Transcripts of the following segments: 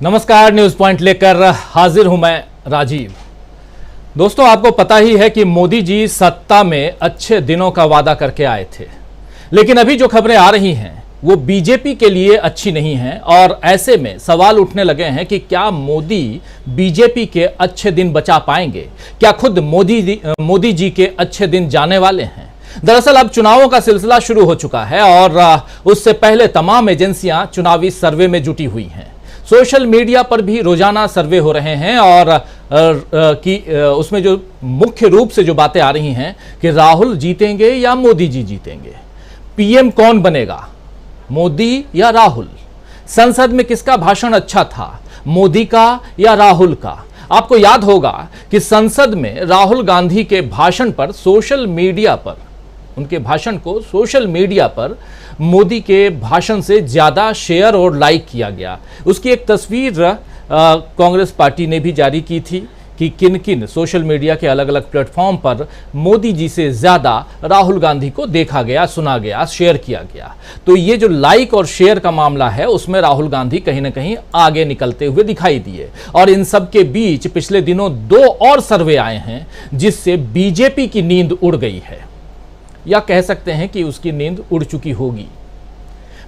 नमस्कार, news point लेकर हाजिर हूं मैं राजीव। दोस्तों, आपको पता ही है कि मोदी जी सत्ता में अच्छे दिनों का वादा करके आए थे, लेकिन अभी जो खबरें आ रही हैं वो बीजेपी के लिए अच्छी नहीं हैं और ऐसे में सवाल उठने लगे हैं कि क्या मोदी बीजेपी के अच्छे दिन बचा पाएंगे? क्या खुद मोदी जी के अच्छे दिन जाने वाले हैं? दरअसल अब चुनावों का सिलसिला शुरू हो चुका है और उससे पहले तमाम एजेंसियां चुनावी सर्वे में जुटी हुई हैं। सोशल मीडिया पर भी रोजाना सर्वे हो रहे हैं और उसमें जो मुख्य रूप से जो बातें आ रही हैं कि राहुल जीतेंगे या मोदी जी जीतेंगे, पीएम कौन बनेगा, मोदी या राहुल, संसद में किसका भाषण अच्छा था, मोदी का या राहुल का। आपको याद होगा कि संसद में राहुल गांधी के भाषण पर सोशल मीडिया पर, उनके भाषण को सोशल मीडिया पर मोदी के भाषण से ज्यादा शेयर और लाइक किया गया। उसकी एक तस्वीर कांग्रेस पार्टी ने भी जारी की थी कि किन किन सोशल मीडिया के अलग अलग प्लेटफॉर्म पर मोदी जी से ज्यादा राहुल गांधी को देखा गया, सुना गया, शेयर किया गया। तो ये जो लाइक और शेयर का मामला है उसमें राहुल गांधी कहीं ना कहीं आगे निकलते हुए दिखाई दिए। और इन सब के बीच पिछले दिनों दो और सर्वे आए हैं जिससे बीजेपी की नींद उड़ गई है, या कह सकते हैं कि उसकी नींद उड़ चुकी होगी।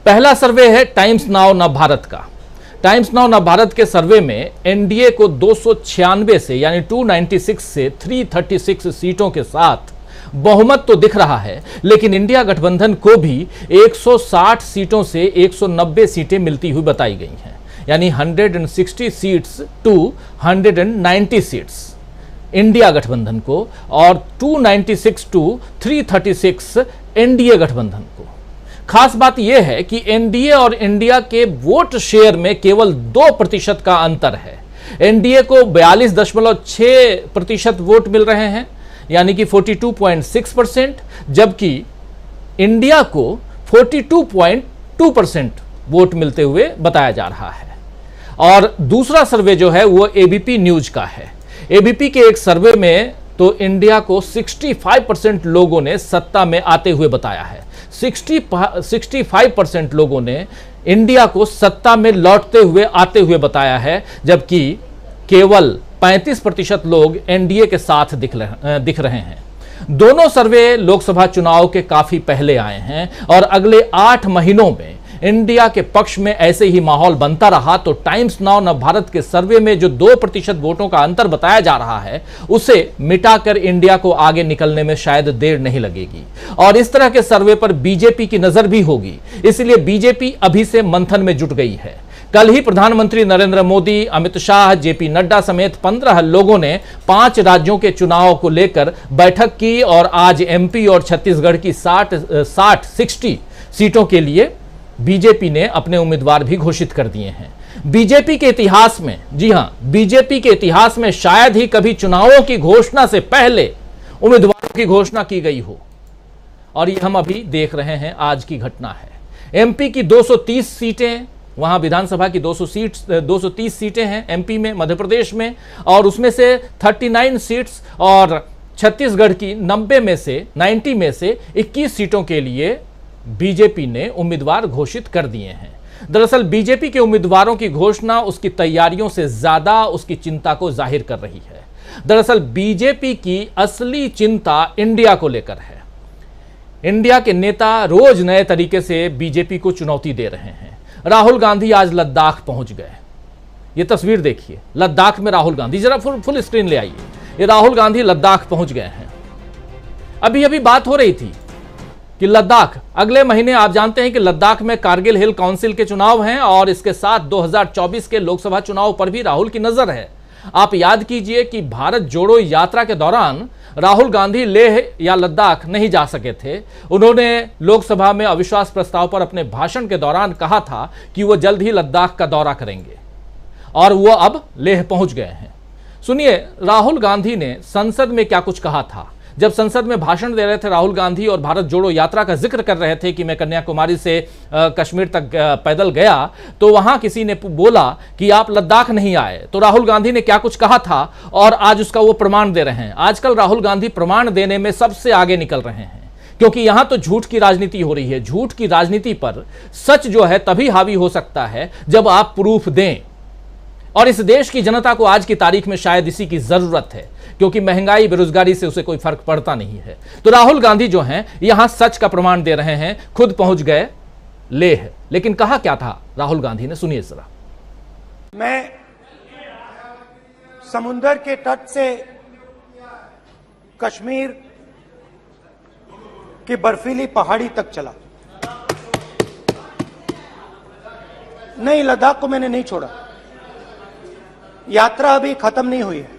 पहला सर्वे है टाइम्स नाउ नवभारत का। टाइम्स नाउ नवभारत के सर्वे में एनडीए को 296 से यानी 296 से 336 सीटों के साथ बहुमत तो दिख रहा है, लेकिन इंडिया गठबंधन को भी 160 सीटों से 190 सीटें मिलती हुई बताई गई हैं, यानी 160 सीट्स टू 190 सीट्स इंडिया गठबंधन को और 296 टू 336 एनडीए गठबंधन को। खास बात यह है कि एनडीए और इंडिया के वोट शेयर में केवल 2% का अंतर है। एनडीए को 42.6% वोट मिल रहे हैं, यानी कि 42.6%, जबकि इंडिया को 42.2% वोट मिलते हुए बताया जा रहा है। और दूसरा सर्वे जो है वो एबीपी न्यूज का है। एबीपी के एक सर्वे में तो इंडिया को 65% लोगों ने सत्ता में आते हुए बताया है। 65% लोगों ने इंडिया को सत्ता में लौटते हुए आते हुए बताया है, जबकि केवल 35% लोग एनडीए के साथ दिख रहे हैं। दोनों सर्वे लोकसभा चुनाव के काफी पहले आए हैं और अगले 8 महीनों में इंडिया के पक्ष में ऐसे ही माहौल बनता रहा तो टाइम्स नाउ नवभारत के सर्वे में जो 2% वोटों का अंतर बताया जा रहा है उसे मिटाकर इंडिया को आगे निकलने में शायद देर नहीं लगेगी। और इस तरह के सर्वे पर बीजेपी की नजर भी होगी, इसलिए बीजेपी अभी से मंथन में जुट गई है। कल ही प्रधानमंत्री नरेंद्र मोदी, अमित शाह, जेपी नड्डा समेत 15 लोगों ने 5 राज्यों के चुनाव को लेकर बैठक की और आज एमपी और छत्तीसगढ़ की 60 सीटों के लिए बीजेपी ने अपने उम्मीदवार भी घोषित कर दिए हैं। बीजेपी के इतिहास में, जी हां, बीजेपी के इतिहास में शायद ही कभी चुनावों की घोषणा से पहले उम्मीदवारों की घोषणा की गई हो, और ये हम अभी देख रहे हैं, आज की घटना है। एमपी की 230 सीटें, वहां विधानसभा की 230 सीटें हैं एमपी में, मध्य प्रदेश में, और उसमें से 39 सीट्स, और छत्तीसगढ़ की 90 में से 21 सीटों के लिए बीजेपी ने उम्मीदवार घोषित कर दिए हैं। दरअसल बीजेपी के उम्मीदवारों की घोषणा उसकी तैयारियों से ज्यादा उसकी चिंता को जाहिर कर रही है। दरअसल बीजेपी की असली चिंता इंडिया को लेकर है। इंडिया के नेता रोज नए तरीके से बीजेपी को चुनौती दे रहे हैं। राहुल गांधी आज लद्दाख पहुंच गए। ये तस्वीर देखिए, लद्दाख में राहुल गांधी, जरा फुल स्क्रीन ले आइए। ये राहुल गांधी लद्दाख पहुंच गए हैं। अभी बात हो रही थी कि लद्दाख अगले महीने, आप जानते हैं कि लद्दाख में कारगिल हिल काउंसिल के चुनाव हैं और इसके साथ 2024 के लोकसभा चुनाव पर भी राहुल की नजर है। आप याद कीजिए कि भारत जोड़ो यात्रा के दौरान राहुल गांधी लेह या लद्दाख नहीं जा सके थे। उन्होंने लोकसभा में अविश्वास प्रस्ताव पर अपने भाषण के दौरान कहा था कि वो जल्द ही लद्दाख का दौरा करेंगे और वो अब लेह पहुंच गए हैं। सुनिए राहुल गांधी ने संसद में क्या कुछ कहा था। जब संसद में भाषण दे रहे थे राहुल गांधी और भारत जोड़ो यात्रा का जिक्र कर रहे थे कि मैं कन्याकुमारी से कश्मीर तक पैदल गया, तो वहां किसी ने बोला कि आप लद्दाख नहीं आए, तो राहुल गांधी ने क्या कुछ कहा था और आज उसका वो प्रमाण दे रहे हैं। आजकल राहुल गांधी प्रमाण देने में सबसे आगे निकल रहे हैं, क्योंकि यहां तो झूठ की राजनीति हो रही है। झूठ की राजनीति पर सच जो है तभी हावी हो सकता है जब आप प्रूफ दें। और इस देश की जनता को आज की तारीख में शायद इसी की जरूरत है, क्योंकि महंगाई बेरोजगारी से उसे कोई फर्क पड़ता नहीं है। तो राहुल गांधी जो हैं यहां सच का प्रमाण दे रहे हैं, खुद पहुंच गए लेह। लेकिन कहा क्या था राहुल गांधी ने, सुनिए जरा। मैं समुंदर के तट से कश्मीर की बर्फीली पहाड़ी तक चला, नहीं लद्दाख को मैंने नहीं छोड़ा। यात्रा अभी खत्म नहीं हुई है,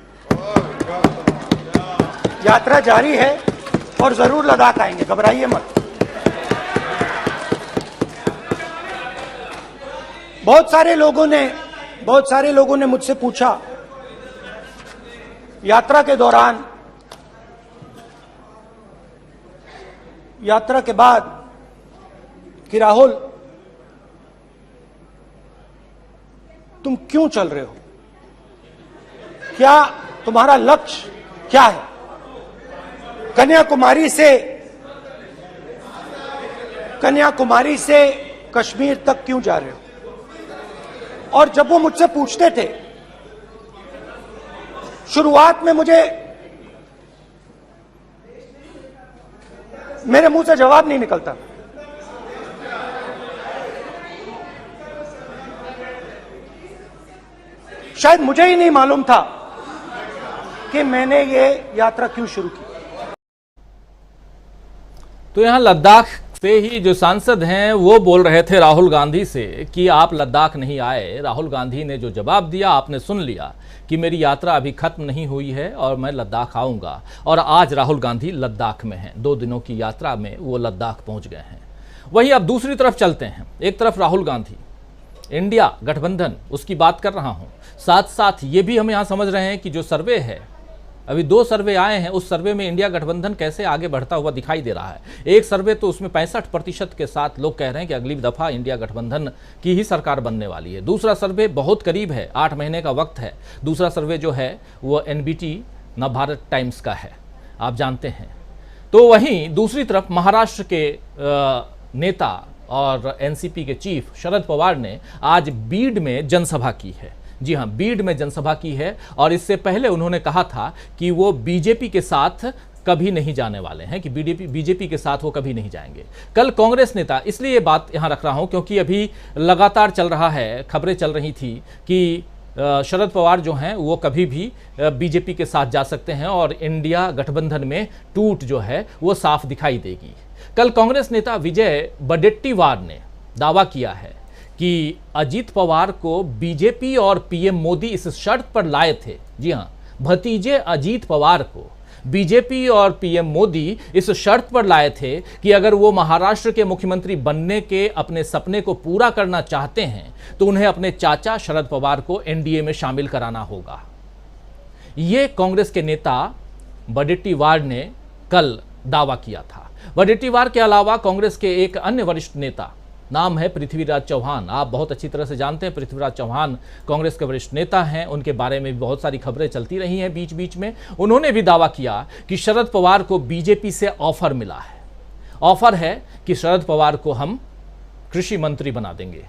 यात्रा जारी है और जरूर लद्दाख आएंगे, घबराइए मत। बहुत सारे लोगों ने मुझसे पूछा यात्रा के दौरान, यात्रा के बाद कि राहुल तुम क्यों चल रहे हो, क्या तुम्हारा लक्ष्य क्या है, कन्याकुमारी से कश्मीर तक क्यों जा रहे हो। और जब वो मुझसे पूछते थे, शुरुआत में मेरे मुंह से जवाब नहीं निकलता। शायद मुझे ही नहीं मालूम था कि मैंने ये यात्रा क्यों शुरू की। तो यहां लद्दाख से ही जो सांसद हैं वो बोल रहे थे राहुल गांधी से कि आप लद्दाख नहीं आए। राहुल गांधी ने जो जवाब दिया आपने सुन लिया कि मेरी यात्रा अभी खत्म नहीं हुई है और मैं लद्दाख आऊंगा। और आज राहुल गांधी लद्दाख में हैं, 2 दिनों की यात्रा में वो लद्दाख पहुंच गए हैं। वहीं अब दूसरी तरफ चलते हैं। एक तरफ राहुल गांधी, इंडिया गठबंधन, उसकी बात कर रहा हूं, साथ साथ ये भी हम यहां समझ रहे हैं कि जो सर्वे है, अभी 2 सर्वे आए हैं, उस सर्वे में इंडिया गठबंधन कैसे आगे बढ़ता हुआ दिखाई दे रहा है। एक सर्वे तो उसमें 65% के साथ लोग कह रहे हैं कि अगली दफा इंडिया गठबंधन की ही सरकार बनने वाली है। दूसरा सर्वे बहुत करीब है, 8 महीने का वक्त है। दूसरा सर्वे जो है वो NBT नवभारत टाइम्स का है, आप जानते हैं। तो वहीं दूसरी तरफ महाराष्ट्र के नेता और NCP के चीफ शरद पवार ने आज बीड में जनसभा की है। जी हां, बीड में जनसभा की है और इससे पहले उन्होंने कहा था कि वो बीजेपी के साथ कभी नहीं जाने वाले हैं, कि बीजेपी के साथ वो कभी नहीं जाएंगे। कल कांग्रेस नेता, इसलिए ये बात यहां रख रहा हूं क्योंकि अभी लगातार चल रहा है, खबरें चल रही थी कि शरद पवार जो हैं वो कभी भी बीजेपी के साथ जा सकते हैं और इंडिया गठबंधन में टूट जो है वो साफ दिखाई देगी। कल कांग्रेस नेता विजय वडेट्टीवार ने दावा किया है कि अजीत पवार को बीजेपी और पीएम मोदी इस शर्त पर लाए थे, जी हां, भतीजे अजीत पवार को बीजेपी और पीएम मोदी इस शर्त पर लाए थे कि अगर वो महाराष्ट्र के मुख्यमंत्री बनने के अपने सपने को पूरा करना चाहते हैं तो उन्हें अपने चाचा शरद पवार को एनडीए में शामिल कराना होगा। ये कांग्रेस के नेता वडेट्टीवार ने कल दावा किया था। वडेट्टीवार के अलावा कांग्रेस के एक अन्य वरिष्ठ नेता, नाम है पृथ्वीराज चौहान। आप बहुत अच्छी तरह से जानते हैं पृथ्वीराज चौहान कांग्रेस के वरिष्ठ नेता हैं, उनके बारे में भी बहुत सारी खबरें चलती रही हैं बीच बीच में। उन्होंने भी दावा किया कि शरद पवार को बीजेपी से ऑफर मिला है, ऑफर है कि शरद पवार को हम कृषि मंत्री बना देंगे।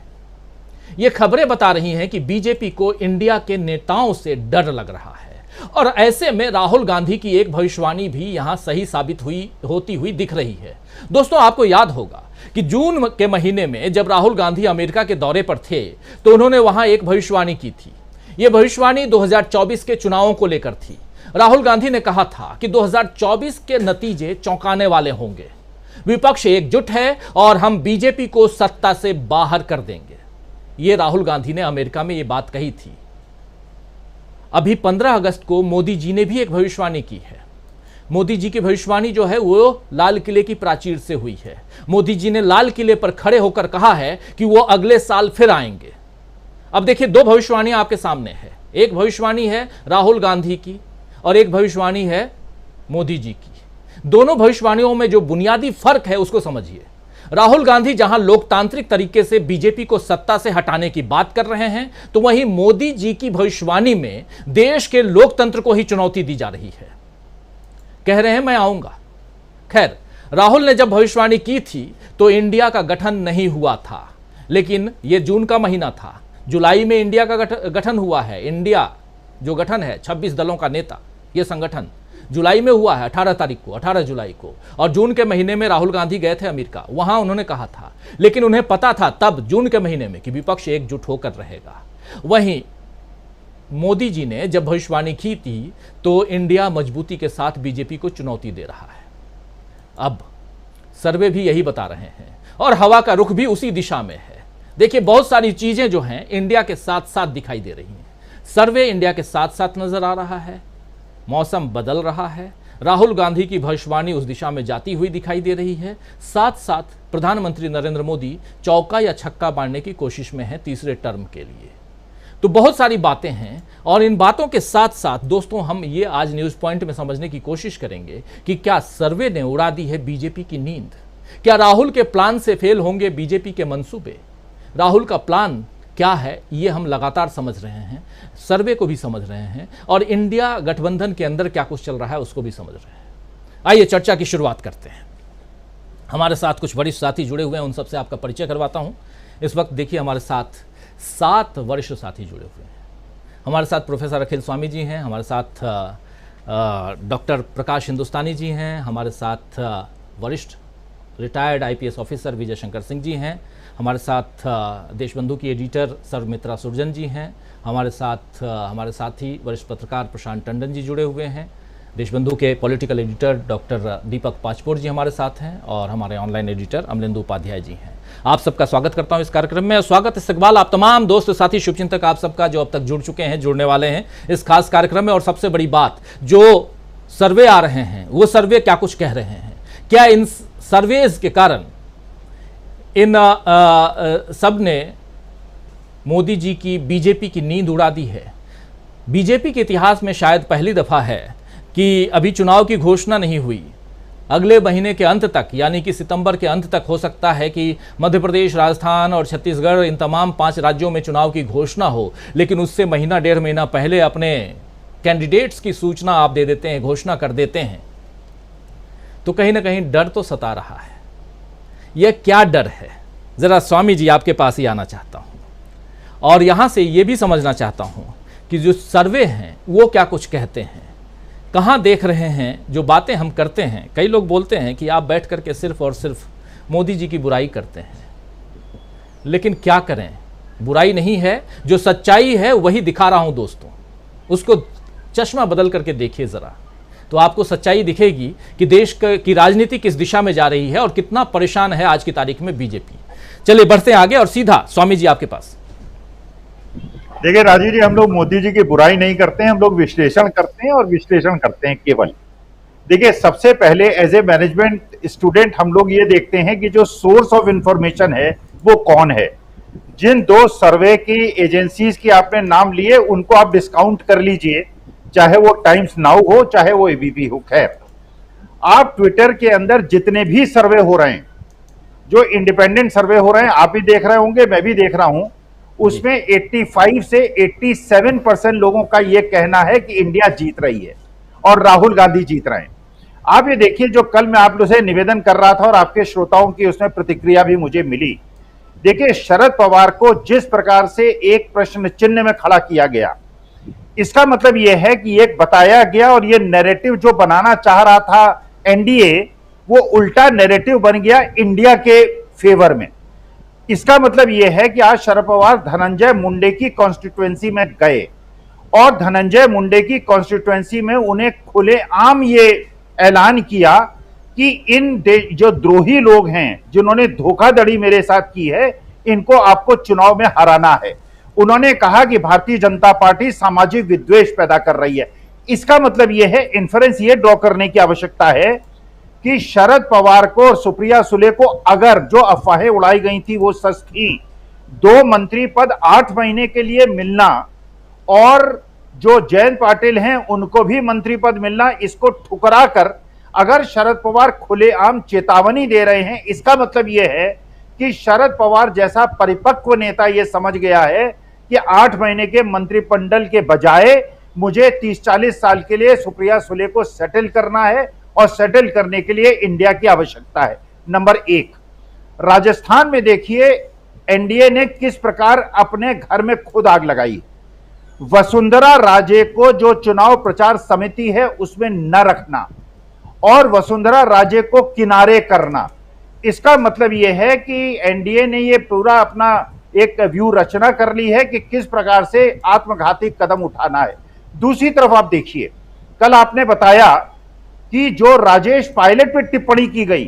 ये खबरें बता रही हैं कि बीजेपी को इंडिया के नेताओं से डर लग रहा है और ऐसे में राहुल गांधी की एक भविष्यवाणी भी यहां सही साबित होती हुई दिख रही है। दोस्तों, आपको याद होगा कि जून के महीने में जब राहुल गांधी अमेरिका के दौरे पर थे तो उन्होंने वहां एक भविष्यवाणी की थी। यह भविष्यवाणी 2024 के चुनावों को लेकर थी। राहुल गांधी ने कहा था कि 2024 के नतीजे चौंकाने वाले होंगे, विपक्ष एकजुट है और हम बीजेपी को सत्ता से बाहर कर देंगे। यह राहुल गांधी ने अमेरिका में यह बात कही थी। अभी 15 अगस्त को मोदी जी ने भी एक भविष्यवाणी की है। मोदी जी की भविष्यवाणी जो है वो लाल किले की प्राचीर से हुई है। मोदी जी ने लाल किले पर खड़े होकर कहा है कि वो अगले साल फिर आएंगे। अब देखिए, 2 भविष्यवाणियां आपके सामने है। एक भविष्यवाणी है राहुल गांधी की और एक भविष्यवाणी है मोदी जी की। दोनों भविष्यवाणियों में जो बुनियादी फर्क है उसको समझिए। राहुल गांधी जहां लोकतांत्रिक तरीके से बीजेपी को सत्ता से हटाने की बात कर रहे हैं, तो वहीं मोदी जी की भविष्यवाणी में देश के लोकतंत्र को ही चुनौती दी जा रही है। कह रहे हैं मैं आऊंगा। खैर, राहुल ने जब भविष्यवाणी की थी तो इंडिया का गठन नहीं हुआ था, लेकिन यह जून का महीना था। जुलाई में इंडिया का गठन हुआ है। इंडिया जो गठन है 26 दलों का नेता, यह संगठन जुलाई में हुआ है, 18 तारीख को, 18 जुलाई को। और जून के महीने में राहुल गांधी गए थे अमेरिका, वहां उन्होंने कहा था, लेकिन उन्हें पता था तब जून के महीने में कि विपक्ष एकजुट होकर रहेगा। वहीं मोदी जी ने जब भविष्यवाणी की थी तो इंडिया मजबूती के साथ बीजेपी को चुनौती दे रहा है। अब सर्वे भी यही बता रहे हैं और हवा का रुख भी उसी दिशा में है। देखिए, बहुत सारी चीजें जो हैं इंडिया के साथ साथ दिखाई दे रही हैं। सर्वे इंडिया के साथ साथ नजर आ रहा है, मौसम बदल रहा है, राहुल गांधी की भविष्यवाणी उस दिशा में जाती हुई दिखाई दे रही है। साथ साथ प्रधानमंत्री नरेंद्र मोदी चौका या छक्का मारने की कोशिश में है तीसरे टर्म के लिए। तो बहुत सारी बातें हैं और इन बातों के साथ साथ दोस्तों हम ये आज न्यूज पॉइंट में समझने की कोशिश करेंगे कि क्या सर्वे ने उड़ा दी है बीजेपी की नींद? क्या राहुल के प्लान से फेल होंगे बीजेपी के मंसूबे? राहुल का प्लान क्या है ये हम लगातार समझ रहे हैं, सर्वे को भी समझ रहे हैं और इंडिया गठबंधन के अंदर क्या कुछ चल रहा है उसको भी समझ रहे हैं। आइए चर्चा की शुरुआत करते हैं। हमारे साथ कुछ वरिष्ठ साथी जुड़े हुए हैं, उन सबसे आपका परिचय करवाता हूं। इस वक्त देखिए हमारे साथ 7 वरिष्ठ साथी जुड़े हुए हैं। हमारे साथ प्रोफेसर अखिल स्वामी जी हैं, हमारे साथ डॉक्टर प्रकाश हिंदुस्तानी जी हैं, हमारे साथ वरिष्ठ retired IPS officer Vijay Shankar Singh ji हैं, हमारे साथ देशबंधु की एडिटर सर्वमित्रा सुरजन जी हैं, हमारे साथी वरिष्ठ पत्रकार प्रशांत टंडन जी जुड़े हुए हैं, देशबंधु के पॉलिटिकल एडिटर डॉक्टर दीपक पाचपोर जी हमारे साथ हैं और हमारे ऑनलाइन एडिटर अमलेंदु उपाध्याय जी हैं। आप सबका स्वागत करता हूं इस कार्यक्रम में। स्वागत इस्तकबाल आप तमाम दोस्त साथी शुभचिंतक आप सबका जो अब तक जुड़ चुके हैं, जुड़ने वाले हैं इस खास कार्यक्रम में। और सबसे बड़ी बात, जो सर्वे आ रहे हैं वो सर्वे क्या कुछ कह रहे हैं? क्या इन सर्वेज के कारण इन सब ने मोदी जी की बीजेपी की नींद उड़ा दी है? बीजेपी के इतिहास में शायद पहली दफा है कि अभी चुनाव की घोषणा नहीं हुई, अगले महीने के अंत तक यानी कि सितंबर के अंत तक हो सकता है कि मध्य प्रदेश, राजस्थान और छत्तीसगढ़ इन तमाम 5 राज्यों में चुनाव की घोषणा हो, लेकिन उससे महीना 1.5 महीना पहले अपने कैंडिडेट्स की सूचना आप दे देते हैं, घोषणा कर देते हैं। तो कहीं ना कहीं डर तो सता रहा है। यह क्या डर है? जरा स्वामी जी आपके पास ही आना चाहता हूं और यहां से यह भी समझना चाहता हूं कि जो सर्वे हैं वो क्या कुछ कहते हैं, कहां देख रहे हैं। जो बातें हम करते हैं, कई लोग बोलते हैं कि आप बैठ करके सिर्फ और सिर्फ मोदी जी की बुराई करते हैं, लेकिन क्या करें, बुराई नहीं है, जो सच्चाई है वही दिखा रहा हूं दोस्तों। उसको चश्मा बदल करके देखिए जरा, तो आपको सच्चाई दिखेगी कि देश की राजनीति किस दिशा में जा रही है और कितना परेशान है आज की तारीख में बीजेपी। चलिए बढ़ते हैं आगे और सीधा स्वामी जी आपके पास। देखिए राजीव जी, हम लोग मोदी जी की बुराई नहीं करते हैं, हम लोग विश्लेषण करते हैं और विश्लेषण करते हैं केवल। देखिए, सबसे पहले एज ए मैनेजमेंट स्टूडेंट हम लोग ये देखते हैं कि जो सोर्स ऑफ इंफॉर्मेशन है वो कौन है। जिन 2 सर्वे की एजेंसीज की आपने नाम लिए उनको आप डिस्काउंट कर लीजिए, चाहे वो टाइम्स नाउ हो चाहे वो ABP हो। खैर, आप ट्विटर के अंदर जितने भी सर्वे हो रहे हैं, जो इंडिपेंडेंट सर्वे हो रहे हैं, आप भी देख रहे होंगे, मैं भी देख रहा हूं, उसमें 85 से 87% लोगों का यह कहना है कि इंडिया जीत रही है और राहुल गांधी जीत रहे हैं। आप ये देखिए, जो कल मैं आप लोगों से निवेदन कर रहा था और आपके श्रोताओं की उसमें प्रतिक्रिया भी मुझे मिली। देखिए, शरद पवार को जिस प्रकार से एक प्रश्न चिन्ह में खड़ा किया गया, इसका मतलब यह है कि एक बताया गया और यह नैरेटिव जो बनाना चाह रहा था एनडीए, वो उल्टा नैरेटिव बन गया इंडिया के फेवर में। इसका मतलब यह है कि आज शरद पवार धनंजय मुंडे की कॉन्स्टिट्यूएंसी में गए और धनंजय मुंडे की कॉन्स्टिट्यूएंसी में उन्हें खुलेआम ये ऐलान किया कि इन जो द्रोही लोग हैं जिन्होंने धोखाधड़ी मेरे साथ की है, इनको आपको चुनाव में हराना है। उन्होंने कहा कि भारतीय जनता पार्टी सामाजिक विद्वेष पैदा कर रही है। इसका मतलब यह है, इन्फरेंस ये ड्रॉ करने की आवश्यकता है कि शरद पवार को और सुप्रिया सुले को अगर जो अफवाहें उड़ाई गई थी वो सच थी, 2 मंत्री पद 8 महीने के लिए मिलना और जो जयंत पाटिल हैं उनको भी मंत्री पद मिलना, इसको ठुकरा कर अगर शरद पवार खुलेआम चेतावनी दे रहे हैं, इसका मतलब यह है कि शरद पवार जैसा परिपक्व नेता यह समझ गया है कि 8 महीने के मंत्रिमंडल के बजाय मुझे 30-40 साल के लिए सुप्रिया सुले को सेटल करना है और सेटल करने के लिए इंडिया की आवश्यकता है। नंबर 1, राजस्थान में देखिए एनडीए ने किस प्रकार अपने घर में खुद आग लगाई। वसुंधरा राजे को जो चुनाव प्रचार समिति है उसमें न रखना और वसुंधरा राजे को किनारे करना, इसका मतलब यह है कि एनडीए ने यह पूरा अपना एक व्यू रचना कर ली है कि किस प्रकार से आत्मघाती कदम उठाना है। दूसरी तरफ आप देखिए, कल आपने बताया कि जो राजेश पायलट पे टिप्पणी की गई,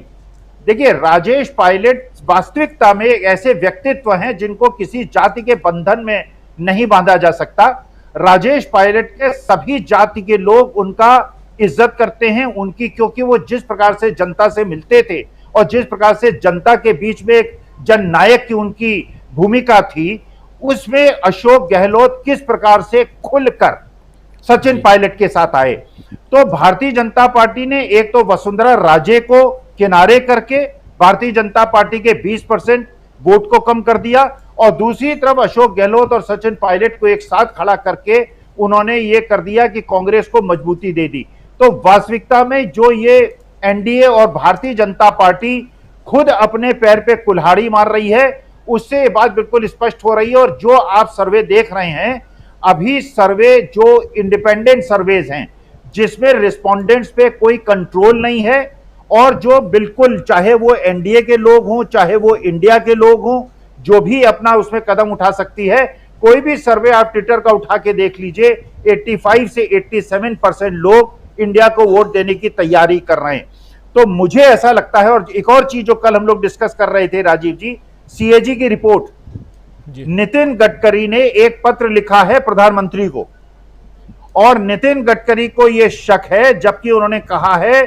देखिए राजेश पायलट वास्तविकता में ऐसे व्यक्तित्व हैं जिनको किसी जाति के बंधन में नहीं बांधा जा सकता। राजेश पायलट के सभी जाति के लोग उनका इज्जत करते हैं उनकी, क्योंकि वो जिस प्रकार से जनता से मिलते थे और जिस प्रकार से जनता के बीच में एक जननायक की उनकी भूमिका थी, उसमें अशोक गहलोत किस प्रकार से खुलकर सचिन पायलट के साथ आए। तो भारतीय जनता पार्टी ने एक तो वसुंधरा राजे को किनारे करके भारतीय जनता पार्टी के 20% वोट को कम कर दिया और दूसरी तरफ अशोक गहलोत और सचिन पायलट को एक साथ खड़ा करके उन्होंने ये कर दिया कि कांग्रेस को मजबूती दे दी। तो वास्तविकता में जो ये एनडीए और भारतीय जनता पार्टी खुद अपने पैर पे कुल्हाड़ी मार रही है, उससे ये बात बिल्कुल स्पष्ट हो रही है। और जो आप सर्वे देख रहे हैं, अभी सर्वे जो इंडिपेंडेंट सर्वेज हैं जिसमें रिस्पोंडेंट्स पे कोई कंट्रोल नहीं है और जो बिल्कुल चाहे वो एनडीए के लोग हों चाहे वो इंडिया के लोग हों, जो भी अपना उसमें कदम उठा सकती है, कोई भी सर्वे आप ट्विटर का उठा के देख लीजिए, 85 से 87% लोग इंडिया को वोट देने की तैयारी कर रहे हैं। तो मुझे ऐसा लगता है, और एक और चीज जो कल हम लोग डिस्कस कर रहे थे राजीव जी, सीएजी की रिपोर्ट, नितिन गडकरी ने एक पत्र लिखा है प्रधानमंत्री को और नितिन गडकरी को यह शक है, जबकि उन्होंने कहा है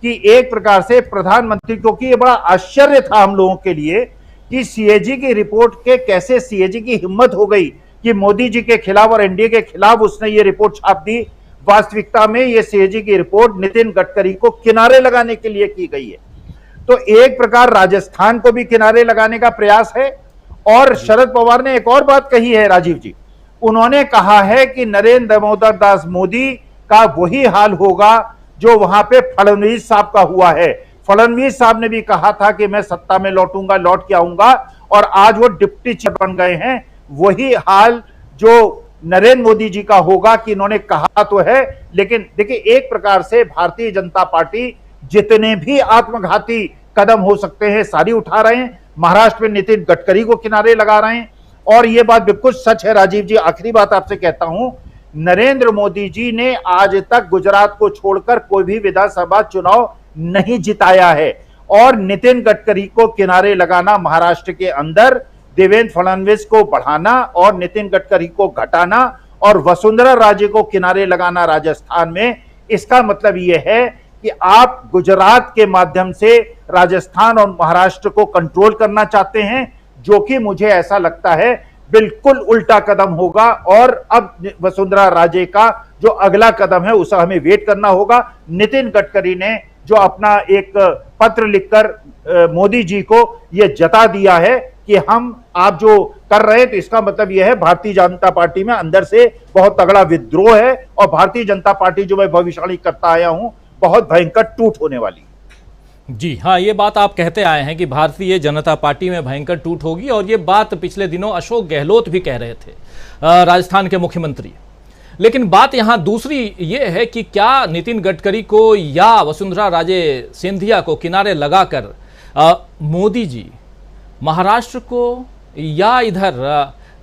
कि एक प्रकार से प्रधानमंत्री, क्योंकि यह बड़ा आश्चर्य था हम लोगों के लिए कि सीएजी की रिपोर्ट के कैसे सीएजी की हिम्मत हो गई कि मोदी जी के खिलाफ और एनडीए के खिलाफ उसने ये रिपोर्ट छाप दी। वास्तविकता में ये सीएजी की रिपोर्ट नितिन गडकरी को किनारे लगाने के लिए की गई है। तो एक प्रकार राजस्थान को भी किनारे लगाने का प्रयास है। और शरद पवार ने एक और बात कही है राजीव जी, उन्होंने कहा है कि नरेंद्र दामोदर दास मोदी का वही हाल होगा जो वहां पे फडणवीस साहब का हुआ है। फडणवीस साहब ने भी कहा था कि मैं सत्ता में लौटूंगा, लौट के आऊंगा, और आज वो डिप्टी चीफ बन गए हैं। वही हाल जो नरेंद्र मोदी जी का होगा कि इन्होंने कहा तो है, लेकिन देखिए एक प्रकार से भारतीय जनता पार्टी जितने भी आत्मघाती कदम हो सकते हैं सारी उठा रहे हैं। महाराष्ट्र में नितिन गडकरी को किनारे लगा रहे हैं और यह बात बिल्कुल सच है राजीव जी। आखिरी बात आपसे कहता हूं, नरेंद्र मोदी जी ने आज तक गुजरात को छोड़कर कोई भी विधानसभा चुनाव नहीं जिताया है और नितिन गडकरी को किनारे लगाना महाराष्ट्र के अंदर, देवेंद्र फडणवीस को बढ़ाना और नितिन गडकरी को घटाना और वसुंधरा राजे को किनारे लगाना राजस्थान में, इसका मतलब यह है कि आप गुजरात के माध्यम से राजस्थान और महाराष्ट्र को कंट्रोल करना चाहते हैं, जो कि मुझे ऐसा लगता है बिल्कुल उल्टा कदम होगा। और अब वसुंधरा राजे का जो अगला कदम है उसे हमें वेट करना होगा। नितिन गडकरी ने जो अपना एक पत्र लिखकर मोदी जी को यह जता दिया है कि आप जो कर रहे हैं, तो इसका मतलब यह है भारतीय जनता पार्टी में अंदर से बहुत तगड़ा विद्रोह है और भारतीय जनता पार्टी जो मैं भविष्यवाणी करता आया हूं बहुत भयंकर टूट होने वाली। जी हाँ, ये बात आप कहते आए हैं कि भारतीय जनता पार्टी में भयंकर टूट होगी और ये बात पिछले दिनों अशोक गहलोत भी कह रहे थे, राजस्थान के मुख्यमंत्री। लेकिन बात यहाँ दूसरी ये है कि क्या नितिन गडकरी को या वसुंधरा राजे सिंधिया को किनारे लगाकर मोदी जी महाराष्ट्र को या इधर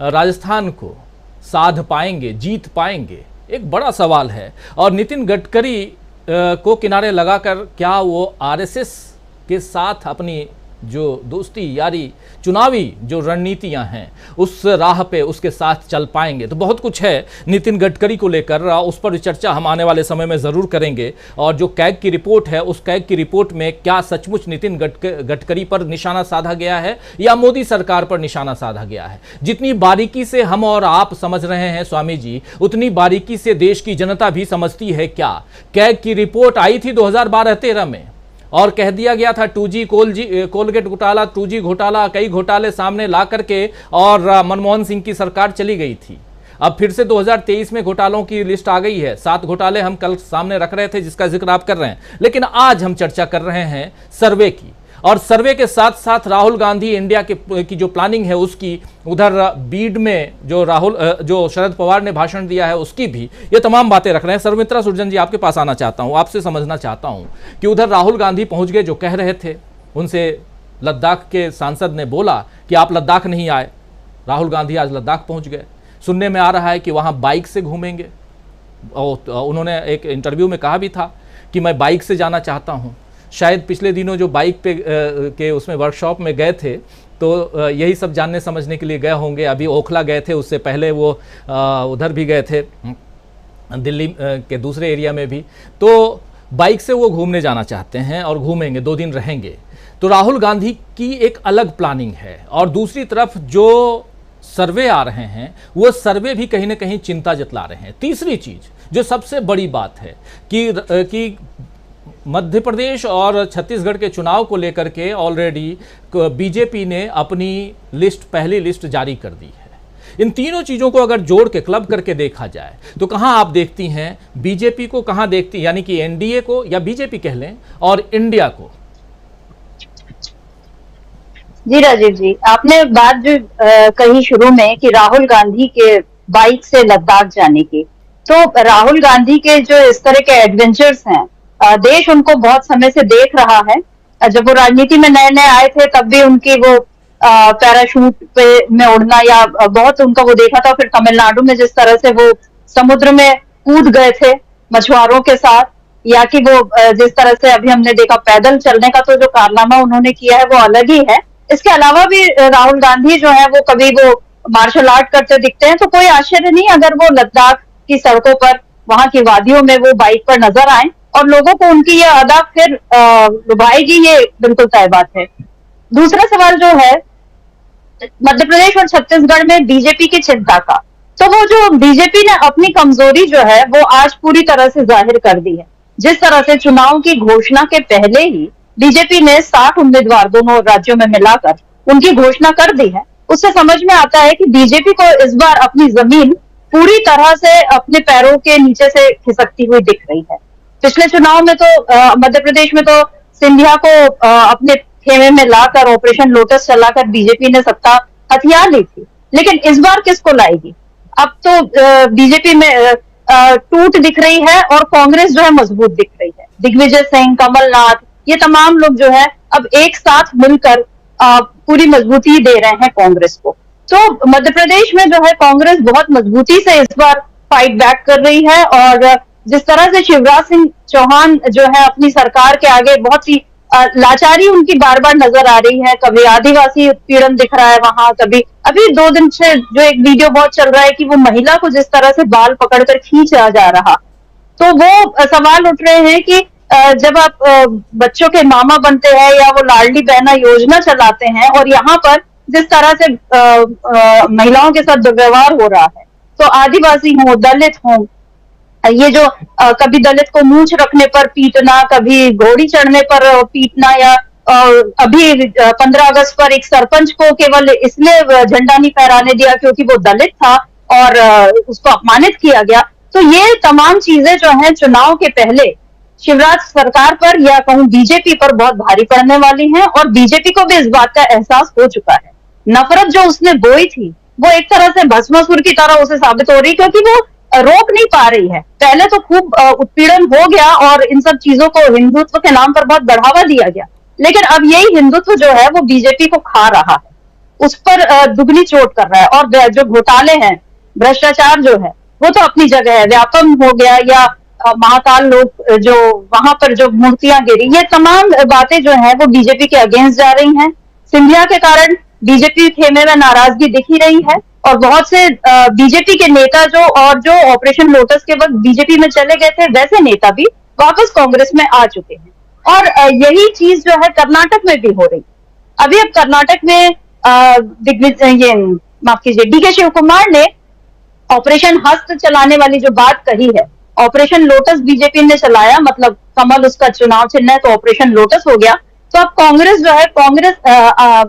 राजस्थान को साध पाएंगे, जीत पाएंगे, एक बड़ा सवाल है। और नितिन गडकरी को किनारे लगाकर क्या वो आरएसएस के साथ अपनी जो दोस्ती यारी चुनावी जो रणनीतियां हैं उस राह पे उसके साथ चल पाएंगे? तो बहुत कुछ है नितिन गडकरी को लेकर, उस पर चर्चा हम आने वाले समय में ज़रूर करेंगे। और जो कैग की रिपोर्ट है, उस कैग की रिपोर्ट में क्या सचमुच नितिन गडकरी पर निशाना साधा गया है या मोदी सरकार पर निशाना साधा गया है? जितनी बारीकी से हम और आप समझ रहे हैं स्वामी जी, उतनी बारीकी से देश की जनता भी समझती है क्या? कैग की रिपोर्ट आई थी 2012-13 में और कह दिया गया था 2G कोलगेट घोटाला, 2G घोटाला, कई घोटाले सामने ला करके और मनमोहन सिंह की सरकार चली गई थी। अब फिर से 2023 में घोटालों की लिस्ट आ गई है। 7 घोटाले हम कल सामने रख रहे थे जिसका जिक्र आप कर रहे हैं, लेकिन आज हम चर्चा कर रहे हैं सर्वे की। और सर्वे के साथ साथ राहुल गांधी इंडिया की जो प्लानिंग है उसकी, उधर बीड में जो शरद पवार ने भाषण दिया है उसकी भी, ये तमाम बातें रख रहे हैं। सर्वमित्रा सुरजन जी, आपके पास आना चाहता हूं, आपसे समझना चाहता हूं कि उधर राहुल गांधी पहुंच गए, जो कह रहे थे, उनसे लद्दाख के सांसद ने बोला कि आप लद्दाख नहीं आए। राहुल गांधी आज लद्दाख पहुंच गए। सुनने में आ रहा है कि वहां बाइक से घूमेंगे, और उन्होंने एक इंटरव्यू में कहा भी था कि मैं बाइक से जाना चाहता हूं। शायद पिछले दिनों जो बाइक पे के उसमें वर्कशॉप में गए थे, तो यही सब जानने समझने के लिए गए होंगे। अभी ओखला गए थे, उससे पहले वो उधर भी गए थे, दिल्ली के दूसरे एरिया में भी। तो बाइक से वो घूमने जाना चाहते हैं और घूमेंगे, 2 दिन रहेंगे। तो राहुल गांधी की एक अलग प्लानिंग है। और दूसरी तरफ जो सर्वे आ रहे हैं, वो सर्वे भी कहीं ना कहीं चिंता जतला रहे हैं। तीसरी चीज जो सबसे बड़ी बात है कि मध्य प्रदेश और छत्तीसगढ़ के चुनाव को लेकर के ऑलरेडी बीजेपी ने अपनी पहली लिस्ट जारी कर दी है। इन तीनों चीजों को अगर जोड़ के क्लब करके देखा जाए तो कहां आप देखती हैं बीजेपी को, कहां देखती, यानी कि एनडीए को या बीजेपी कह लें, और इंडिया को? जी राजीव जी, आपने बात जो कही शुरू में कि राहुल गांधी के बाइक से लद्दाख जाने की, तो राहुल गांधी के जो इस तरह के एडवेंचर्स हैं, देश उनको बहुत समय से देख रहा है। जब वो राजनीति में नए नए आए थे तब भी उनकी वो पैराशूट पे में उड़ना या बहुत उनका वो देखा था। फिर तमिलनाडु में जिस तरह से वो समुद्र में कूद गए थे मछुआरों के साथ, या कि वो जिस तरह से अभी हमने देखा पैदल चलने का, तो जो कारनामा उन्होंने किया है वो अलग ही है। इसके अलावा भी राहुल गांधी जो है वो कभी वो मार्शल आर्ट करते दिखते हैं, तो कोई आश्चर्य नहीं अगर वो लद्दाख की सड़कों पर, वहां की वादियों में वो बाइक पर नजर आए और लोगों को उनकी ये अदा फिर लुभाएगी, ये बिल्कुल तय बात है। दूसरा सवाल जो है मध्य प्रदेश और छत्तीसगढ़ में बीजेपी की चिंता का, तो वो जो बीजेपी ने अपनी कमजोरी जो है वो आज पूरी तरह से जाहिर कर दी है। जिस तरह से चुनाव की घोषणा के पहले ही बीजेपी ने 60 उम्मीदवार दोनों राज्यों में मिलाकर उनकी घोषणा कर दी है, उससे समझ में आता है कि बीजेपी को इस बार अपनी जमीन पूरी तरह से अपने पैरों के नीचे से खिसकती हुई दिख रही है। पिछले चुनाव में तो मध्य प्रदेश में तो सिंधिया को अपने खेमे में लाकर ऑपरेशन लोटस चलाकर बीजेपी ने सत्ता हथियार ली थी, लेकिन इस बार किसको लाएगी? अब तो बीजेपी में टूट दिख रही है और कांग्रेस जो है मजबूत दिख रही है। दिग्विजय सिंह, कमलनाथ, ये तमाम लोग जो है अब एक साथ मिलकर पूरी मजबूती दे रहे हैं कांग्रेस को। तो मध्य प्रदेश में जो है कांग्रेस बहुत मजबूती से इस बार फाइट बैक कर रही है, और जिस तरह से शिवराज सिंह चौहान जो है अपनी सरकार के आगे बहुत ही लाचारी उनकी बार बार नजर आ रही है। कभी आदिवासी उत्पीड़न दिख रहा है वहां, कभी अभी 2 दिन से जो एक वीडियो बहुत चल रहा है कि वो महिला को जिस तरह से बाल पकड़कर खींचा जा रहा, तो वो सवाल उठ रहे हैं कि जब आप बच्चों के मामा बनते हैं या वो लाडली बहना योजना चलाते हैं और यहाँ पर जिस तरह से महिलाओं के साथ दुर्व्यवहार हो रहा है, तो आदिवासी हो, दलित हो, ये जो कभी दलित को मूंछ रखने पर पीटना, कभी घोड़ी चढ़ने पर पीटना, या अभी 15 अगस्त पर एक सरपंच को केवल इसलिए झंडा नहीं फहराने दिया क्योंकि वो दलित था और उसको अपमानित किया गया। तो ये तमाम चीजें जो हैं चुनाव के पहले शिवराज सरकार पर या कहूं बीजेपी पर बहुत भारी पड़ने वाली हैं, और बीजेपी को भी इस बात का एहसास हो चुका है। नफरत जो उसने बोई थी वो एक तरह से भस्मासुर की तरह उसे साबित हो रही, क्योंकि वो रोक नहीं पा रही है। पहले तो खूब उत्पीड़न हो गया और इन सब चीजों को हिंदुत्व के नाम पर बहुत बढ़ावा दिया गया, लेकिन अब यही हिंदुत्व जो है वो बीजेपी को खा रहा है, उस पर दुगनी चोट कर रहा है। और जो घोटाले हैं, भ्रष्टाचार जो है वो तो अपनी जगह है, व्यापम हो गया, या महाकाल लोग जो वहां पर जो मूर्तियां गिरी, ये तमाम बातें जो है वो बीजेपी के अगेंस्ट जा रही हैं। सिंधिया के कारण बीजेपी खेमे में नाराजगी दिख ही रही है, और बहुत से बीजेपी के नेता जो ऑपरेशन लोटस के वक्त बीजेपी में चले गए थे, वैसे नेता भी वापस कांग्रेस में आ चुके हैं। और यही चीज जो है कर्नाटक में भी हो रही है। अभी अब कर्नाटक में माफ कीजिए, डीके शिव कुमार ने ऑपरेशन हस्त चलाने वाली जो बात कही है, ऑपरेशन लोटस बीजेपी ने चलाया, मतलब कमल उसका चुनाव चिन्ह है तो ऑपरेशन लोटस हो गया। तो अब कांग्रेस जो है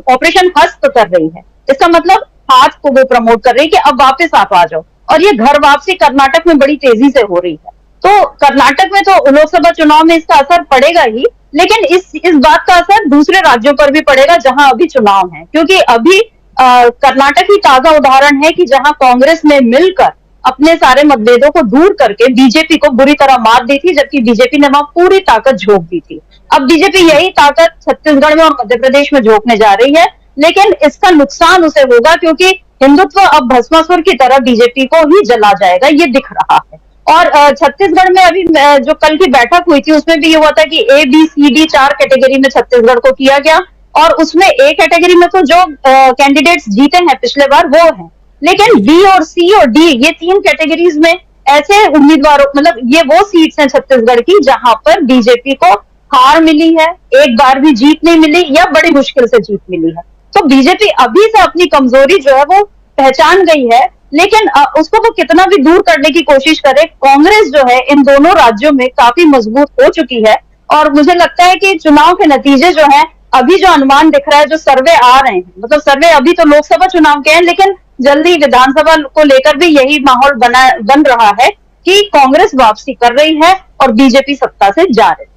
ऑपरेशन हस्त कर रही है, इसका मतलब हाथ को वो प्रमोट कर रही है कि अब वापस आप आ जाओ, और ये घर वापसी कर्नाटक में बड़ी तेजी से हो रही है। तो तो कर्नाटक में तो लोकसभा चुनाव में इसका असर पड़ेगा ही, लेकिन इस बात का असर दूसरे राज्यों पर भी पड़ेगा जहां अभी चुनाव है, क्योंकि अभी कर्नाटक ही ताजा उदाहरण है कि जहां कांग्रेस ने मिलकर अपने सारे मतभेदों को दूर करके बीजेपी को बुरी तरह मात दी थी, जबकि बीजेपी ने वहां पूरी ताकत झोंक दी थी। अब बीजेपी यही ताकत छत्तीसगढ़ में और मध्य प्रदेश में झोंकने जा रही है, लेकिन इसका नुकसान उसे होगा क्योंकि हिंदुत्व अब भस्मासुर की तरह बीजेपी को ही जला जाएगा, ये दिख रहा है। और छत्तीसगढ़ में अभी जो कल की बैठक हुई थी उसमें भी ये हुआ था कि ABCD 4 कैटेगरी में छत्तीसगढ़ को किया गया, और उसमें A कैटेगरी में तो जो कैंडिडेट्स जीते हैं पिछले बार वो हैं, लेकिन B और C और D ये 3 कैटेगरीज में ऐसे उम्मीदवारों, मतलब ये वो सीट्स हैं छत्तीसगढ़ की जहां पर बीजेपी को हार मिली है, एक बार भी जीत नहीं मिली या बड़ी मुश्किल से जीत मिली है। तो बीजेपी अभी से अपनी कमजोरी जो है वो पहचान गई है, लेकिन उसको तो कितना भी दूर करने की कोशिश करे, कांग्रेस जो है इन दोनों राज्यों में काफी मजबूत हो चुकी है। और मुझे लगता है कि चुनाव के नतीजे जो है, अभी जो अनुमान दिख रहा है, जो सर्वे आ रहे हैं, मतलब सर्वे अभी तो लोकसभा चुनाव के हैं, लेकिन जल्दी विधानसभा को लेकर भी यही माहौल बन रहा है कि कांग्रेस वापसी कर रही है और बीजेपी सत्ता से जा रही है।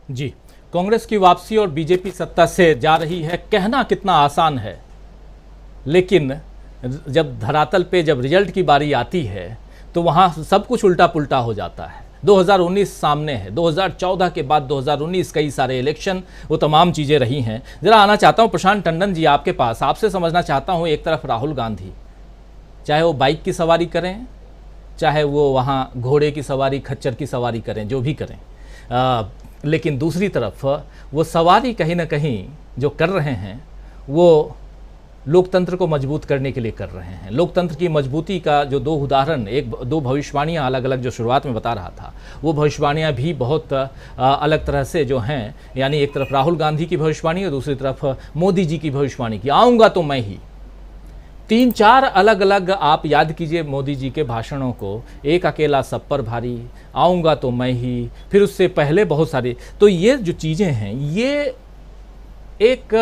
जी, कांग्रेस की वापसी और बीजेपी सत्ता से जा रही है, कहना कितना आसान है, लेकिन जब धरातल पे जब रिजल्ट की बारी आती है तो वहाँ सब कुछ उल्टा पुल्टा हो जाता है। 2019 सामने है, 2014 के बाद 2019 कई सारे इलेक्शन, वो तमाम चीज़ें रही हैं। ज़रा आना चाहता हूँ प्रशांत टंडन जी आपके पास, आपसे समझना चाहता हूँ, एक तरफ राहुल गांधी, चाहे वो बाइक की सवारी करें, चाहे वो वहाँ घोड़े की सवारी, खच्चर की सवारी करें, जो भी करें, लेकिन दूसरी तरफ वो सवारी कहीं ना कहीं जो कर रहे हैं वो लोकतंत्र को मजबूत करने के लिए कर रहे हैं। लोकतंत्र की मजबूती का जो 2 उदाहरण, दो भविष्यवाणियाँ अलग अलग जो शुरुआत में बता रहा था, वो भविष्यवाणियाँ भी बहुत अलग तरह से जो हैं, यानी एक तरफ राहुल गांधी की भविष्यवाणी और दूसरी तरफ मोदी जी की भविष्यवाणी की, आऊँगा तो मैं ही। 3-4 अलग अलग आप याद कीजिए मोदी जी के भाषणों को, एक अकेला सब पर भारी, आऊँगा तो मैं ही, फिर उससे पहले बहुत सारे। तो ये जो चीज़ें हैं ये एक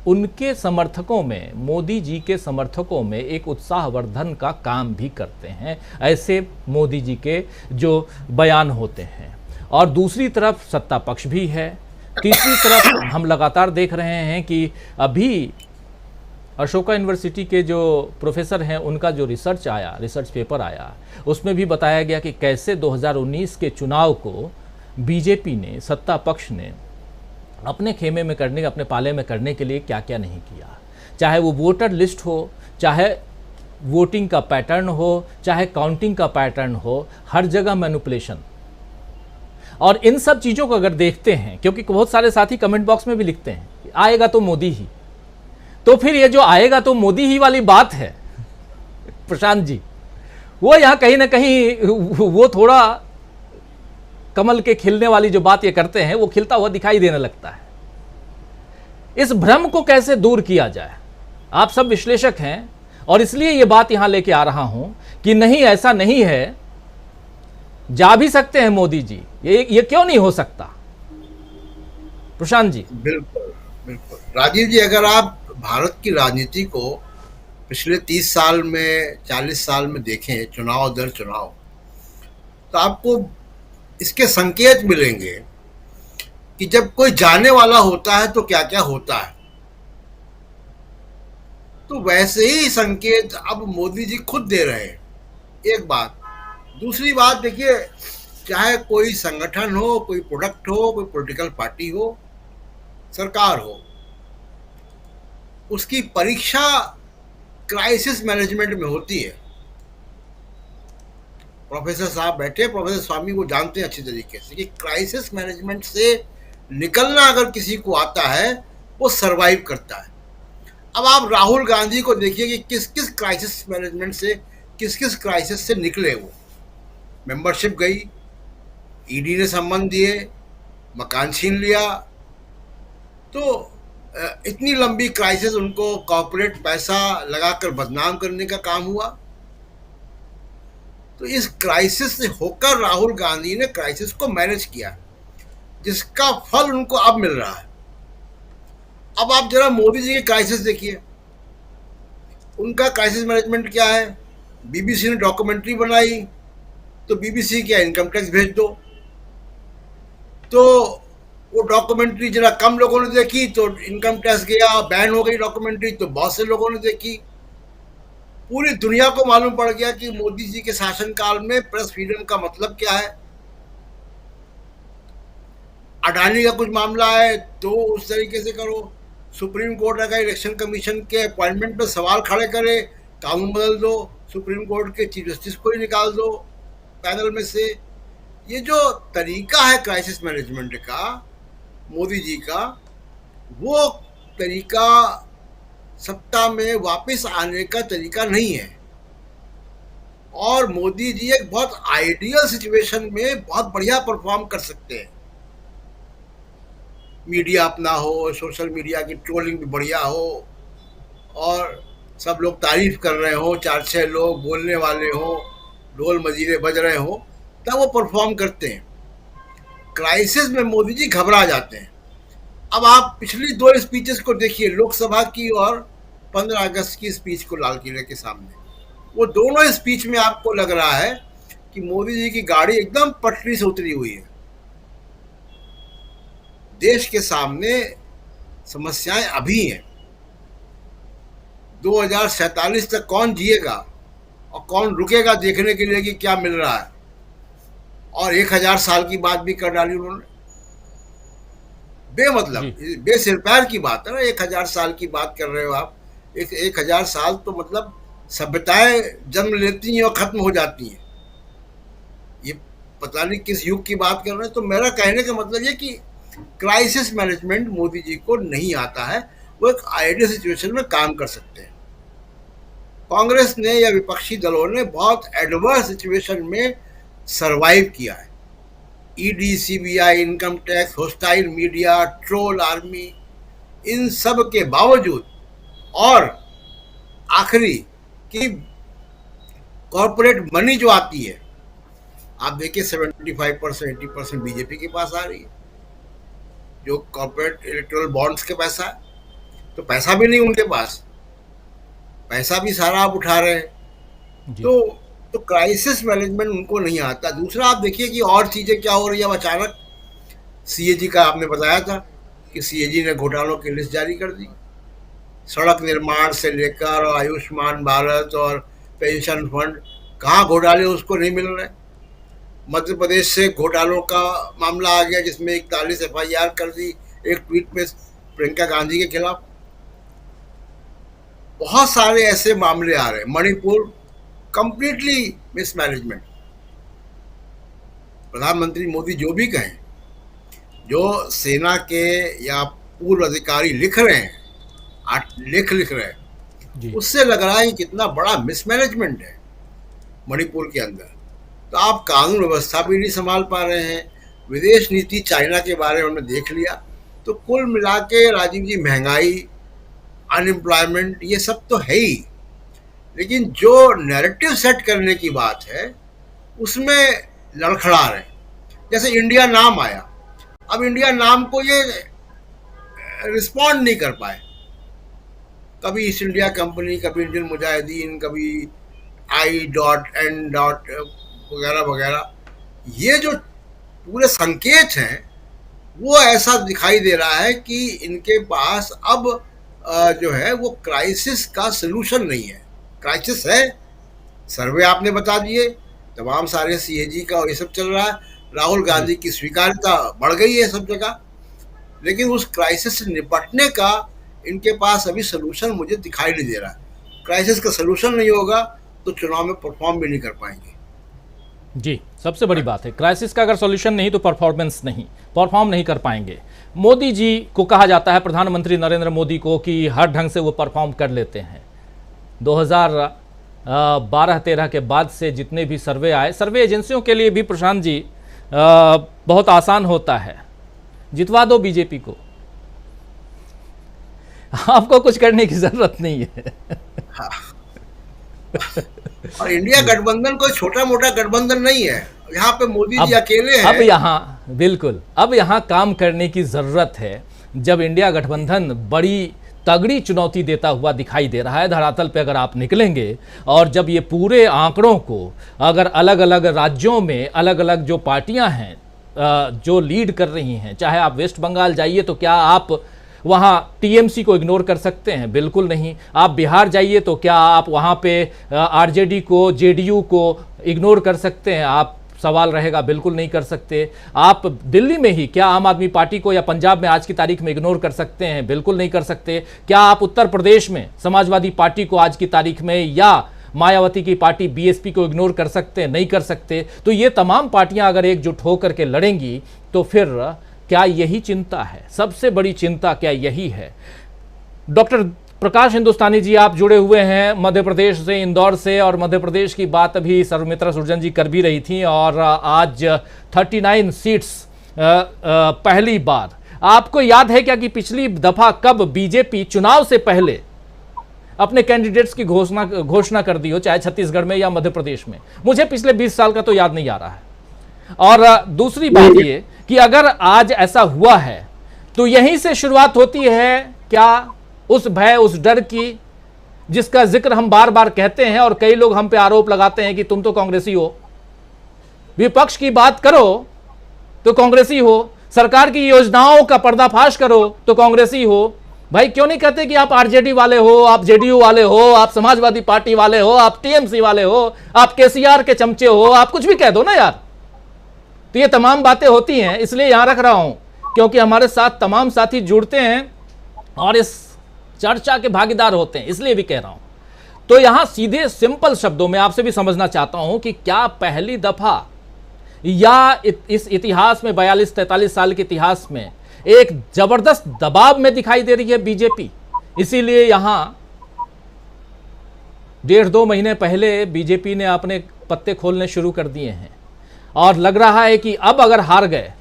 उनके समर्थकों में, मोदी जी के समर्थकों में एक उत्साहवर्धन का काम भी करते हैं, ऐसे मोदी जी के जो बयान होते हैं। और दूसरी तरफ सत्ता पक्ष भी है, तीसरी तरफ हम लगातार देख रहे हैं कि अभी अशोका यूनिवर्सिटी के जो प्रोफेसर हैं उनका जो रिसर्च पेपर आया, उसमें भी बताया गया कि कैसे 2019 के चुनाव को बीजेपी ने, सत्ता पक्ष ने अपने खेमे में करने, अपने पाले में करने के लिए क्या क्या नहीं किया, चाहे वो वोटर लिस्ट हो, चाहे वोटिंग का पैटर्न हो, चाहे काउंटिंग का पैटर्न हो, हर जगह मैनिपुलेशन। और इन सब चीज़ों को अगर देखते हैं, क्योंकि बहुत सारे साथी कमेंट बॉक्स में भी लिखते हैं आएगा तो मोदी ही, तो फिर ये जो आएगा तो मोदी ही वाली बात है प्रशांत जी, वो यहाँ कहीं ना कहीं वो थोड़ा कमल के खिलने वाली जो बात ये करते हैं वो खिलता हुआ दिखाई देने लगता है। इस भ्रम को कैसे दूर किया जाए, आप सब विश्लेषक हैं और इसलिए ये बात यहां लेके आ रहा हूं कि नहीं, ऐसा नहीं है, जा भी सकते हैं मोदी जी, ये क्यों नहीं हो सकता प्रशांत जी? बिल्कुल बिल्कुल राजीव जी, अगर आप भारत की राजनीति को पिछले 30 साल में, 40 साल में देखें, चुनाव दर चुनाव, तो आपको इसके संकेत मिलेंगे कि जब कोई जाने वाला होता है तो क्या क्या होता है। तो वैसे ही संकेत अब मोदी जी खुद दे रहे हैं, एक बात। दूसरी बात देखिए, चाहे कोई संगठन हो, कोई प्रोडक्ट हो, कोई पॉलिटिकल पार्टी हो, सरकार हो, उसकी परीक्षा क्राइसिस मैनेजमेंट में होती है। प्रोफेसर साहब बैठे, प्रोफेसर स्वामी को जानते हैं अच्छी तरीके से कि क्राइसिस मैनेजमेंट से निकलना अगर किसी को आता है वो सरवाइव करता है। अब आप राहुल गांधी को देखिए कि किस किस क्राइसिस मैनेजमेंट से, किस किस क्राइसिस से निकले वो। मेंबरशिप गई, ईडी ने संबंध दिए, मकान छीन लिया, तो इतनी लंबी क्राइसिस, उनको कॉर्पोरेट पैसा लगाकर बदनाम करने का काम हुआ। तो इस क्राइसिस से होकर राहुल गांधी ने क्राइसिस को मैनेज किया, जिसका फल उनको अब मिल रहा है। अब आप जरा मोदी जी की क्राइसिस देखिए, उनका क्राइसिस मैनेजमेंट क्या है। बीबीसी ने डॉक्यूमेंट्री बनाई, तो बीबीसी क्या इनकम टैक्स भेज दो। तो वो डॉक्यूमेंट्री जरा कम लोगों ने देखी तो इनकम टैक्स गया, बैन हो गई डॉक्यूमेंट्री, तो बहुत से लोगों ने देखी। पूरी दुनिया को मालूम पड़ गया कि मोदी जी के शासनकाल में प्रेस फ्रीडम का मतलब क्या है। अडानी का कुछ मामला है तो उस तरीके से करो। सुप्रीम कोर्ट अगर इलेक्शन कमीशन के अपॉइंटमेंट पर सवाल खड़े करे, कानून बदल दो, सुप्रीम कोर्ट के चीफ जस्टिस को ही निकाल दो पैनल में से। ये जो तरीका है क्राइसिस मैनेजमेंट का मोदी जी का, वो तरीका सत्ता में वापस आने का तरीका नहीं है। और मोदी जी एक बहुत आइडियल सिचुएशन में बहुत बढ़िया परफॉर्म कर सकते हैं। मीडिया अपना हो, सोशल मीडिया की ट्रोलिंग भी बढ़िया हो और सब लोग तारीफ कर रहे हो, 4-6 लोग बोलने वाले हो, ढोल मजीरे बज रहे हो, तब वो परफॉर्म करते हैं। क्राइसिस में मोदी जी घबरा जाते हैं। अब आप पिछली 2 स्पीचेस को देखिए, लोकसभा की और 15 अगस्त की स्पीच को लाल किले के सामने। वो दोनों स्पीच में आपको लग रहा है कि मोदी जी की गाड़ी एकदम पटरी से उतरी हुई है। देश के सामने समस्याएं अभी हैं। 2047 तक कौन जिएगा और कौन रुकेगा देखने के लिए कि क्या मिल रहा है। और 1000 साल की बात भी कर डाली उन्होंने, बेमतलब, बेसिरपैर की बात है ना। 1000 साल की बात कर रहे हो आप। 1000 साल तो मतलब सभ्यताएं जन्म लेती हैं और खत्म हो जाती हैं। ये पता नहीं किस युग की बात कर रहे हैं। तो मेरा कहने का मतलब ये कि क्राइसिस मैनेजमेंट मोदी जी को नहीं आता है। वो एक आइडियल सिचुएशन में काम कर सकते हैं। कांग्रेस ने या विपक्षी दलों ने बहुत एडवर्स सिचुएशन में सरवाइव किया है। ED, CBI, income tax, hostile media, troll army, इन सब के बावजूद, और आखिरी कि कॉर्पोरेट मनी जो आती है, आप देखिए 75% 80% बीजेपी के पास आ रही है, जो कॉर्पोरेट इलेक्टोरल बॉन्ड्स के पैसा है। तो पैसा भी नहीं उनके पास, पैसा भी सारा आप उठा रहे हैं। तो क्राइसिस मैनेजमेंट उनको नहीं आता। दूसरा आप देखिए कि और चीज़ें क्या हो रही है। अचानक सीएजी का आपने बताया था कि सीएजी ने घोटालों की लिस्ट जारी कर दी। सड़क निर्माण से लेकर आयुष्मान भारत और पेंशन फंड, कहाँ घोटाले उसको नहीं मिल रहे। मध्य प्रदेश से घोटालों का मामला आ गया जिसमें 41 FIR कर दी एक ट्वीट में प्रियंका गांधी के खिलाफ। बहुत सारे ऐसे मामले आ रहे हैं। Manipur completely mismanagement. प्रधानमंत्री मोदी जो भी कहें, जो सेना के या पूर्व अधिकारी लिख रहे हैं, लिख रहे हैं, उससे लग रहा है कि कितना बड़ा मिसमैनेजमेंट है मणिपुर के अंदर। तो आप कानून व्यवस्था भी नहीं संभाल पा रहे हैं। विदेश नीति चाइना के बारे में हमने देख लिया। तो कुल मिला के राजीव जी, महंगाई, अनएम्प्लॉयमेंट, ये सब तो है ही, लेकिन जो नैरेटिव सेट करने की बात है उसमें लड़खड़ा रहे। जैसे इंडिया नाम आया, अब इंडिया नाम को ये रिस्पॉन्ड नहीं कर पाए। कभी ईस्ट इंडिया कंपनी, कभी इंडियन मुजाहिदीन, कभी I.N. वगैरह वगैरह। ये जो पूरे संकेत हैं वो ऐसा दिखाई दे रहा है कि इनके पास अब जो है वो क्राइसिस का सलूशन नहीं है। क्राइसिस है, सर्वे आपने बता दिए, तमाम सारे सीएजी का और ये सब चल रहा है। राहुल गांधी की स्वीकार्यता बढ़ गई है सब जगह, लेकिन उस क्राइसिस से निपटने का इनके पास अभी सलूशन मुझे दिखाई नहीं दे रहा है। क्राइसिस का सलूशन नहीं होगा तो चुनाव में परफॉर्म भी नहीं कर पाएंगे। जी, सबसे बड़ी बात है, क्राइसिस का अगर सॉल्यूशन नहीं तो परफॉर्मेंस नहीं, परफॉर्म नहीं कर पाएंगे। मोदी जी को कहा जाता है, प्रधानमंत्री नरेंद्र मोदी को, कि हर ढंग से वो परफॉर्म कर लेते हैं। 2012-13 के बाद से जितने भी सर्वे आए, सर्वे एजेंसियों के लिए भी प्रशांत जी बहुत आसान होता है, जितवा दो बीजेपी को, आपको कुछ करने की जरूरत नहीं है। और इंडिया गठबंधन कोई छोटा मोटा गठबंधन नहीं है। यहाँ पे मोदी जी अकेले हैं। अब यहाँ बिल्कुल, अब यहाँ काम करने की जरूरत है। जब इंडिया गठबंधन बड़ी तगड़ी चुनौती देता हुआ दिखाई दे रहा है। धरातल पे अगर आप निकलेंगे और जब ये पूरे आंकड़ों को अगर अलग अलग राज्यों में अलग अलग जो पार्टियां हैं जो लीड कर रही हैं, चाहे आप वेस्ट बंगाल जाइए तो क्या आप वहाँ टीएमसी को इग्नोर कर सकते हैं? बिल्कुल नहीं। आप बिहार जाइए तो क्या आप वहाँ पे आरजेडी को, जेडीयू को इग्नोर कर सकते हैं? आप सवाल रहेगा, बिल्कुल नहीं कर सकते। आप दिल्ली में ही क्या आम आदमी पार्टी को या पंजाब में आज की तारीख में इग्नोर कर सकते हैं? बिल्कुल नहीं कर सकते। क्या आप उत्तर प्रदेश में समाजवादी पार्टी को आज की तारीख में या मायावती की पार्टी बीएसपी को इग्नोर कर सकते हैं? नहीं कर सकते। तो ये तमाम पार्टियां अगर एकजुट होकर के लड़ेंगी तो फिर क्या यही चिंता है? सबसे बड़ी चिंता क्या यही है? डॉक्टर प्रकाश हिंदुस्तानी जी, आप जुड़े हुए हैं मध्य प्रदेश से, इंदौर से, और मध्य प्रदेश की बात अभी सर्वमित्रा सुरजन जी कर भी रही थी, और आज 39 सीट्स पहली बार। आपको याद है क्या कि पिछली दफा कब बीजेपी चुनाव से पहले अपने कैंडिडेट्स की घोषणा कर दी हो, चाहे छत्तीसगढ़ में या मध्य प्रदेश में? मुझे पिछले 20 साल का तो याद नहीं आ रहा है। और दूसरी बात ये कि अगर आज ऐसा हुआ है तो यहीं से शुरुआत होती है क्या उस भय, उस डर की जिसका जिक्र हम बार बार कहते हैं, और कई लोग हम पे आरोप लगाते हैं कि तुम तो कांग्रेसी हो, विपक्ष की बात करो तो कांग्रेसी हो, सरकार की योजनाओं का पर्दाफाश करो तो कांग्रेसी हो। भाई क्यों नहीं कहते कि आप आरजेडी वाले हो, आप जेडीयू वाले हो, आप समाजवादी पार्टी वाले हो, आप टीएमसी वाले हो, आप केसीआर के चमचे हो? आप कुछ भी कह दो ना यार। तो ये तमाम बातें होती हैं, इसलिए यहां रख रहा हूं क्योंकि हमारे साथ तमाम साथी जुड़ते हैं और इस चर्चा के भागीदार होते हैं, इसलिए भी कह रहा हूं। तो यहां सीधे सिंपल शब्दों में आपसे भी समझना चाहता हूं कि क्या पहली दफा या इस इतिहास में, 42-43 साल के इतिहास में, एक जबरदस्त दबाव में दिखाई दे रही है बीजेपी? इसीलिए यहां 1.5-2 महीने पहले बीजेपी ने अपने पत्ते खोलने शुरू कर दिए हैं, और लग रहा है कि अब अगर हार गए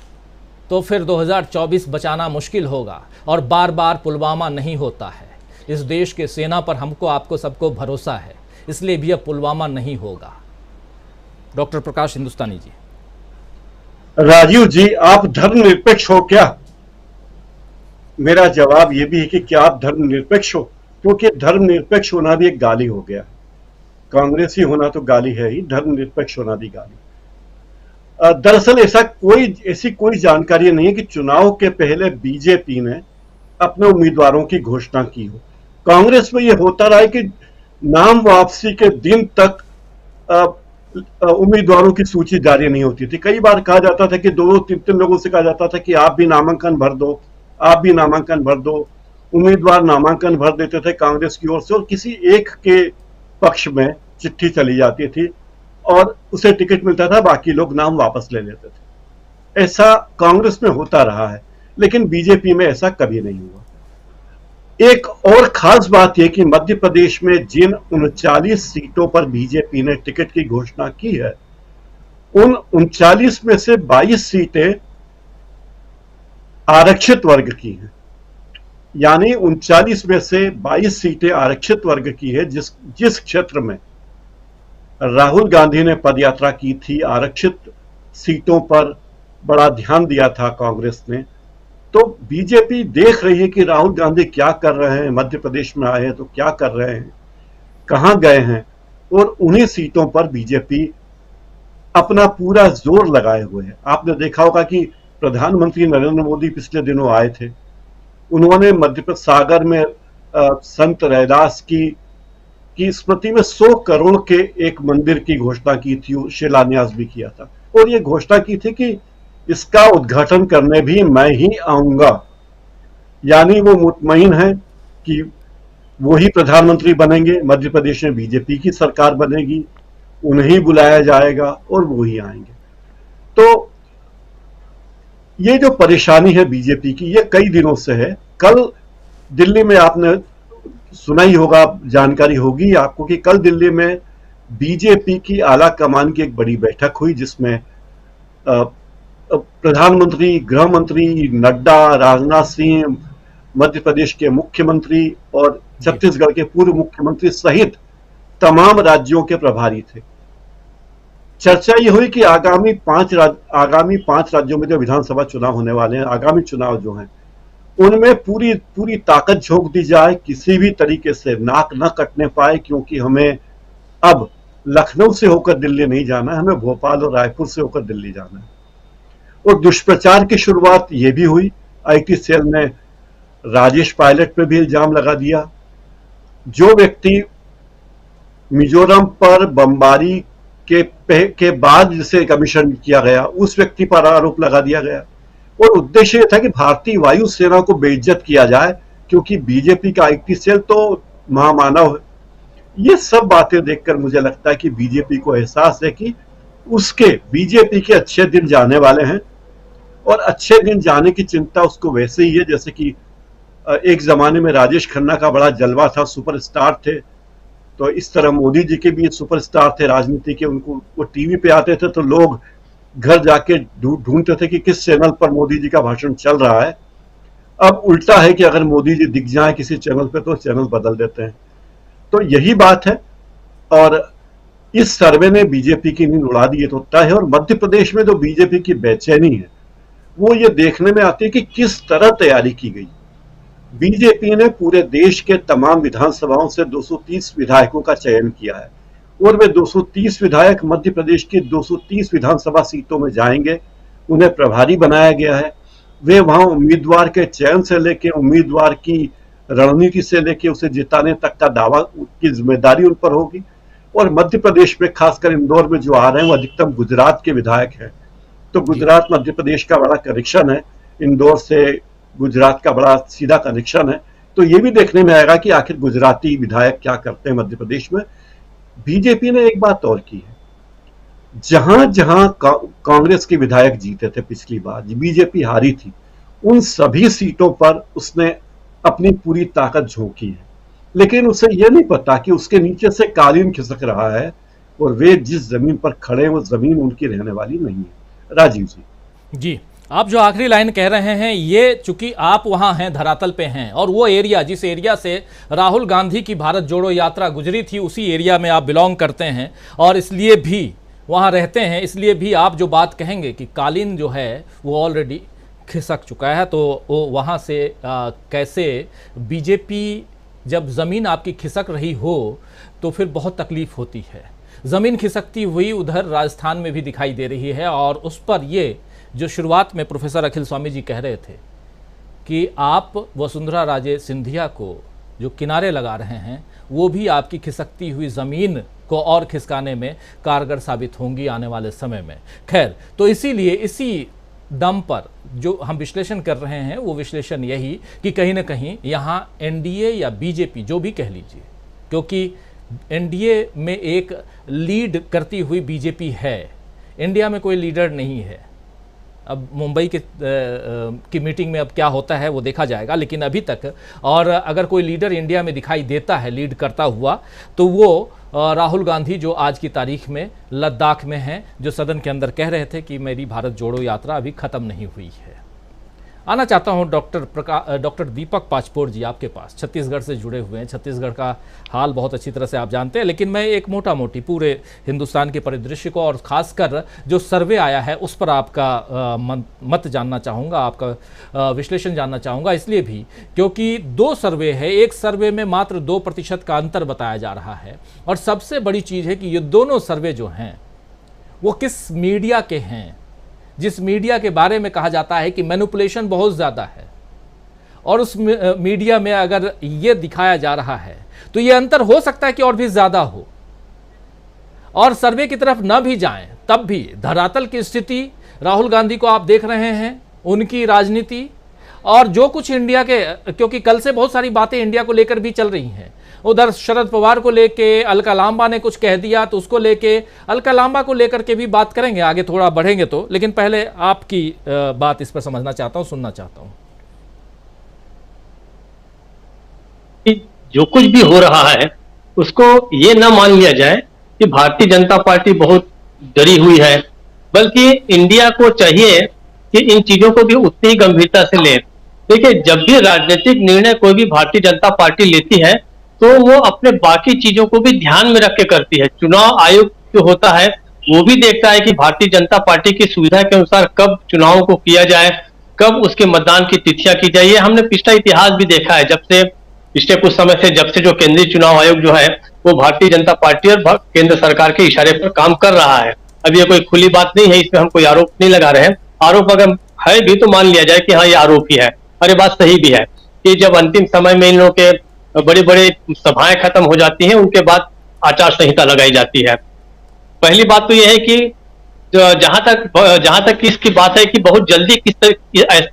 तो फिर 2024 बचाना मुश्किल होगा, और बार बार पुलवामा नहीं होता है। इस देश के सेना पर हमको, आपको, सबको भरोसा है, इसलिए भी अब पुलवामा नहीं होगा। डॉक्टर प्रकाश हिंदुस्तानी जी। राजीव जी, आप धर्मनिरपेक्ष हो क्या? मेरा जवाब यह भी है कि क्या आप धर्मनिरपेक्ष हो? क्योंकि धर्मनिरपेक्ष होना भी एक गाली हो गया। कांग्रेसी होना तो गाली है ही, धर्मनिरपेक्ष होना भी गाली। दरअसल ऐसी कोई जानकारी नहीं है कि चुनाव के पहले बीजेपी ने अपने उम्मीदवारों की घोषणा की हो। कांग्रेस में यह होता रहा है कि नाम वापसी के दिन तक उम्मीदवारों की सूची जारी नहीं होती थी। कई बार कहा जाता था कि 2-3 लोगों से कहा जाता था कि आप भी नामांकन भर दो, आप भी नामांकन भर दो। उम्मीदवार नामांकन भर देते थे कांग्रेस की ओर से, और किसी एक के पक्ष में चिट्ठी चली जाती थी और उसे टिकट मिलता था, बाकी लोग नाम वापस ले लेते थे। ऐसा कांग्रेस में होता रहा है, लेकिन बीजेपी में ऐसा कभी नहीं हुआ। एक और खास बात यह कि मध्य प्रदेश में जिन 39 सीटों पर बीजेपी ने टिकट की घोषणा की है, उन 39 में से 22 सीटें आरक्षित वर्ग की हैं। यानी 39 में से 22 सीटें आरक्षित वर्ग की है। जिस क्षेत्र में राहुल गांधी ने पदयात्रा की थी, आरक्षित सीटों पर बड़ा ध्यान दिया था कांग्रेस ने, तो बीजेपी देख रही है कि राहुल गांधी क्या कर रहे हैं, मध्य प्रदेश में आए हैं तो क्या कर रहे हैं, कहां गए हैं, और उन्हीं सीटों पर बीजेपी अपना पूरा जोर लगाए हुए है। आपने देखा होगा कि प्रधानमंत्री नरेंद्र मोदी पिछले दिनों आए थे। उन्होंने मध्य प्रदेश सागर में संत रैदास की स्मृति में 100 करोड़ के एक मंदिर की घोषणा की थी, शिलान्यास भी किया था, और ये घोषणा की थी कि इसका उद्घाटन करने भी मैं ही आऊंगा। यानी वो मुतमईन है कि वो ही प्रधानमंत्री बनेंगे, मध्य प्रदेश में बीजेपी की सरकार बनेगी, उन्हें बुलाया जाएगा और वो ही आएंगे। तो ये जो परेशानी है बीजेपी की, ये कई दिनों से है। कल दिल्ली में आपने सुना ही होगा, जानकारी होगी आपको कि कल दिल्ली में बीजेपी की आला कमान की एक बड़ी बैठक हुई, जिसमें प्रधानमंत्री, गृह मंत्री, नड्डा, राजनाथ सिंह, मध्य प्रदेश के मुख्यमंत्री और छत्तीसगढ़ के पूर्व मुख्यमंत्री सहित तमाम राज्यों के प्रभारी थे। चर्चा ये हुई कि आगामी 5 राज्यों में जो विधानसभा चुनाव होने वाले हैं, आगामी चुनाव जो हैं, उनमें पूरी पूरी ताकत झोंक दी जाए, किसी भी तरीके से नाक न कटने पाए, क्योंकि हमें अब लखनऊ से होकर दिल्ली नहीं जाना है, हमें भोपाल और रायपुर से होकर दिल्ली जाना है। और दुष्प्रचार की शुरुआत ये भी हुई, आईटी सेल ने राजेश पायलट पे भी इल्जाम लगा दिया। जो व्यक्ति मिजोरम पर बमबारी के बाद जिसे कमीशन किया गया, उस व्यक्ति पर आरोप लगा दिया गया और उद्देश्य यह था कि भारतीय वायुसेना को बेइज्जत किया जाए, क्योंकि बीजेपी का आईटी सेल तो महामानव है। ये सब बातें देखकर मुझे लगता है कि बीजेपी को एहसास है कि बीजेपी के अच्छे दिन जाने वाले हैं, और अच्छे दिन जाने की चिंता उसको वैसे ही है जैसे कि एक जमाने में राजेश खन्ना का बड़ा जलवा था, सुपरस्टार थे, तो इस तरह मोदी जी के भी सुपरस्टार थे राजनीति के। उनको वो टीवी पे आते थे तो लोग घर जाके ढूंढते थे कि किस चैनल पर मोदी जी का भाषण चल रहा है। अब उल्टा है कि अगर मोदी जी दिख जाए किसी चैनल पे तो चैनल बदल देते हैं। तो यही बात है, और इस सर्वे ने बीजेपी की नींद उड़ा दी, तो तय है। और मध्य प्रदेश में जो बीजेपी की बेचैनी है वो ये देखने में आती है कि किस तरह तैयारी की गई। बीजेपी ने पूरे देश के तमाम विधानसभाओं से 230 विधायकों का चयन किया है, और वे 230 विधायक मध्य प्रदेश की 230 विधानसभा सीटों में जाएंगे। उन्हें प्रभारी बनाया गया है। वे वहां उम्मीदवार के चयन से लेकर उम्मीदवार की रणनीति से लेकर उसे जिताने तक का दावा की जिम्मेदारी उन पर होगी। और मध्य प्रदेश में खासकर इंदौर में जो आ रहे हैं वो अधिकतम गुजरात के विधायक हैं, तो गुजरात मध्य प्रदेश का बड़ा कनेक्शन है, इंदौर से गुजरात का बड़ा सीधा कनेक्शन है। तो ये भी देखने में आएगा कि आखिर गुजराती विधायक क्या करते हैं मध्य प्रदेश में। बीजेपी ने एक बात और की है, जहां जहां कांग्रेस के विधायक जीते थे पिछली बार, बीजेपी हारी थी, उन सभी सीटों पर उसने अपनी पूरी ताकत झोंकी है, लेकिन उसे यह नहीं पता कि उसके नीचे से कालीन खिसक रहा है, और वे जिस जमीन पर खड़े हैं वो जमीन उनकी रहने वाली नहीं है। राजीव जी, आप जो आखिरी लाइन कह रहे हैं, ये चूंकि आप वहां हैं, धरातल पे हैं, और वो एरिया जिस एरिया से राहुल गांधी की भारत जोड़ो यात्रा गुजरी थी उसी एरिया में आप बिलोंग करते हैं और इसलिए भी वहां रहते हैं, इसलिए भी आप जो बात कहेंगे कि कालीन जो है वो ऑलरेडी खिसक चुका है, तो वो वहां से कैसे बीजेपी, जब ज़मीन आपकी खिसक रही हो तो फिर बहुत तकलीफ होती है। ज़मीन खिसकती हुई उधर राजस्थान में भी दिखाई दे रही है, और उस पर ये जो शुरुआत में प्रोफेसर अखिल स्वामी जी कह रहे थे कि आप वसुंधरा राजे सिंधिया को जो किनारे लगा रहे हैं वो भी आपकी खिसकती हुई ज़मीन को और खिसकाने में कारगर साबित होंगी आने वाले समय में। खैर, तो इसीलिए इसी दम पर जो हम विश्लेषण कर रहे हैं वो विश्लेषण यही कि कहीं ना कहीं यहाँ एनडीए या बीजेपी जो भी कह लीजिए, क्योंकि एनडीए में एक लीड करती हुई बीजेपी है, इंडिया में कोई लीडर नहीं है। अब मुंबई की मीटिंग में अब क्या होता है वो देखा जाएगा, लेकिन अभी तक, और अगर कोई लीडर इंडिया में दिखाई देता है लीड करता हुआ, तो वो राहुल गांधी जो आज की तारीख में लद्दाख में हैं, जो सदन के अंदर कह रहे थे कि मेरी भारत जोड़ो यात्रा अभी ख़त्म नहीं हुई है। आना चाहता हूं डॉक्टर दीपक पाचपोर जी आपके पास, छत्तीसगढ़ से जुड़े हुए हैं। छत्तीसगढ़ का हाल बहुत अच्छी तरह से आप जानते हैं, लेकिन मैं एक मोटा मोटी पूरे हिंदुस्तान के परिदृश्य को और ख़ासकर जो सर्वे आया है उस पर आपका मत जानना चाहूँगा, आपका विश्लेषण जानना चाहूँगा। इसलिए भी क्योंकि दो सर्वे है, एक सर्वे में मात्र 2% का अंतर बताया जा रहा है, और सबसे बड़ी चीज़ है कि ये दोनों सर्वे जो हैं वो किस मीडिया के हैं, जिस मीडिया के बारे में कहा जाता है कि मैनिपुलेशन बहुत ज़्यादा है, और उस मीडिया में अगर ये दिखाया जा रहा है तो ये अंतर हो सकता है कि और भी ज़्यादा हो, और सर्वे की तरफ न भी जाएं तब भी धरातल की स्थिति, राहुल गांधी को आप देख रहे हैं, उनकी राजनीति, और जो कुछ इंडिया के, क्योंकि कल से बहुत सारी बातें इंडिया को लेकर भी चल रही हैं, उधर शरद पवार को लेके अलका लांबा ने कुछ कह दिया तो उसको लेके, अलका लांबा को लेकर के भी बात करेंगे, आगे थोड़ा बढ़ेंगे तो, लेकिन पहले आपकी बात इस पर समझना चाहता हूं, सुनना चाहता हूं। जो कुछ भी हो रहा है उसको ये ना मान लिया जाए कि भारतीय जनता पार्टी बहुत डरी हुई है, बल्कि इंडिया को चाहिए कि इन चीजों को भी उतनी ही गंभीरता से ले। देखिए, जब भी राजनीतिक निर्णय कोई भी भारतीय जनता पार्टी लेती है तो वो अपने बाकी चीजों को भी ध्यान में रख के करती है। चुनाव आयोग जो होता है वो भी देखता है कि भारतीय जनता पार्टी की सुविधा के अनुसार कब चुनावों को किया जाए, कब उसके मतदान की तिथियां की जाए। हमने पिछला इतिहास भी देखा है, जब से पिछले कुछ समय से जब से जो केंद्रीय चुनाव आयोग जो है वो भारतीय जनता पार्टी और केंद्र सरकार के इशारे पर काम कर रहा है। अब ये कोई खुली बात नहीं है, इसमें हम कोई आरोप नहीं लगा रहे हैं। आरोप अगर है भी तो मान लिया जाए कि हाँ ये आरोप ही है, और ये बात सही भी है कि जब अंतिम समय में इन लोगों के बड़ी बड़ी सभाएं खत्म हो जाती हैं, उनके बाद आचार संहिता लगाई जाती है। पहली बात तो यह है कि जहां तक इसकी बात है कि बहुत जल्दी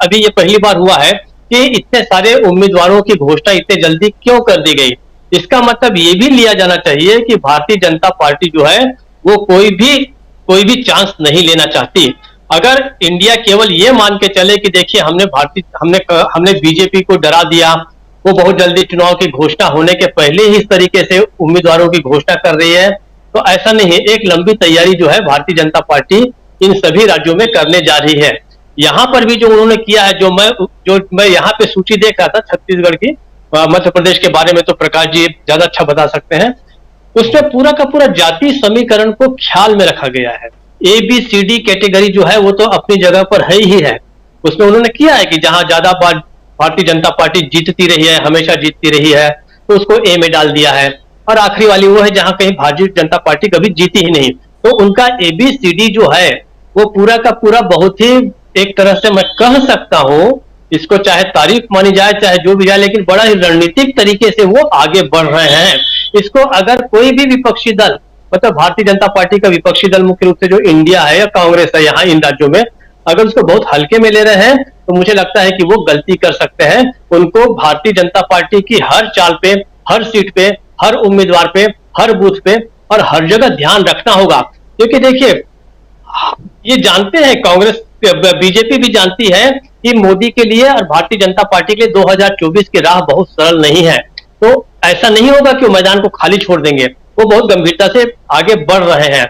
अभी ये पहली बार हुआ है कि इतने सारे उम्मीदवारों की घोषणा इतने जल्दी क्यों कर दी गई। इसका मतलब ये भी लिया जाना चाहिए कि भारतीय जनता पार्टी जो है वो कोई भी चांस नहीं लेना चाहती। अगर इंडिया केवल ये मान के चले कि देखिए हमने बीजेपी को डरा दिया, वो बहुत जल्दी चुनाव की घोषणा होने के पहले ही इस तरीके से उम्मीदवारों की घोषणा कर रही है, तो ऐसा नहीं है। एक लंबी तैयारी जो है भारतीय जनता पार्टी इन सभी राज्यों में करने जा रही है। यहां पर भी जो उन्होंने किया है, जो मैं यहाँ पे सूची देख रहा था छत्तीसगढ़ की, मध्य प्रदेश के बारे में तो प्रकाश जी ज्यादा अच्छा बता सकते हैं। उसमें पूरा का पूरा जाति समीकरण को ख्याल में रखा गया है। ABCD कैटेगरी जो है वो तो अपनी जगह पर है ही है। उसमें उन्होंने किया है कि जहां ज्यादा बार भारतीय जनता पार्टी जीतती रही है, हमेशा जीतती रही है, तो उसको A में डाल दिया है। और आखिरी वाली वो है जहां कहीं भारतीय जनता पार्टी कभी जीती ही नहीं, तो उनका ABCD जो है वो पूरा का पूरा बहुत ही, एक तरह से मैं कह सकता हूं, इसको चाहे तारीफ मानी जाए चाहे जो भी जाए, लेकिन बड़ा ही रणनीतिक तरीके से वो आगे बढ़ रहे हैं। इसको अगर कोई भी विपक्षी दल, मतलब भारतीय जनता पार्टी का विपक्षी दल मुख्य रूप से जो इंडिया है या कांग्रेस है यहाँ इन राज्यों में, अगर उसको बहुत हल्के में ले रहे हैं तो मुझे लगता है कि वो गलती कर सकते हैं। उनको भारतीय जनता पार्टी की हर चाल पे, हर सीट पे, हर उम्मीदवार पे, हर बूथ पे और हर जगह ध्यान रखना होगा। क्योंकि देखिए ये जानते हैं, कांग्रेस बीजेपी भी जानती है कि मोदी के लिए और भारतीय जनता पार्टी के लिए 2024 की राह बहुत सरल नहीं है। तो ऐसा नहीं होगा कि वो मैदान को खाली छोड़ देंगे, वो बहुत गंभीरता से आगे बढ़ रहे हैं।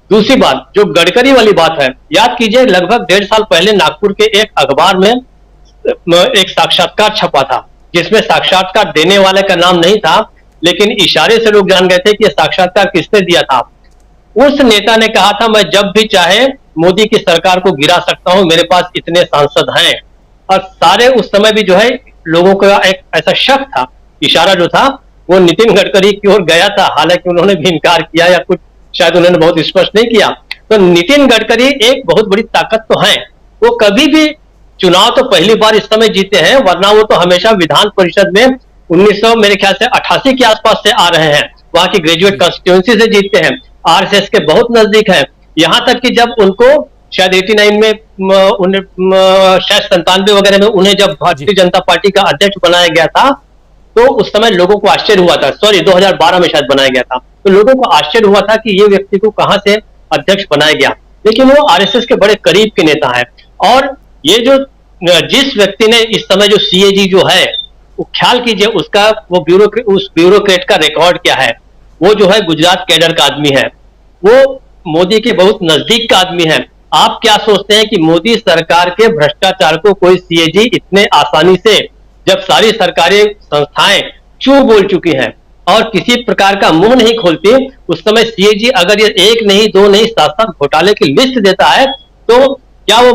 दूसरी बात जो गडकरी वाली बात है, याद कीजिए लगभग 1.5 साल पहले नागपुर के एक अखबार में एक साक्षात्कार छपा था, जिसमें साक्षात्कार देने वाले का नाम नहीं था, लेकिन इशारे से लोग जान गए थे कि यह साक्षात्कार किसने दिया था। उस नेता ने कहा था मैं जब भी चाहे मोदी की सरकार को गिरा सकता हूं, मेरे पास इतने सांसद हैं। और सारे उस समय भी जो है लोगों का एक ऐसा शक था, इशारा जो था वो नितिन गडकरी की ओर गया था, हालांकि उन्होंने भी इनकार किया या कुछ शायद उन्होंने बहुत स्पष्ट नहीं किया। तो नितिन गडकरी एक बहुत बड़ी ताकत तो है, वो कभी भी चुनाव तो पहली बार इस समय जीते हैं, वरना वो तो हमेशा विधान परिषद में 1900 मेरे ख्याल से 88 के आसपास से आ रहे हैं, वहां की ग्रेजुएट कॉन्स्टिट्यूंसी से जीतते हैं, RSS के बहुत नजदीक है। यहां तक कि जब उनको शायद 89 में शायद 97 वगैरह में उन्हें जब भारतीय जनता पार्टी का अध्यक्ष बनाया गया था, तो उस समय लोगों को आश्चर्य हुआ था, सॉरी 2012 में शायद बनाया गया था, तो लोगों को आश्चर्य हुआ था कि ये व्यक्ति को कहां से अध्यक्ष बनाया गया, लेकिन वो RSS के बड़े करीब के नेता है। और ये जो जिस व्यक्ति ने इस समय जो CAG जो है, वो ख्याल कीजिए उसका वो उस ब्यूरोक्रेट का रिकॉर्ड क्या है। वो जो है गुजरात कैडर का आदमी है, वो मोदी के बहुत नजदीक का आदमी है। आप क्या सोचते हैं कि मोदी सरकार के भ्रष्टाचार को कोई CAG इतने आसानी से, जब सारी सरकारी संस्थाएं चूप बोल चुकी हैं और किसी प्रकार का मुंह नहीं खोलती, उस समय CAG अगर ये 1 नहीं 2 नहीं 7 घोटाले की लिस्ट देता है, तो क्या वो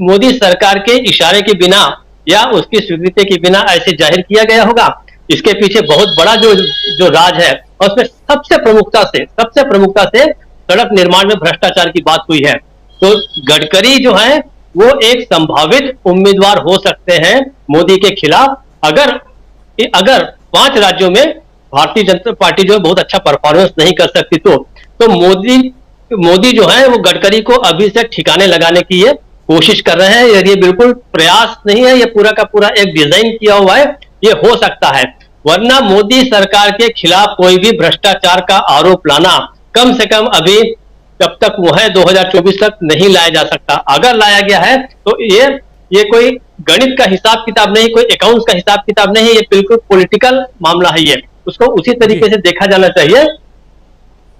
मोदी सरकार के इशारे के बिना या उसकी स्वीकृति के बिना ऐसे जाहिर किया गया होगा? इसके पीछे बहुत बड़ा जो राज है, और उसमें सबसे प्रमुखता से सड़क निर्माण में भ्रष्टाचार की बात हुई है। तो गडकरी जो है वो एक संभावित उम्मीदवार हो सकते हैं मोदी के खिलाफ, अगर 5 राज्यों में भारतीय जनता पार्टी जो है बहुत अच्छा परफॉर्मेंस नहीं कर सकती, तो मोदी जो है वो गडकरी को अभी से ठिकाने लगाने की ये कोशिश कर रहे हैं। ये बिल्कुल प्रयास नहीं है, ये पूरा का पूरा एक डिजाइन किया हुआ है, ये हो सकता है। वरना मोदी सरकार के खिलाफ कोई भी भ्रष्टाचार का आरोप लाना कम से कम अभी जब तक वो है 2024 तक नहीं लाया जा सकता। अगर लाया गया है तो ये कोई गणित का हिसाब किताब नहीं, कोई अकाउंट्स का हिसाब किताब नहीं, ये बिल्कुल पॉलिटिकल मामला है, ये उसको उसी तरीके से देखा जाना चाहिए।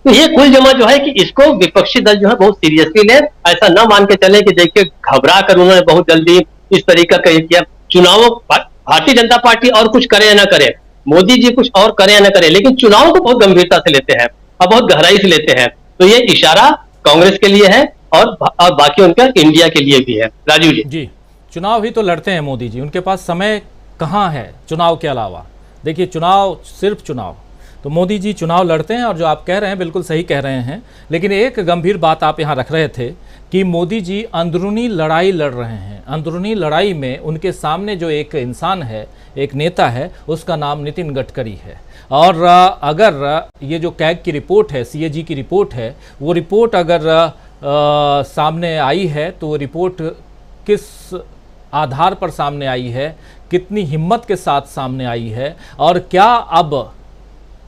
तो ये कुल जमा जो है कि इसको विपक्षी दल जो है बहुत सीरियसली ले, ऐसा ना मान के चले कि देखिए घबरा कर उन्होंने बहुत जल्दी इस तरीका का किया। चुनावों भारतीय जनता पार्टी और कुछ करे या ना करे, मोदी जी कुछ और करे या ना करे, लेकिन चुनाव को बहुत गंभीरता से लेते हैं और बहुत गहराई से लेते हैं। तो ये इशारा कांग्रेस के लिए है और बाकी उनका इंडिया के लिए भी है। राजीव जी। चुनाव ही तो लड़ते हैं मोदी जी, उनके पास समय कहाँ है चुनाव के अलावा। देखिए चुनाव सिर्फ चुनाव, तो मोदी जी चुनाव लड़ते हैं और जो आप कह रहे हैं बिल्कुल सही कह रहे हैं। लेकिन एक गंभीर बात आप यहाँ रख रहे थे कि मोदी जी अंदरूनी लड़ाई लड़ रहे हैं। अंदरूनी लड़ाई में उनके सामने जो एक इंसान है, एक नेता है, उसका नाम नितिन गडकरी है। और अगर ये जो कैग की रिपोर्ट है, सीएजी की रिपोर्ट है, वो रिपोर्ट अगर सामने आई है तो वो रिपोर्ट किस आधार पर सामने आई है, कितनी हिम्मत के साथ सामने आई है, और क्या अब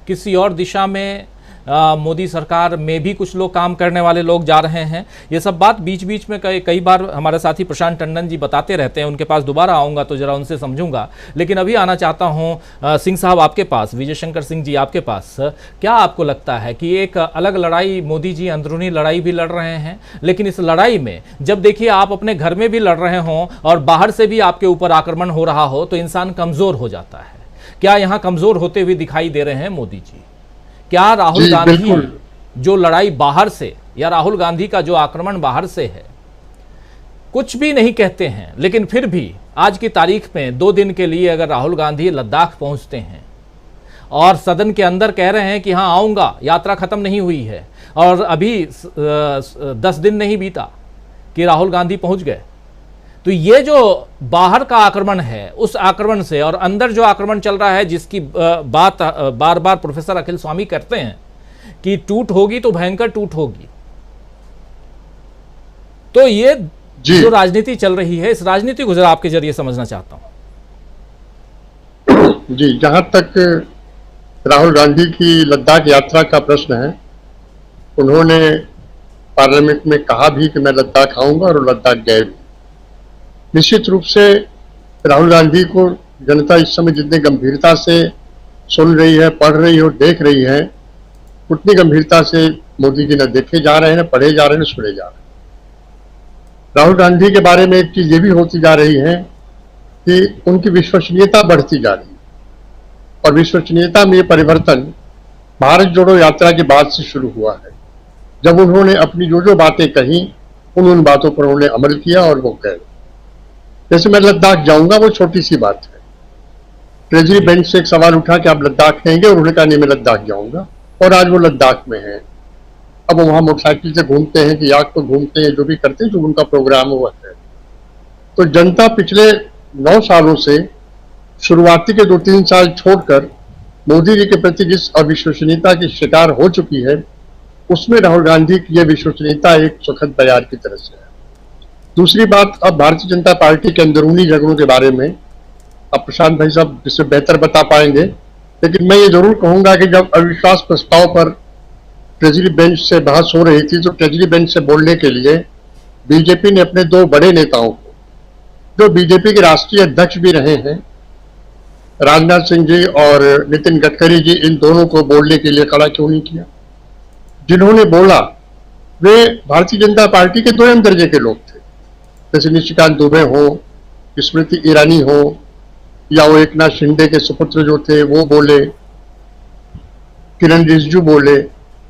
किसी और दिशा में मोदी सरकार में भी कुछ लोग काम करने वाले लोग जा रहे हैं, ये सब बात बीच बीच में कई बार हमारे साथी प्रशांत टंडन जी बताते रहते हैं। उनके पास दोबारा आऊँगा तो ज़रा उनसे समझूंगा। लेकिन अभी आना चाहता हूँ सिंह साहब आपके पास, विजय शंकर सिंह जी आपके पास। क्या आपको लगता है कि एक अलग लड़ाई मोदी जी अंदरूनी लड़ाई भी लड़ रहे हैं, लेकिन इस लड़ाई में जब देखिए आप अपने घर में भी लड़ रहे हों और बाहर से भी आपके ऊपर आक्रमण हो रहा हो तो इंसान कमज़ोर हो जाता है। क्या यहाँ कमज़ोर होते हुए दिखाई दे रहे हैं मोदी जी? क्या राहुल गांधी जो लड़ाई बाहर से, या राहुल गांधी का जो आक्रमण बाहर से है, कुछ भी नहीं कहते हैं, लेकिन फिर भी आज की तारीख में 2 दिन के लिए अगर राहुल गांधी लद्दाख पहुंचते हैं और सदन के अंदर कह रहे हैं कि हाँ आऊंगा, यात्रा खत्म नहीं हुई है और अभी 10 दिन नहीं बीता कि राहुल गांधी पहुंच गए, तो ये जो बाहर का आक्रमण है उस आक्रमण से और अंदर जो आक्रमण चल रहा है, जिसकी बात बार बार प्रोफेसर अखिल स्वामी करते हैं कि टूट होगी तो भयंकर टूट होगी, तो ये जो राजनीति चल रही है, इस राजनीति को जरा आपके जरिए समझना चाहता हूं। जी, जहां तक राहुल गांधी की लद्दाख यात्रा का प्रश्न है, उन्होंने पार्लियामेंट में कहा भी कि मैं लद्दाख आऊंगा और लद्दाख गए भी। निश्चित रूप से राहुल गांधी को जनता इस समय जितनी गंभीरता से सुन रही है, पढ़ रही है और देख रही है, उतनी गंभीरता से मोदी जी न देखे जा रहे हैं, न पढ़े जा रहे हैं, न सुने जा रहे हैं। राहुल गांधी के बारे में एक चीज ये भी होती जा रही है कि उनकी विश्वसनीयता बढ़ती जा रही है, और विश्वसनीयता में ये परिवर्तन भारत जोड़ो यात्रा के बाद से शुरू हुआ है, जब उन्होंने अपनी जो जो बातें कही उन बातों पर उन्होंने अमल किया और वो गए। जैसे मैं लद्दाख जाऊंगा, वो छोटी सी बात है। ट्रेजरी बेंच से एक सवाल उठा कि आप लद्दाख जाएंगे, और उन्होंने कहा नहीं मैं लद्दाख जाऊंगा, और आज वो लद्दाख में है। अब वो वहां मोटरसाइकिल से घूमते हैं कि याक पर घूमते हैं, जो भी करते हैं, जो उनका प्रोग्राम है वो है। तो जनता पिछले 9 सालों से शुरुआती के 2-3 साल छोड़कर मोदी जी के प्रति जिस अविश्वसनीयता की शिकार हो चुकी है, उसमें राहुल गांधी की यह विश्वसनीयता एक सुखद बयार की तरह से है। दूसरी बात, अब भारतीय जनता पार्टी के अंदरूनी झगड़ों के बारे में अब प्रशांत भाई साहब इससे बेहतर बता पाएंगे, लेकिन मैं ये जरूर कहूंगा कि जब अविश्वास प्रस्ताव पर ट्रेजरी बेंच से बहस हो रही थी, तो ट्रेजरी बेंच से बोलने के लिए बीजेपी ने अपने 2 बड़े नेताओं को, जो बीजेपी के राष्ट्रीय अध्यक्ष भी रहे हैं, राजनाथ सिंह जी और नितिन गडकरी जी, इन दोनों को बोलने के लिए खड़ा क्यों नहीं किया? जिन्होंने बोला वे भारतीय जनता पार्टी के 2 दर्जे के लोग थे, जैसे निशिकांत दुबे हो, स्मृति ईरानी हो, या वो एकनाथ शिंदे के सुपुत्र जो थे वो बोले, किरण रिजिजू बोले।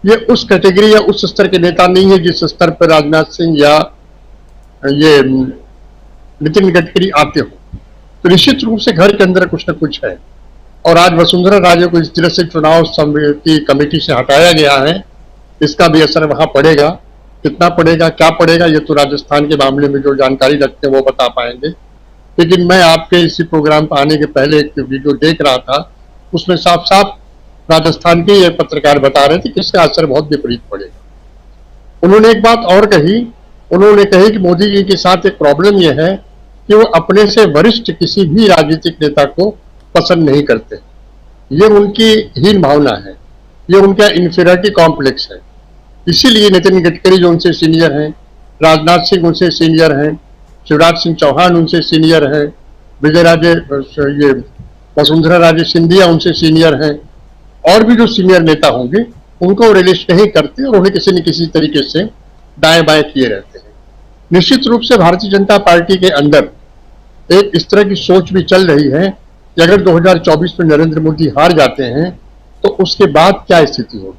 ये उस कैटेगरी या उस स्तर के नेता नहीं है जिस स्तर पर राजनाथ सिंह या ये नितिन गडकरी आते हो। तो निश्चित रूप से घर के अंदर कुछ न कुछ है, और आज वसुंधरा राजे को इस तरह से चुनाव समिति कमेटी से हटाया गया है, इसका भी असर वहां पड़ेगा। कितना पड़ेगा, क्या पड़ेगा, ये तो राजस्थान के मामले में जो जानकारी रखते हैं वो बता पाएंगे। लेकिन मैं आपके इसी प्रोग्राम पर आने के पहले एक वीडियो देख रहा था, उसमें साफ साफ राजस्थान के ये पत्रकार बता रहे थे कि इसका असर बहुत विपरीत पड़ेगा। उन्होंने एक बात और कही, उन्होंने कही कि मोदी जी के साथ एक प्रॉब्लम यह है कि वो अपने से वरिष्ठ किसी भी राजनीतिक नेता को पसंद नहीं करते। ये उनकी हीन भावना है, ये उनका इन्फीरियरिटी कॉम्प्लेक्स है। इसीलिए नितिन गडकरी जो उनसे सीनियर हैं, राजनाथ सिंह उनसे सीनियर हैं, शिवराज सिंह चौहान उनसे सीनियर हैं, ये वसुंधरा राजे सिंधिया उनसे सीनियर हैं, और भी जो सीनियर नेता होंगे उनको रिलीज नहीं करते और उन्हें किसी न किसी तरीके से दाएं बाएं किए रहते हैं। निश्चित रूप से भारतीय जनता पार्टी के अंदर एक इस तरह की सोच भी चल रही है कि अगर 2024 में नरेंद्र मोदी हार जाते हैं तो उसके बाद क्या स्थिति होगी।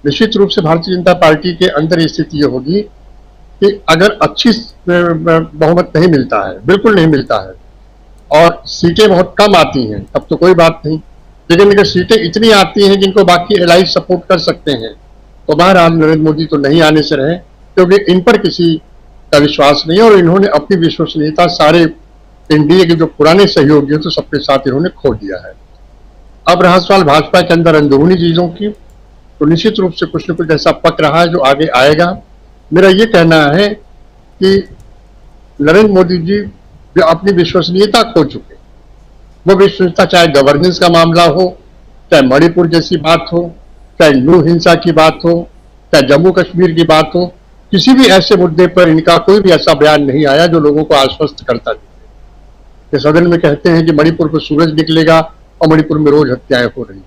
निश्चित रूप से भारतीय जनता पार्टी के अंदर स्थिति ये होगी कि अगर अच्छी बहुमत नहीं मिलता है, बिल्कुल नहीं मिलता है, और सीटें बहुत कम आती हैं, तब तो कोई बात नहीं। लेकिन अगर सीटें इतनी आती हैं जिनको बाकी एलाइज सपोर्ट कर सकते हैं, तो बहरहाल नरेंद्र मोदी तो नहीं आने से रहे, क्योंकि इन पर किसी का विश्वास नहीं है और इन्होंने अपनी विश्वसनीयता सारे एनडीए के जो पुराने सहयोगी हैं तो सबके साथ इन्होंने खो दिया है। अब रहा सवाल भाजपा के अंदर अंदरूनी चीजों की, तो निश्चित रूप से कुछ न कुछ ऐसा पक रहा है जो आगे आएगा। मेरा ये कहना है कि नरेंद्र मोदी जी जो अपनी विश्वसनीयता खो चुके, वो विश्वसनीयता चाहे गवर्नेंस का मामला हो, चाहे मणिपुर जैसी बात हो, चाहे नू हिंसा की बात हो, चाहे जम्मू कश्मीर की बात हो, किसी भी ऐसे मुद्दे पर इनका कोई भी ऐसा बयान नहीं आया जो लोगों को आश्वस्त करता दिखे। ये सदन में कहते हैं कि मणिपुर पर सूरज निकलेगा और मणिपुर में रोज हत्याएं हो रही,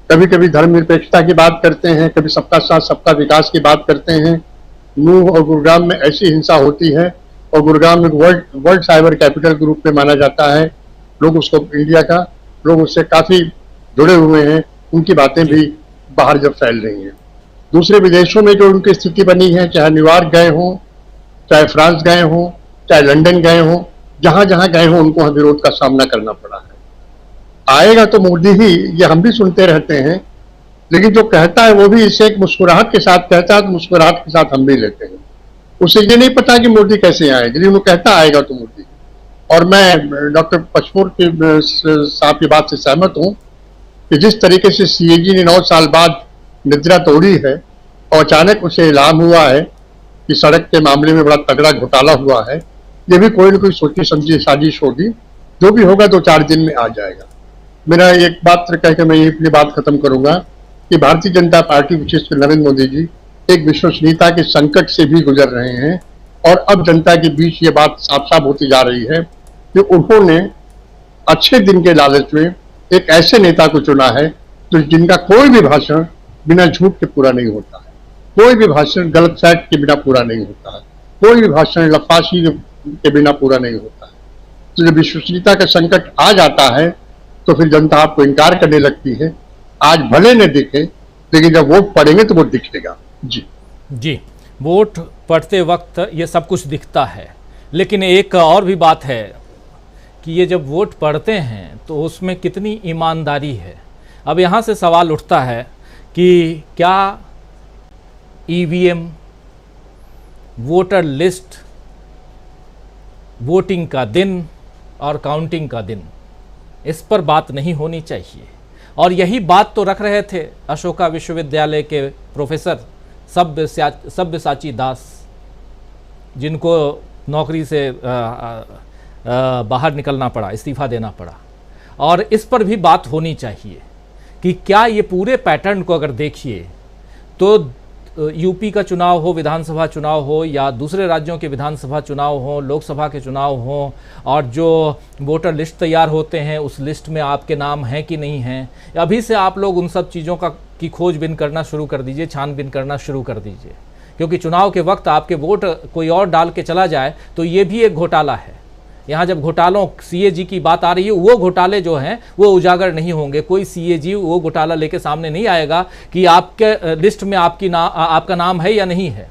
कभी कभी धर्मनिरपेक्षता की बात करते हैं, कभी सबका साथ सबका विकास की बात करते हैं। नूह और गुरुग्राम में ऐसी हिंसा होती है, और गुरुग्राम में वर्ल्ड साइबर कैपिटल के रूप में माना जाता है, लोग उसको इंडिया का, लोग उससे काफी जुड़े हुए हैं, उनकी बातें भी बाहर जब फैल रही हैं। दूसरे विदेशों में जो उनकी स्थिति बनी है, चाहे न्यूयॉर्क गए हों, चाहे फ्रांस गए हों, चाहे लंदन गए हों, जहां जहां गए हों उनको विरोध का सामना करना पड़ा है। आएगा तो मोदी ही, ये हम भी सुनते रहते हैं, लेकिन जो कहता है वो भी इसे एक मुस्कुराहट के साथ कहता है, तो मुस्कुराहट के साथ हम भी लेते हैं। उसे ये नहीं पता कि मोदी कैसे आएगा, लेकिन वो कहता आएगा तो मोदी। और मैं डॉक्टर पचमोर के साहब की बात से सहमत हूं कि जिस तरीके से सीएजी ने 9 साल बाद निद्रा तोड़ी है और अचानक उसे ऐलान हुआ है कि सड़क के मामले में बड़ा तगड़ा घोटाला हुआ है, ये भी कोई न कोई सोची समझी साजिश होगी, जो भी होगा 2-4 दिन में आ जाएगा। मेरा एक बात कहकर मैं ये अपनी बात खत्म करूंगा कि भारतीय जनता पार्टी, विशेषकर नरेंद्र मोदी जी, एक विश्वसनीयता के संकट से भी गुजर रहे हैं, और अब जनता के बीच ये बात साफ साफ होती जा रही है कि उन्होंने अच्छे दिन के लालच में एक ऐसे नेता को चुना है तो जिनका कोई भी भाषण बिना झूठ के पूरा नहीं होता है, कोई भी भाषण गलत फैक्ट के बिना पूरा नहीं होता है, कोई भी भाषण लफाशी के बिना पूरा नहीं होता है। तो जब विश्वसनीयता का संकट आ जाता है तो फिर जनता आपको इनकार करने लगती है। आज भले न दिखे, लेकिन जब वोट पड़ेंगे तो वो दिखेगा। जी, वोट पड़ते वक्त ये सब कुछ दिखता है, लेकिन एक और भी बात है कि ये जब वोट पड़ते हैं तो उसमें कितनी ईमानदारी है। अब यहाँ से सवाल उठता है कि क्या ईवीएम, वोटर लिस्ट, वोटिंग का दिन और काउंटिंग का दिन, इस पर बात नहीं होनी चाहिए। और यही बात तो रख रहे थे अशोका विश्वविद्यालय के प्रोफेसर सब्यसाची दास, जिनको नौकरी से बाहर निकलना पड़ा, इस्तीफा देना पड़ा। और इस पर भी बात होनी चाहिए कि क्या ये पूरे पैटर्न को अगर देखिए तो यूपी का चुनाव हो, विधानसभा चुनाव हो, या दूसरे राज्यों के विधानसभा चुनाव हो, लोकसभा के चुनाव हो, और जो वोटर लिस्ट तैयार होते हैं उस लिस्ट में आपके नाम हैं कि नहीं हैं, अभी से आप लोग उन सब चीज़ों की खोजबीन करना शुरू कर दीजिए, छानबीन करना शुरू कर दीजिए। क्योंकि चुनाव के वक्त आपके वोट कोई और डाल के चला जाए तो ये भी एक घोटाला है। यहाँ जब घोटालों सीएजी की बात आ रही है, वो घोटाले जो हैं वो उजागर नहीं होंगे। कोई सीएजी वो घोटाला लेके सामने नहीं आएगा कि आपके लिस्ट में आपका नाम है या नहीं है।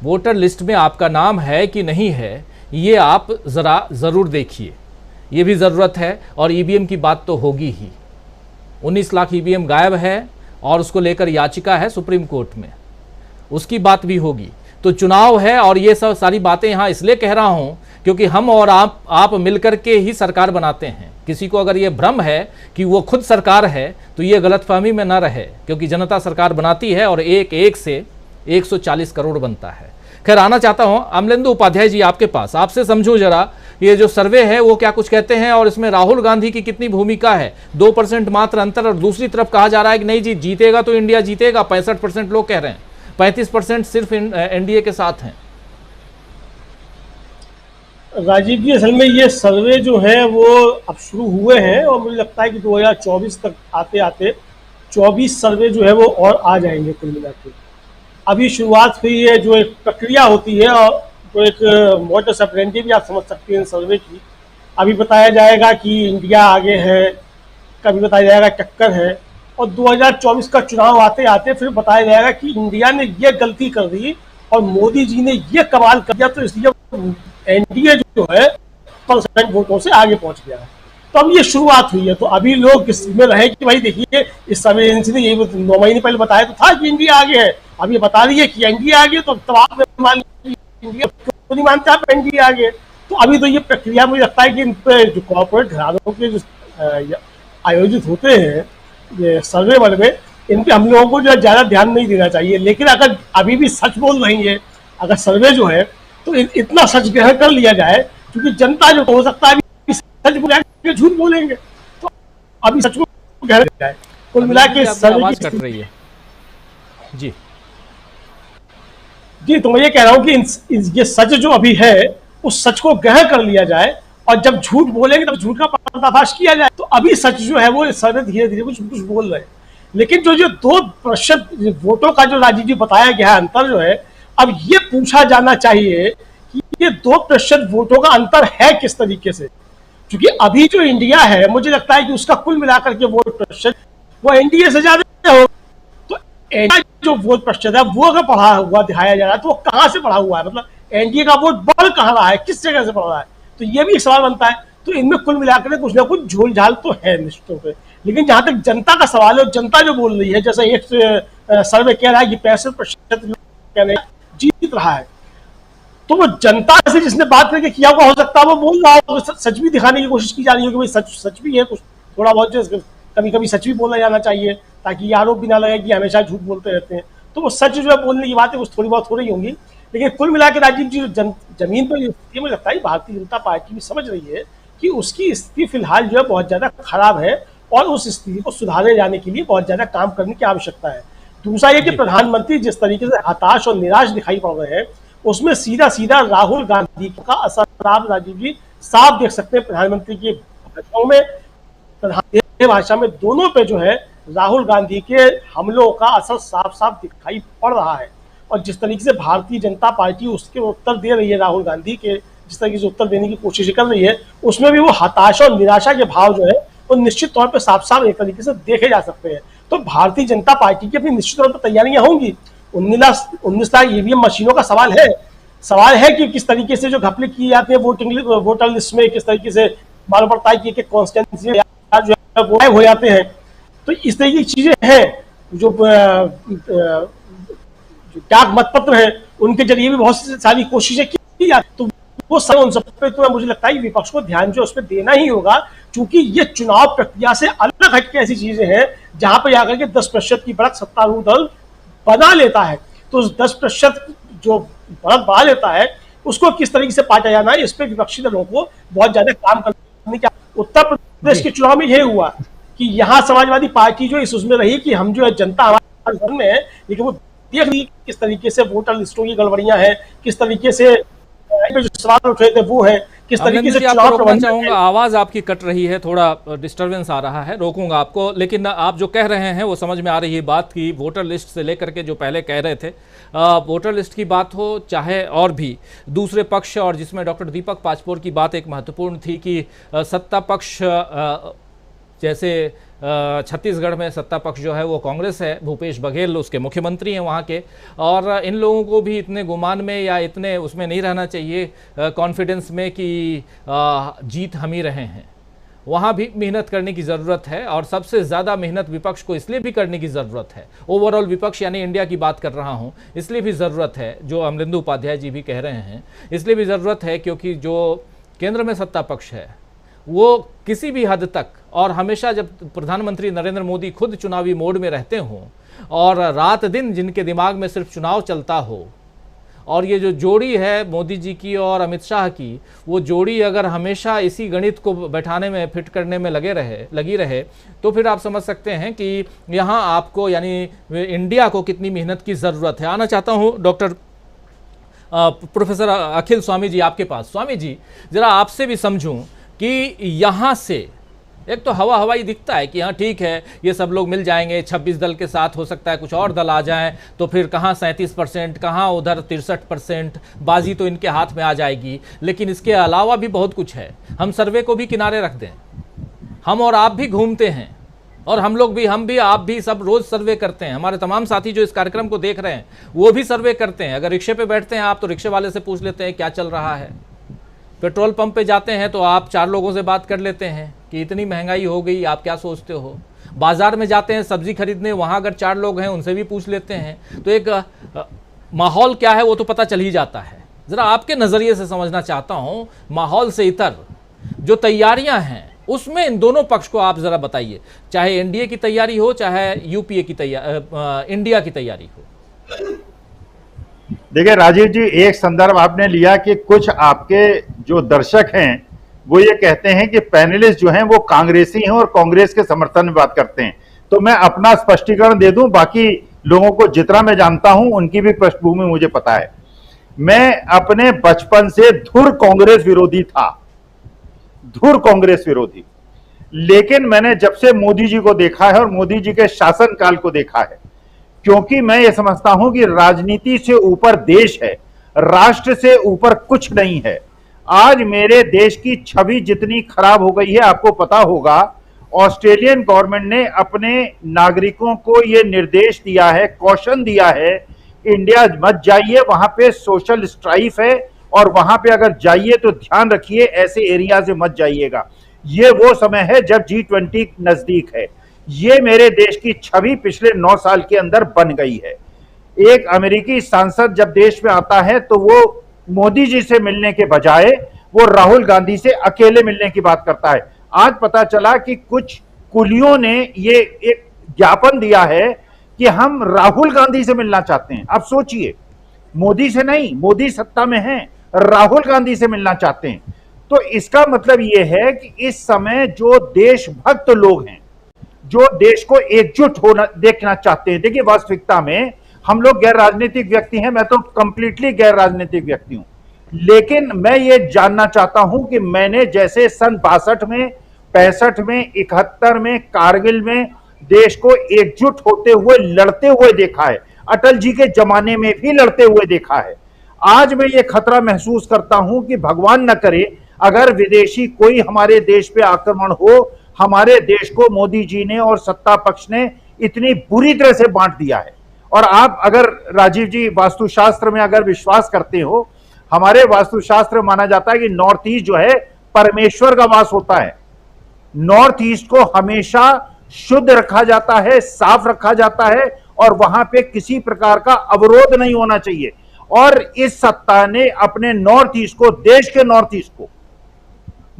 वोटर लिस्ट में आपका नाम है कि नहीं है, ये आप ज़रूर देखिए, ये भी ज़रूरत है। और ईवीएम की बात तो होगी ही। 19 लाख ईवीएम गायब है और उसको लेकर याचिका है सुप्रीम कोर्ट में, उसकी बात भी होगी। तो चुनाव है और ये सब सारी बातें यहाँ इसलिए कह रहा हूँ क्योंकि हम और आप मिलकर के ही सरकार बनाते हैं। किसी को अगर ये भ्रम है कि वो खुद सरकार है तो ये गलतफहमी में ना रहे, क्योंकि जनता सरकार बनाती है और एक से 140 करोड़ बनता है। खैर, आना चाहता हूँ अमलेंदु उपाध्याय जी आपके पास, आपसे समझो जरा ये जो सर्वे है वो क्या कुछ कहते हैं और इसमें राहुल गांधी की कितनी भूमिका है। 2% मात्र अंतर, और दूसरी तरफ कहा जा रहा है कि नहीं जी जीतेगा तो इंडिया जीतेगा, 65% लोग कह रहे हैं, 35% सिर्फ एनडीए के साथ हैं। राजीव जी, असल में ये सर्वे जो है वो अब शुरू हुए हैं और मुझे लगता है कि 2024 तक आते आते 24 सर्वे जो है वो और आ जाएंगे कुल मिला के। अभी शुरुआत हुई है, जो एक प्रक्रिया होती है और जो एक मोडस ऑपरेंडी भी आप समझ सकते हैं सर्वे की। अभी बताया जाएगा कि इंडिया आगे है, कभी बताया जाएगा टक्कर है, और 2024 का चुनाव आते आते फिर बताया जाएगा कि इंडिया ने ये गलती कर दी और मोदी जी ने ये कमाल कर दिया, तो इसलिए एनडीए जो है % वोटों से आगे पहुंच गया है। तो अब ये शुरुआत हुई है, तो अभी लोग इसमें रहे कि भाई देखिए, इस सर्वे एजेंसी ने यही 9 महीने पहले बताया तो था कि इंडिया आगे है, अब ये बता रही है कि इंडिया आगे, तो तब आप मान इंडिया क्यों नहीं मानते आप इंडिया आगे। तो अभी तो ये प्रक्रिया मुझे लगता है कि इन पे जो कॉर्पोरेट घरानों के जो आयोजित होते हैं ये सर्वे वर्वे, इन पे हम लोगों को जो ज्यादा ध्यान नहीं देना चाहिए। लेकिन अगर अभी भी सच बोल रही है, अगर सर्वे जो है तो इतना सच ग्रहण कर लिया जाए, क्योंकि जनता जो हो सकता है सच बोलेंगे झूठ बोलेंगे, तो अभी सच को ग्रहण किया जाए। कुल मिला के आवाज कट रही है जी जी, तो मैं ये कह रहा हूँ कि ये सच जो अभी है उस सच को ग्रहण कर लिया जाए, और जब झूठ बोलेंगे तब झूठ का पर्दाफाश किया जाए। तो अभी सच जो है वो सर्वे धीरे धीरे कुछ बोल रहे हैं, लेकिन जो 2% वोटों का जो राजीव जी बताया गया है अंतर जो है, अब ये पूछा जाना चाहिए कि ये 2% वोटों का अंतर है किस तरीके से, क्योंकि अभी जो इंडिया है मुझे लगता है कि उसका कुल मिलाकर के वोट प्रतिशत वो एनडीए से ज्यादा हो। तो एनडीए जो वोट प्रतिशत है वो अगर बढ़ा हुआ दिखाया जा रहा है तो वो कहां से बढ़ा हुआ है, मतलब एनडीए का वोट बढ़ कहां रहा है, किस जगह से बढ़ रहा है, तो ये भी एक सवाल बनता है। तो इनमें कुल मिलाकर कुछ ना कुछ झोल झाल तो है निश्चित रूप से, लेकिन जहां तक जनता का सवाल है, जनता जो बोल रही है, जैसे एक सर्वे कह रहा है कि 65% लोग जीत रहा है, तो वो जनता से जिसने बात करके किया हुआ हो सकता है वो बोल रहा हो, सच भी दिखाने की कोशिश की जा रही है कि भाई सच भी है, कुछ थोड़ा बहुत कभी कभी सच भी बोला जाना चाहिए, ताकि ये आरोप भी ना लगे कि हमेशा झूठ बोलते रहते हैं। तो वो सच जो है बोलने की बात है कुछ थोड़ी बहुत हो रही होंगी, लेकिन कुल मिला के राजीव जी जमीन पर ये मुझे लगता है भारतीय जनता पार्टी भी समझ रही है कि उसकी स्थिति फिलहाल जो है बहुत ज्यादा खराब है, और उस स्थिति को सुधारे जाने के लिए बहुत ज्यादा काम करने की आवश्यकता है। दूसरा ये कि प्रधानमंत्री जिस तरीके से हताश और निराश दिखाई पड़ रहे हैं, उसमें सीधा सीधा राहुल गांधी का असर आप राजीव जी साफ देख सकते हैं। प्रधानमंत्री की भाषाओं में, प्रधानमंत्री भाषा में, दोनों पे जो है राहुल गांधी के हमलों का असर साफ साफ दिखाई पड़ रहा है। और जिस तरीके से भारतीय जनता पार्टी उसके उत्तर दे रही है, राहुल गांधी के जिस तरीके से उत्तर देने की कोशिश कर रही है, उसमें भी वो हताशा और निराशा के भाव जो है वो निश्चित तौर पर साफ साफ एक तरीके से देखे जा सकते हैं। तो भारतीय जनता पार्टी की अपनी निश्चित तौर पर तैयारियां होंगी। 19 लाख ईवीएम मशीनों का सवाल है कि किस तरीके से जो घपले किए जाते हैं वोटर लिस्ट में, किस तरीके से मालूम पड़ता है कि कॉन्स्टिट्यूंसी जो है वो गायब हो जाते हैं। तो इस तरह की चीजें हैं जो डाक मतपत्र है उनके जरिए भी बहुत सारी कोशिशें की जाती, तो वो सब उन सब पे तो मुझे लगता है कि विपक्ष को ध्यान जो उस पर देना ही होगा, क्योंकि ये चुनाव प्रक्रिया से अलग हटके ऐसी चीजें हैं जहां पर जाकर के 10% की बढ़त सत्तारूढ़ दल बना लेता है। तो 10% जो बढ़त बढ़ा लेता है उसको किस तरीके से पाटा जाना है, इस पर विपक्षी दलों को बहुत ज्यादा काम करने की। उत्तर प्रदेश के चुनाव में यह हुआ कि यहाँ समाजवादी पार्टी जो इस उसमें रही कि हम जो है जनता हमारे घर में है, लेकिन वो देख रही किस तरीके से वोटर लिस्टों की गड़बड़ियां हैं, किस तरीके से जो सवाल उठ रहे थे वो है, किस तरीके से चुनाव प्रबंधन। चाहूंगा, आवाज आपकी कट रही है, थोड़ा डिस्टरबेंस आ रहा है, रोकूंगा आपको। लेकिन आप जो कह रहे हैं वो समझ में आ रही है बात की, वोटर लिस्ट से लेकर के जो पहले कह रहे थे, वोटर लिस्ट की बात हो चाहे और भी दूसरे पक्ष, और जिसमें डॉक्टर दीपक पाचपोर की बात एक महत्वपूर्ण थी कि सत्ता पक्ष जैसे छत्तीसगढ़ में सत्ता पक्ष जो है वो कांग्रेस है, भूपेश बघेल उसके मुख्यमंत्री हैं वहाँ के, और इन लोगों को भी इतने गुमान में या इतने उसमें नहीं रहना चाहिए कॉन्फिडेंस में कि जीत हम ही रहे हैं। वहाँ भी मेहनत करने की ज़रूरत है, और सबसे ज़्यादा मेहनत विपक्ष को इसलिए भी करने की ज़रूरत है, ओवरऑल विपक्ष यानी इंडिया की बात कर रहा हूँ, इसलिए भी ज़रूरत है, जो अमरिंदु उपाध्याय जी भी कह रहे हैं, इसलिए भी ज़रूरत है क्योंकि जो केंद्र में सत्ता पक्ष है वो किसी भी हद तक, और हमेशा जब प्रधानमंत्री नरेंद्र मोदी खुद चुनावी मोड में रहते हों और रात दिन जिनके दिमाग में सिर्फ चुनाव चलता हो, और ये जो जोड़ी है मोदी जी की और अमित शाह की, वो जोड़ी अगर हमेशा इसी गणित को बैठाने में, फिट करने में लगी रहे, तो फिर आप समझ सकते हैं कि यहाँ आपको यानी इंडिया को कितनी मेहनत की ज़रूरत है। आना चाहता हूँ डॉक्टर प्रोफेसर अखिल स्वामी जी आपके पास। स्वामी जी, ज़रा आपसे भी समझूं कि यहाँ से एक तो हवाई दिखता है कि हाँ ठीक है ये सब लोग मिल जाएंगे, 26 दल के साथ हो सकता है कुछ और दल आ जाएं, तो फिर कहाँ 37%, कहाँ उधर 63%, बाजी तो इनके हाथ में आ जाएगी। लेकिन इसके अलावा भी बहुत कुछ है। हम सर्वे को भी किनारे रख दें, हम और आप भी घूमते हैं, और हम लोग भी, हम भी, आप भी सब रोज सर्वे करते हैं। हमारे तमाम साथी जो इस कार्यक्रम को देख रहे हैं वो भी सर्वे करते हैं। अगर रिक्शे पे बैठते हैं आप तो रिक्शे वाले से पूछ लेते हैं क्या चल रहा है, पेट्रोल पंप पे जाते हैं तो आप 4 लोगों से बात कर लेते हैं कि इतनी महंगाई हो गई, आप क्या सोचते हो। बाजार में जाते हैं सब्जी खरीदने, वहां अगर 4 लोग हैं उनसे भी पूछ लेते हैं। तो एक माहौल क्या है वो तो पता चल ही जाता है। जरा आपके नजरिए से समझना चाहता हूं, माहौल से इतर जो तैयारियां हैं उसमें इन दोनों पक्ष को आप जरा बताइए, चाहे एनडीए की तैयारी हो चाहे यूपीए की तैयारी, इंडिया की तैयारी हो। देखिए राजीव जी, एक संदर्भ आपने लिया कि कुछ आपके जो दर्शक हैं वो ये कहते हैं कि पैनलिस्ट जो हैं वो कांग्रेसी हैं और कांग्रेस के समर्थन में बात करते हैं। तो मैं अपना स्पष्टीकरण दे दूं, बाकी लोगों को जितना मैं जानता हूं उनकी भी पृष्ठभूमि मुझे पता है। मैं अपने बचपन से धुर कांग्रेस विरोधी था, धुर कांग्रेस विरोधी। लेकिन मैंने जब से मोदी जी को देखा है और मोदी जी के शासनकाल को देखा है, क्योंकि मैं ये समझता हूं कि राजनीति से ऊपर देश है, राष्ट्र से ऊपर कुछ नहीं है। आज मेरे देश की छवि जितनी खराब हो गई है, आपको पता होगा ऑस्ट्रेलियन गवर्नमेंट ने अपने नागरिकों को यह निर्देश दिया है, कॉशन दिया है, इंडिया मत जाइए, वहां पे सोशल स्ट्राइफ है और वहां पे अगर जाइए तो ध्यान रखिए ऐसे एरिया से मत जाइएगा। ये वो समय है जब G20 नजदीक है। ये मेरे देश की छवि पिछले 9 साल के अंदर बन गई है। एक अमेरिकी सांसद जब देश में आता है तो वो मोदी जी से मिलने के बजाय वो राहुल गांधी से अकेले मिलने की बात करता है। आज पता चला कि कुछ कुलियों ने ये एक ज्ञापन दिया है कि हम राहुल गांधी से मिलना चाहते हैं। अब सोचिए, मोदी से नहीं, मोदी सत्ता में है, राहुल गांधी से मिलना चाहते हैं। तो इसका मतलब यह है कि इस समय जो देशभक्त लोग हैं, जो देश को एकजुट होना देखना चाहते हैं, देखिए वास्तविकता में हम लोग गैर राजनीतिक व्यक्ति हैं, मैं तो कंप्लीटली गैर राजनीतिक व्यक्ति हूं, लेकिन मैं ये जानना चाहता हूं कि मैंने जैसे सन 62 में, 65 में, 71 में, कारगिल में देश को एकजुट होते हुए लड़ते हुए देखा है, अटल जी के जमाने में भी लड़ते हुए देखा है। आज मैं ये खतरा महसूस करता हूं कि भगवान न करे अगर विदेशी कोई हमारे देश पे आक्रमण हो। हमारे देश को मोदी जी ने और सत्ता पक्ष ने इतनी बुरी तरह से बांट दिया है। और आप अगर राजीव जी वास्तुशास्त्र में अगर विश्वास करते हो, हमारे वास्तुशास्त्र माना जाता है कि नॉर्थ ईस्ट जो है परमेश्वर का वास होता है। नॉर्थ ईस्ट को हमेशा शुद्ध रखा जाता है, साफ रखा जाता है और वहां पे किसी प्रकार का अवरोध नहीं होना चाहिए। और इस सत्ता ने अपने नॉर्थ ईस्ट को, देश के नॉर्थ ईस्ट को,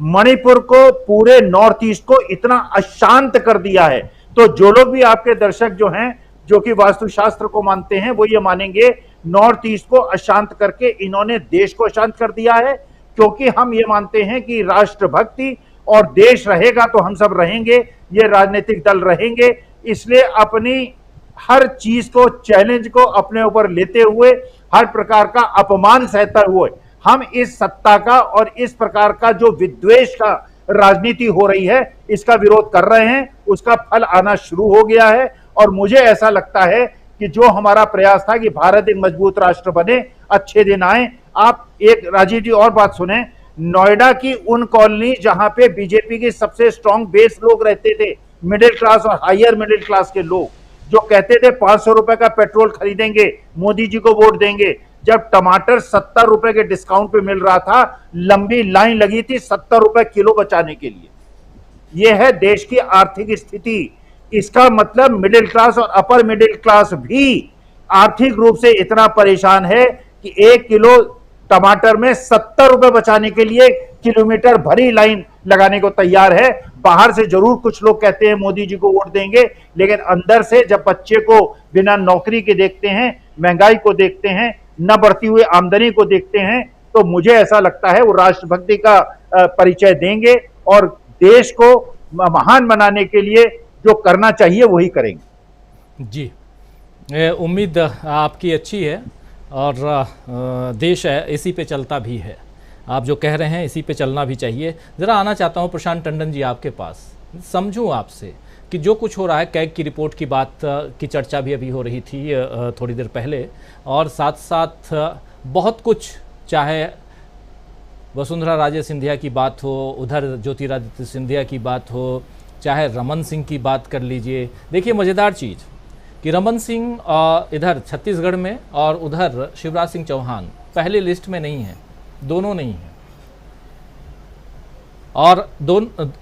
मणिपुर को, पूरे नॉर्थ ईस्ट को इतना अशांत कर दिया है। तो जो लोग भी आपके दर्शक जो हैं, जो कि वास्तुशास्त्र को मानते हैं, वो ये मानेंगे नॉर्थ ईस्ट को अशांत करके इन्होंने देश को अशांत कर दिया है। क्योंकि हम ये मानते हैं कि राष्ट्रभक्ति और देश रहेगा तो हम सब रहेंगे, ये राजनीतिक दल रहेंगे। इसलिए अपनी हर चीज को, चैलेंज को अपने ऊपर लेते हुए, हर प्रकार का अपमान सहते हुए हम इस सत्ता का और इस प्रकार का जो विद्वेष का राजनीति हो रही है इसका विरोध कर रहे हैं। उसका फल आना शुरू हो गया है और मुझे ऐसा लगता है कि जो हमारा प्रयास था कि भारत एक मजबूत राष्ट्र बने, अच्छे दिन आए। आप एक राजीव जी और बात सुने, नोएडा की उन कॉलोनी जहां पे बीजेपी के सबसे स्ट्रांग बेस लोग रहते थे, मिडिल क्लास और हायर मिडिल क्लास के लोग, जो कहते थे 500 रुपए का पेट्रोल खरीदेंगे, मोदी जी को वोट देंगे। जब टमाटर 70 रुपए के डिस्काउंट पे मिल रहा था, लंबी लाइन लगी थी 70 रुपए किलो बचाने के लिए। यह है देश की आर्थिक स्थिति। इसका मतलब मिडिल क्लास और अपर मिडिल क्लास भी आर्थिक रूप से इतना परेशान है कि 1 किलो टमाटर में 70 रुपए बचाने के लिए किलोमीटर भरी लाइन लगाने को तैयार है। बाहर से जरूर कुछ लोग कहते हैं मोदी जी को वोट देंगे, लेकिन अंदर से जब बच्चे को बिना नौकरी के देखते हैं, महंगाई को देखते हैं, न बढ़ती हुई आमदनी को देखते हैं, तो मुझे ऐसा लगता है वो राष्ट्रभक्ति का परिचय देंगे और देश को महान बनाने के लिए जो करना चाहिए वही करेंगे। जी, उम्मीद आपकी अच्छी है और देश है इसी पे चलता भी है। आप जो कह रहे हैं इसी पे चलना भी चाहिए। ज़रा आना चाहता हूँ प्रशांत टंडन जी आपके पास, समझूँ आपसे कि जो कुछ हो रहा है, कैग की रिपोर्ट की बात की चर्चा भी अभी हो रही थी थोड़ी देर पहले, और साथ साथ बहुत कुछ, चाहे वसुंधरा राजे सिंधिया की बात हो, उधर ज्योतिरादित्य सिंधिया की बात हो, चाहे रमन सिंह की बात कर लीजिए। देखिए मज़ेदार चीज़ कि रमन सिंह इधर छत्तीसगढ़ में और उधर शिवराज सिंह चौहान पहली लिस्ट में नहीं है, दोनों नहीं हैं। और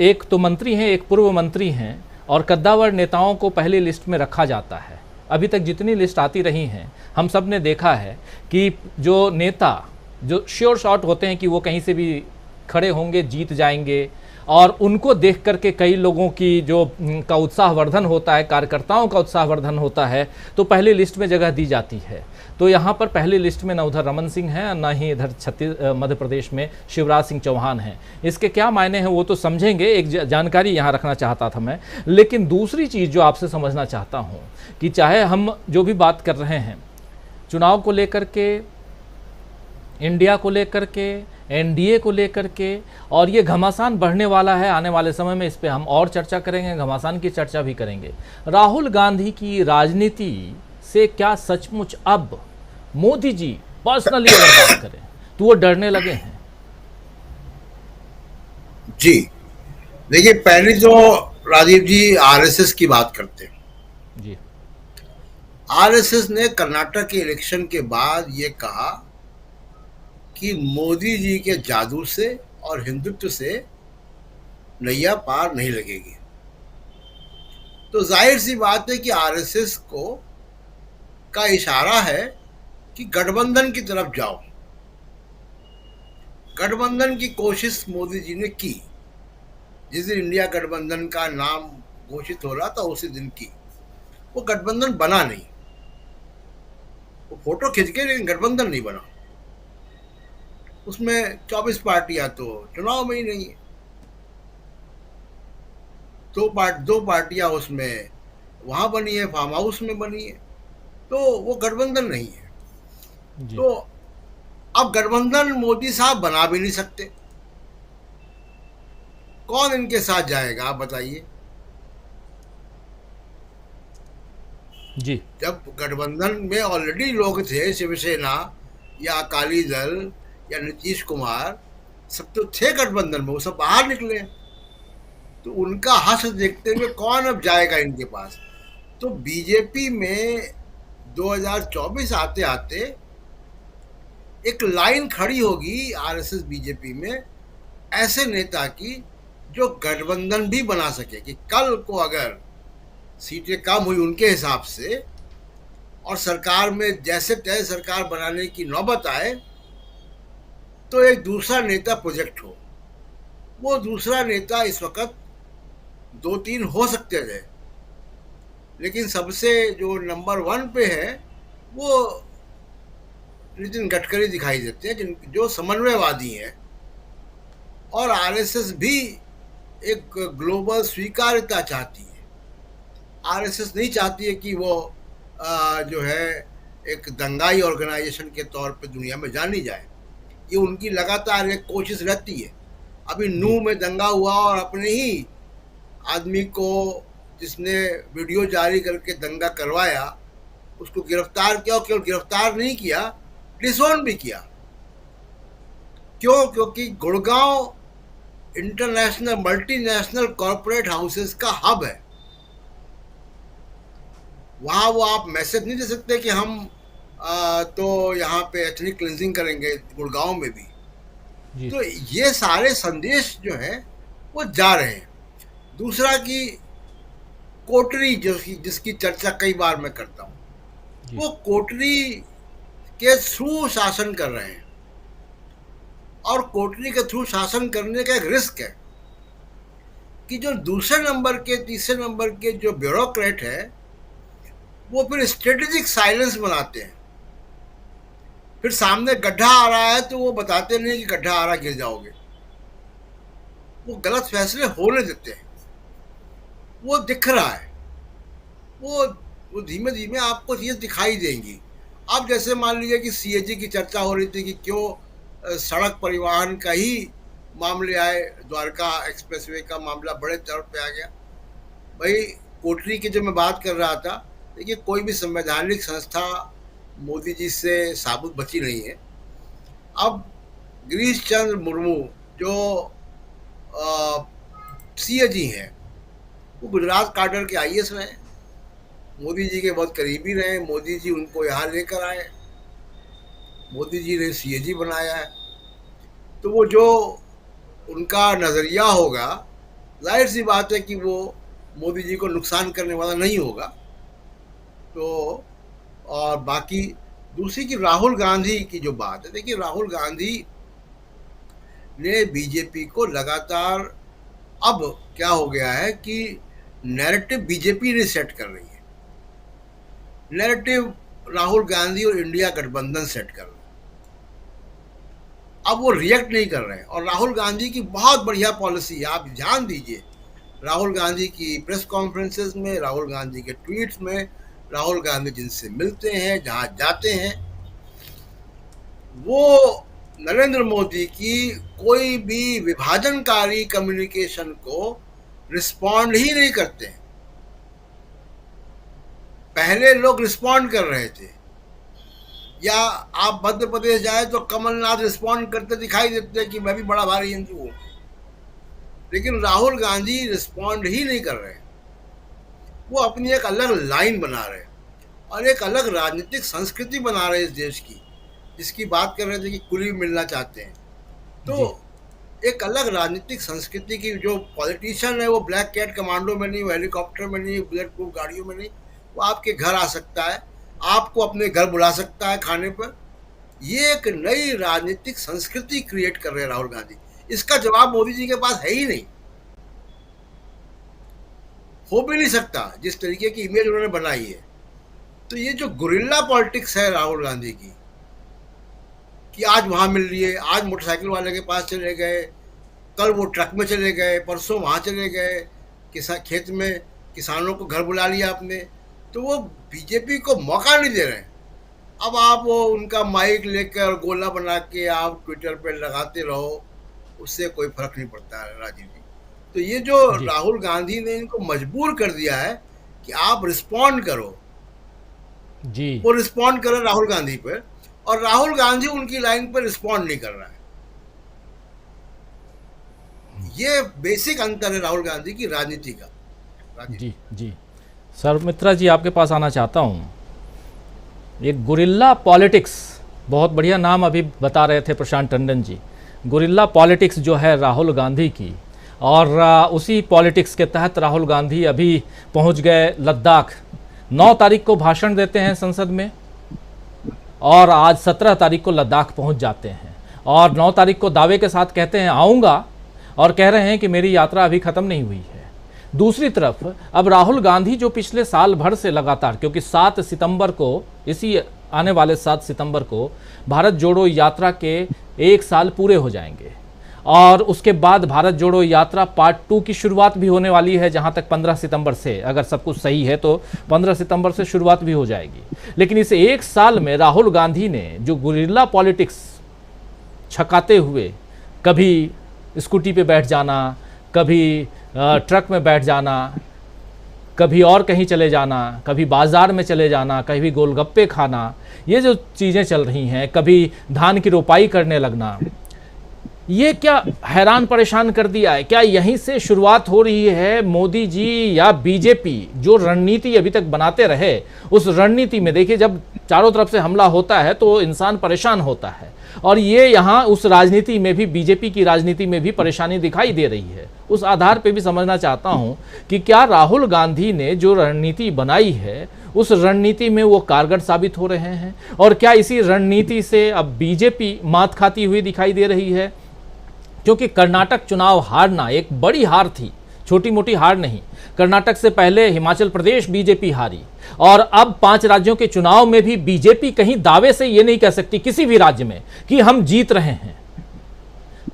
एक तो मंत्री हैं, एक पूर्व मंत्री हैं, और कद्दावर नेताओं को पहली लिस्ट में रखा जाता है। अभी तक जितनी लिस्ट आती रही हैं, हम सब ने देखा है कि जो नेता जो श्योर शॉट होते हैं कि वो कहीं से भी खड़े होंगे, जीत जाएंगे, और उनको देख करके कई लोगों की जो का उत्साहवर्धन होता है, कार्यकर्ताओं का उत्साहवर्धन होता है, तो पहली लिस्ट में जगह दी जाती है। तो यहाँ पर पहली लिस्ट में न उधर रमन सिंह हैं, न ही इधर मध्य प्रदेश में शिवराज सिंह चौहान हैं। इसके क्या मायने हैं वो तो समझेंगे, एक जानकारी यहाँ रखना चाहता था मैं। लेकिन दूसरी चीज़ जो आपसे समझना चाहता हूँ कि चाहे हम जो भी बात कर रहे हैं चुनाव को लेकर के, इंडिया को लेकर के, एनडीए को लेकर के, और ये घमासान बढ़ने वाला है आने वाले समय में, इस पे हम और चर्चा करेंगे, घमासान की चर्चा भी करेंगे। राहुल गांधी की राजनीति से क्या सचमुच अब मोदी जी पर्सनली अगर बात करें तो वो डरने लगे हैं? जी देखिए, पहले तो राजीव जी आरएसएस की बात करते हैं जी। आरएसएस ने कर्नाटक के इलेक्शन के बाद ये कहा कि मोदी जी के जादू से और हिंदुत्व से नैया पार नहीं लगेगी। तो जाहिर सी बात है कि आरएसएस को का इशारा है कि गठबंधन की तरफ जाओ। गठबंधन की कोशिश मोदी जी ने की, जिस दिन इंडिया गठबंधन का नाम घोषित हो रहा था उसी दिन की। वो गठबंधन बना नहीं, वो फोटो खींच के, लेकिन गठबंधन नहीं बना। उसमें 24 पार्टियां तो चुनाव में ही नहीं है, दो पार्टियां उसमें वहां बनी है, फार्म हाउस में बनी है, तो वो गठबंधन नहीं है। तो अब गठबंधन मोदी साहब बना भी नहीं सकते। कौन इनके साथ जाएगा आप बताइए? जी। जब गठबंधन में ऑलरेडी लोग थे, शिवसेना या अकाली दल या नीतीश कुमार, सब तो थे गठबंधन में, वो सब बाहर निकले। तो उनका हर्ष देखते हुए कौन अब जाएगा इनके पास? तो बीजेपी में 2024 आते आते एक लाइन खड़ी होगी आरएसएस बीजेपी में ऐसे नेता की जो गठबंधन भी बना सके, कि कल को अगर सीटें कम हुई उनके हिसाब से और सरकार में जैसे तय सरकार बनाने की नौबत आए, तो एक दूसरा नेता प्रोजेक्ट हो। वो दूसरा नेता इस वक्त 2-3 हो सकते थे, लेकिन सबसे जो नंबर 1 पे है वो नितिन गडकरी दिखाई देते हैं, जो समन्वयवादी हैं। और आरएसएस भी एक ग्लोबल स्वीकार्यता चाहती है। आरएसएस नहीं चाहती है कि वो जो है एक दंगाई ऑर्गेनाइजेशन के तौर पे दुनिया में जानी जाए। ये उनकी लगातार एक कोशिश रहती है। अभी नूह में दंगा हुआ और अपने ही आदमी को, जिसने वीडियो जारी करके दंगा करवाया, उसको गिरफ्तार किया, और केवल गिरफ्तार नहीं किया, डिसऑन भी किया। क्यों? क्योंकि Gurgaon international multinational corporate houses का हब है। वहाँ वो आप मैसेज नहीं दे सकते कि हम तो यहाँ पे एथनिक क्लिनजिंग करेंगे गुड़गांव में भी। तो ये सारे संदेश जो हैं वो जा रहे हैं। दूसरा कि कोटरी जिसकी चर्चा कई बार मैं करता हूँ, वो कोटरी के थ्रू शासन कर रहे हैं, और कोटरी के थ्रू शासन करने का एक रिस्क है कि जो दूसरे नंबर के, तीसरे नंबर के जो ब्यूरोक्रेट है, वो फिर स्ट्रेटेजिक साइलेंस बनाते हैं। फिर सामने गड्ढा आ रहा है तो वो बताते नहीं कि गड्ढा आ रहा, गिर जाओगे। वो गलत फैसले होने देते हैं। वो दिख रहा है, वो धीमे धीमे आपको चीज़ दिखाई देंगी। अब जैसे मान लीजिए कि सीएजी की चर्चा हो रही थी कि क्यों सड़क परिवहन का ही मामले आए, द्वारका एक्सप्रेसवे का मामला बड़े तौर पे आ गया। भाई कोटरी की जो मैं बात कर रहा था, देखिए कोई भी संवैधानिक संस्था मोदी जी से साबुत बची नहीं है। अब गिरीश चंद्र मुर्मू जो सीएजी हैं, वो गुजरात काडर के IAS रहे, मोदी जी के बहुत करीबी रहे, मोदी जी उनको यहाँ लेकर आए, मोदी जी ने CAG बनाया है। तो वो जो उनका नज़रिया होगा, जाहिर सी बात है कि वो मोदी जी को नुकसान करने वाला नहीं होगा। तो और बाकी दूसरी की राहुल गांधी की जो बात है, देखिए राहुल गांधी ने बीजेपी को लगातार, अब क्या हो गया है कि नैरेटिव बीजेपी ने सेट कर रही है, नैरेटिव राहुल गांधी और इंडिया गठबंधन सेट कर रहे हैं। अब वो रिएक्ट नहीं कर रहे हैं, और राहुल गांधी की बहुत बढ़िया पॉलिसी है, आप ध्यान दीजिए राहुल गांधी की प्रेस कॉन्फ्रेंसेस में, राहुल गांधी के ट्वीट्स में, राहुल गांधी जिनसे मिलते हैं, जहां जाते हैं, वो नरेंद्र मोदी की कोई भी विभाजनकारी कम्युनिकेशन को रिस्पॉन्ड ही नहीं करते हैं। पहले लोग रिस्पॉन्ड कर रहे थे, या आप मध्य प्रदेश जाए तो कमलनाथ रिस्पॉन्ड करते दिखाई देते हैं कि मैं भी बड़ा भारी हिंदू हूं, लेकिन राहुल गांधी रिस्पॉन्ड ही नहीं कर रहे। वो अपनी एक अलग लाइन बना रहे और एक अलग राजनीतिक संस्कृति बना रहे इस देश की, जिसकी बात कर रहे थे कि कुली मिलना चाहते हैं। तो एक अलग राजनीतिक संस्कृति की, जो पॉलिटिशियन है वो ब्लैक कैट कमांडो में नहीं, वो हेलीकॉप्टर में नहीं, बुलेट प्रूफ गाड़ियों में नहीं, वो आपके घर आ सकता है, आपको अपने घर बुला सकता है खाने पर। ये एक नई राजनीतिक संस्कृति क्रिएट कर रहे हैं राहुल गांधी। इसका जवाब मोदी जी के पास है ही नहीं, हो भी नहीं सकता जिस तरीके की इमेज उन्होंने बनाई है। तो ये जो गुरिल्ला पॉलिटिक्स है राहुल गांधी की, कि आज वहां मिल रही है, आज मोटरसाइकिल वाले के पास चले गए, कल वो ट्रक में चले गए, परसों वहां चले गए, खेत में किसानों को घर बुला लिया आपने, तो वो बीजेपी को मौका नहीं दे रहे हैं। अब आप वो उनका माइक लेकर गोला बना के आप ट्विटर पे लगाते रहो, उससे कोई फर्क नहीं पड़ता है राजीव जी। तो ये जो राहुल गांधी ने इनको मजबूर कर दिया है कि आप रिस्पॉन्ड करो जी, वो रिस्पॉन्ड कर रहे राहुल गांधी पर, और राहुल गांधी उनकी लाइन पर रिस्पॉन्ड नहीं कर रहा है। ये बेसिक अंतर है राहुल गांधी की राजनीति का। जी जी सर, मित्रा जी आपके पास आना चाहता हूँ। एक गुरिल्ला पॉलिटिक्स, बहुत बढ़िया नाम अभी बता रहे थे प्रशांत टंडन जी। गुरिल्ला पॉलिटिक्स जो है राहुल गांधी की, और उसी पॉलिटिक्स के तहत राहुल गांधी अभी पहुंच गए लद्दाख। 9 तारीख को भाषण देते हैं संसद में, और आज 17 तारीख को लद्दाख पहुंच जाते हैं, और 9 तारीख को दावे के साथ कहते हैं आऊँगा, और कह रहे हैं कि मेरी यात्रा अभी ख़त्म नहीं हुई है। दूसरी तरफ अब राहुल गांधी जो पिछले साल भर से लगातार, क्योंकि 7 सितंबर को, इसी आने वाले 7 सितंबर को भारत जोड़ो यात्रा के 1 साल पूरे हो जाएंगे, और उसके बाद भारत जोड़ो यात्रा पार्ट 2 की शुरुआत भी होने वाली है, जहां तक 15 सितंबर से, अगर सब कुछ सही है तो 15 सितंबर से शुरुआत भी हो जाएगी। लेकिन इस 1 साल में राहुल गांधी ने जो गुरिल्ला पॉलिटिक्स छकाते हुए, कभी स्कूटी पे बैठ जाना, कभी ट्रक में बैठ जाना, कभी और कहीं चले जाना, कभी बाजार में चले जाना, कभी गोलगप्पे खाना, ये जो चीज़ें चल रही हैं, कभी धान की रोपाई करने लगना, ये क्या हैरान परेशान कर दिया है? क्या यहीं से शुरुआत हो रही है मोदी जी या बीजेपी जो रणनीति अभी तक बनाते रहे, उस रणनीति में देखिए जब चारों तरफ से हमला होता है तो इंसान परेशान होता है, और ये यहाँ उस राजनीति में भी, बीजेपी की राजनीति में भी परेशानी दिखाई दे रही है। उस आधार पे भी समझना चाहता हूँ कि क्या राहुल गांधी ने जो रणनीति बनाई है उस रणनीति में वो कारगर साबित हो रहे हैं, और क्या इसी रणनीति से अब बीजेपी मात खाती हुई दिखाई दे रही है? क्योंकि कर्नाटक चुनाव हारना एक बड़ी हार थी, छोटी मोटी हार नहीं। कर्नाटक से पहले हिमाचल प्रदेश बीजेपी हारी, और अब 5 राज्यों के चुनाव में भी बीजेपी कहीं दावे से ये नहीं कह सकती किसी भी राज्य में कि हम जीत रहे हैं।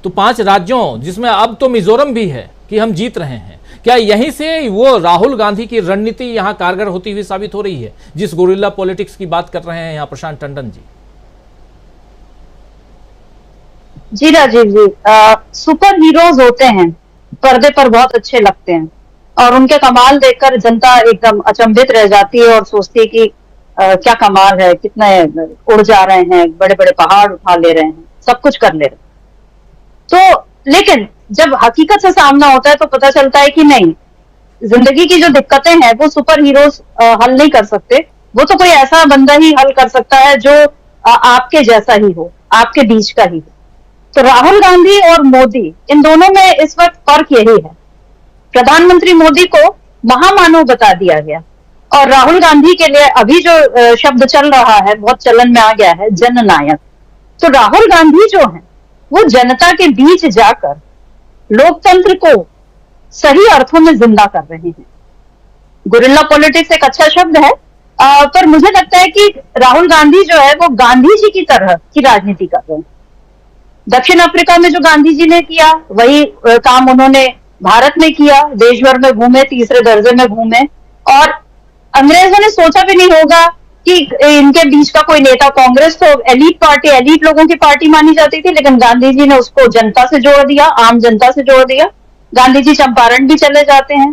तो 5 राज्यों, जिसमें अब तो मिजोरम भी है, कि हम जीत रहे हैं। क्या यहीं से वो राहुल गांधी की रणनीति यहां कारगर होती हुई साबित हो रही है, जिस गुरिल्ला पॉलिटिक्स की बात कर रहे हैं यहां प्रशांत टंडन जी? जी राजीव जी, सुपर हीरोज होते हैं, पर्दे पर बहुत अच्छे लगते हैं, और उनके कमाल देखकर जनता एकदम अचंभित रह जाती है और सोचती है कि क्या कमाल है, कितने उड़ जा रहे हैं, बड़े बड़े पहाड़ उठा ले रहे हैं, सब कुछ कर ले रहे हैं। तो लेकिन जब हकीकत से सामना होता है तो पता चलता है कि नहीं, जिंदगी की जो दिक्कतें हैं वो सुपर हीरोज हल नहीं कर सकते। वो तो कोई ऐसा बंदा ही हल कर सकता है जो आपके जैसा ही हो, आपके बीच का ही हो। तो राहुल गांधी और मोदी, इन दोनों में इस वक्त फर्क यही है। प्रधानमंत्री मोदी को महामानव बता दिया गया और राहुल गांधी के लिए अभी जो शब्द चल रहा है, बहुत चलन में आ गया है, जननायक। तो राहुल गांधी जो है वो जनता के बीच जाकर लोकतंत्र को सही अर्थों में जिंदा कर रहे हैं। गुरिल्ला पॉलिटिक्स एक अच्छा शब्द है, पर मुझे लगता है कि राहुल गांधी जो है वो गांधी जी की तरह की राजनीति कर रहे हैं। दक्षिण अफ्रीका में जो गांधी जी ने किया वही काम उन्होंने भारत में किया। देश भर में घूमे, तीसरे दर्जे में घूमे, और अंग्रेजों ने सोचा भी नहीं होगा कि इनके बीच का कोई नेता। कांग्रेस तो एलीट पार्टी, एलीट लोगों की पार्टी मानी जाती थी, लेकिन गांधी जी ने उसको जनता से जोड़ दिया, आम जनता से जोड़ दिया। गांधी जी चंपारण भी चले जाते हैं,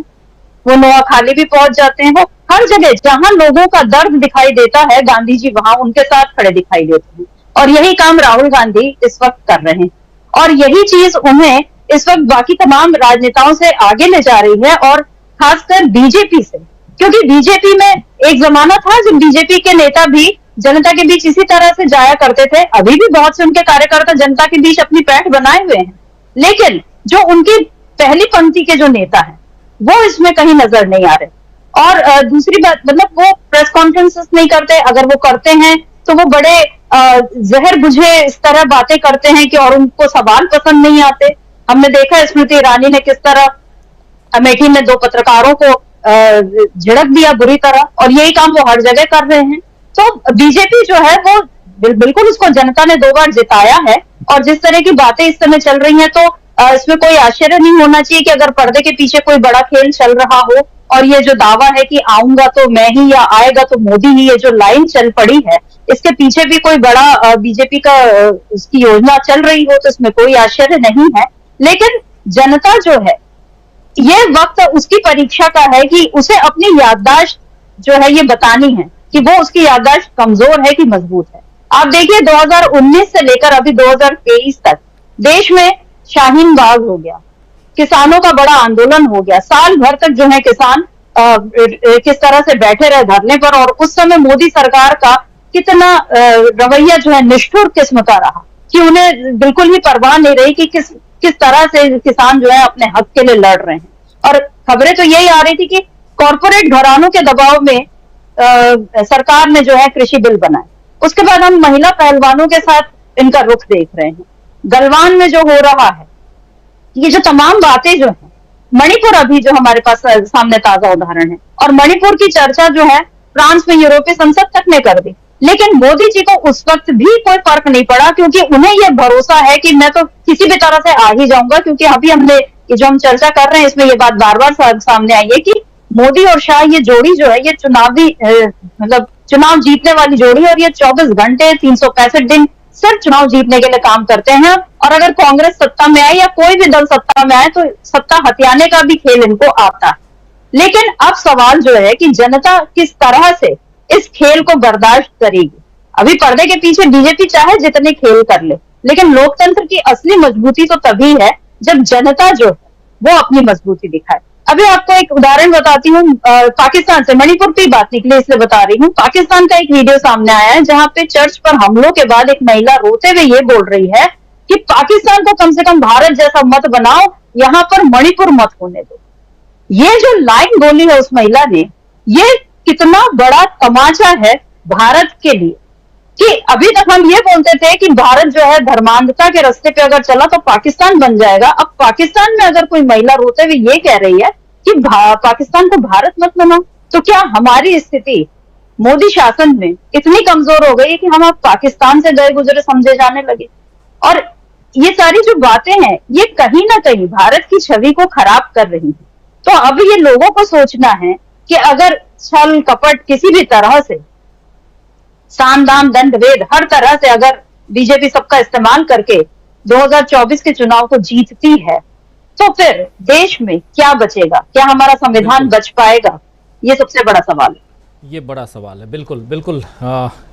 वो नोआखाली भी पहुंच जाते हैं, वो हर जगह जहां लोगों का दर्द दिखाई देता है गांधी जी वहां उनके साथ खड़े दिखाई देते हैं। और यही काम राहुल गांधी इस वक्त कर रहे हैं, और यही चीज उन्हें इस वक्त बाकी तमाम राजनेताओं से आगे ले जा रही है, और खासकर बीजेपी से। क्योंकि बीजेपी में एक जमाना था जब बीजेपी के नेता भी जनता के बीच इसी तरह से जाया करते थे। अभी भी बहुत से उनके कार्यकर्ता जनता के बीच अपनी पैठ बनाए हुए हैं, लेकिन जो उनकी पहली पंक्ति के जो नेता हैं वो इसमें कहीं नजर नहीं आ रहे। और दूसरी बात, मतलब वो प्रेस कॉन्फ्रेंसेस नहीं करते, अगर वो करते हैं तो वो बड़े जहर बुझे इस तरह बातें करते हैं कि, और उनको सवाल पसंद नहीं आते। हमने देखा स्मृति ईरानी ने किस तरह अमेठी में 2 पत्रकारों को झिड़क दिया बुरी तरह, और यही काम वो हर जगह कर रहे हैं। तो बीजेपी जो है वो बिल्कुल उसको जनता ने 2 बार जिताया है, और जिस तरह की बातें इस समय चल रही हैं तो इसमें कोई आश्चर्य नहीं होना चाहिए कि अगर पर्दे के पीछे कोई बड़ा खेल चल रहा हो। और ये जो दावा है कि आऊंगा तो मैं ही या आएगा तो मोदी ही, ये जो लाइन चल पड़ी है, इसके पीछे भी कोई बड़ा बीजेपी का उसकी योजना चल रही हो तो इसमें कोई आश्चर्य नहीं है। लेकिन जनता जो है, ये वक्त उसकी परीक्षा का है कि उसे अपनी याददाश्त जो है ये बतानी है कि वो उसकी याददाश्त कमजोर है कि मजबूत है। आप देखिए 2019 से लेकर अभी 2023 तक देश में शाहीन बाग हो गया, किसानों का बड़ा आंदोलन हो गया, साल भर तक जो है किसान किस तरह से बैठे रहे धरने पर, और उस समय मोदी सरकार का कितना रवैया जो है निष्ठुर किस्म का रहा कि उन्हें बिल्कुल ही परवाह नहीं रही कि किस तरह से किसान जो है अपने हक के लिए लड़ रहे हैं। और खबरें तो यही आ रही थी कि कॉरपोरेट घरानों के दबाव में सरकार ने जो है कृषि बिल बनाए। उसके बाद हम महिला पहलवानों के साथ इनका रुख देख रहे हैं। गलवान में जो हो रहा है, ये जो तमाम बातें जो है, मणिपुर अभी जो हमारे पास सामने ताजा उदाहरण है, और मणिपुर की चर्चा जो है फ्रांस में यूरोपीय संसद तक ने कर दी। लेकिन मोदी जी को उस वक्त भी कोई फर्क नहीं पड़ा, क्योंकि उन्हें यह भरोसा है कि मैं तो किसी भी तरह से आ ही जाऊंगा। क्योंकि अभी हमने ये जो हम चर्चा कर रहे हैं इसमें ये बात बार बार सामने आई है कि मोदी और शाह ये जोड़ी जो है ये चुनावी मतलब चुनाव जीतने वाली जोड़ी, और ये 24 घंटे 365 दिन सिर्फ चुनाव जीतने के लिए काम करते हैं। और अगर कांग्रेस सत्ता में आए या कोई भी दल सत्ता में आए तो सत्ता हथियाने का भी खेल इनको आता है। लेकिन अब सवाल जो है कि जनता किस तरह से इस खेल को बर्दाश्त करेगी। अभी पर्दे के पीछे बीजेपी चाहे जितने खेल कर ले, लेकिन लोकतंत्र की असली मजबूती तो तभी है जब जनता जो है वो अपनी मजबूती दिखाए। अभी आपको एक उदाहरण बताती हूँ, पाकिस्तान से, मणिपुर की बात निकली इसलिए बता रही हूँ। पाकिस्तान का एक वीडियो सामने आया है जहां पे चर्च पर हमलों के बाद एक महिला रोते हुए ये बोल रही है कि पाकिस्तान को कम से कम भारत जैसा मत बनाओ, यहाँ पर मणिपुर मत होने दो। ये जो लाइन बोली है उस महिला ने, ये कितना बड़ा तमाचा है भारत के लिए कि अभी तक हम ये बोलते थे कि भारत जो है धर्मांधता के रास्ते पे अगर चला तो पाकिस्तान बन जाएगा। अब पाकिस्तान में अगर कोई महिला रोते हुए ये कह रही है कि पाकिस्तान को भारत मत बनाओ, तो क्या हमारी स्थिति मोदी शासन में इतनी कमजोर हो गई कि हम अब पाकिस्तान से गए गुजरे समझे जाने लगे? और ये सारी जो बातें हैं ये कहीं ना कहीं भारत की छवि को खराब कर रही है। तो अब ये लोगों को सोचना है कि अगर छल कपट किसी भी तरह से, साम दाम दंड भेद हर तरह से अगर बीजेपी सबका इस्तेमाल करके 2024 के चुनाव को जीतती है तो फिर देश में क्या बचेगा? क्या हमारा संविधान बच पाएगा? ये सबसे बड़ा सवाल है। ये बड़ा सवाल है, बिल्कुल बिल्कुल।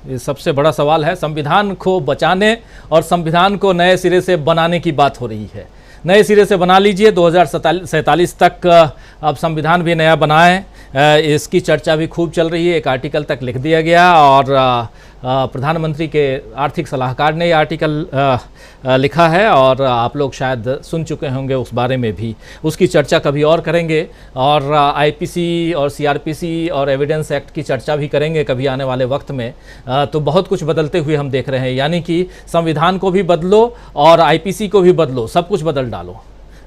ये सबसे बड़ा सवाल है। संविधान को बचाने और संविधान को नए सिरे से बनाने की बात हो रही है। नए सिरे से बना लीजिए। 2047 तक अब संविधान भी नया बनाएं, इसकी चर्चा भी खूब चल रही है। एक आर्टिकल तक लिख दिया गया और प्रधानमंत्री के आर्थिक सलाहकार ने ये आर्टिकल लिखा है और आप लोग शायद सुन चुके होंगे उस बारे में भी। उसकी चर्चा कभी और करेंगे और आईपीसी और सीआरपीसी और एविडेंस एक्ट की चर्चा भी करेंगे कभी आने वाले वक्त में। तो बहुत कुछ बदलते हुए हम देख रहे हैं, यानी कि संविधान को भी बदलो और आईपीसी को भी बदलो, सब कुछ बदल डालो।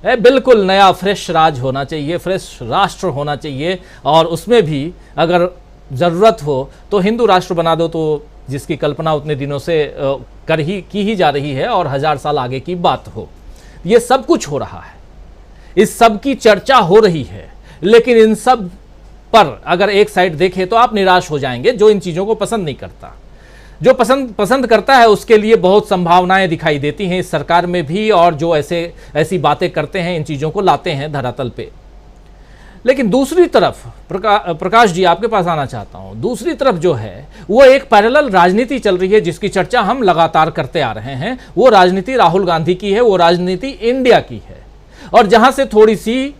बिल्कुल नया फ्रेश राज होना चाहिए, फ्रेश राष्ट्र होना चाहिए और उसमें भी अगर ज़रूरत हो तो हिंदू राष्ट्र बना दो, तो जिसकी कल्पना उतने दिनों से की ही जा रही है और 1000 साल आगे की बात हो। ये सब कुछ हो रहा है, इस सब की चर्चा हो रही है, लेकिन इन सब पर अगर एक साइड देखें तो आप निराश हो जाएंगे। जो इन चीज़ों को पसंद नहीं करता, जो पसंद करता है उसके लिए बहुत संभावनाएं दिखाई देती हैं इस सरकार में भी, और जो ऐसी बातें करते हैं, इन चीज़ों को लाते हैं धरातल पे। लेकिन दूसरी तरफ प्रकाश जी आपके पास आना चाहता हूं, दूसरी तरफ जो है वो एक पैरेलल राजनीति चल रही है जिसकी चर्चा हम लगातार करते आ रहे हैं। वो राजनीति राहुल गांधी की है, वो राजनीति इंडिया की है, और जहां से थोड़ी सी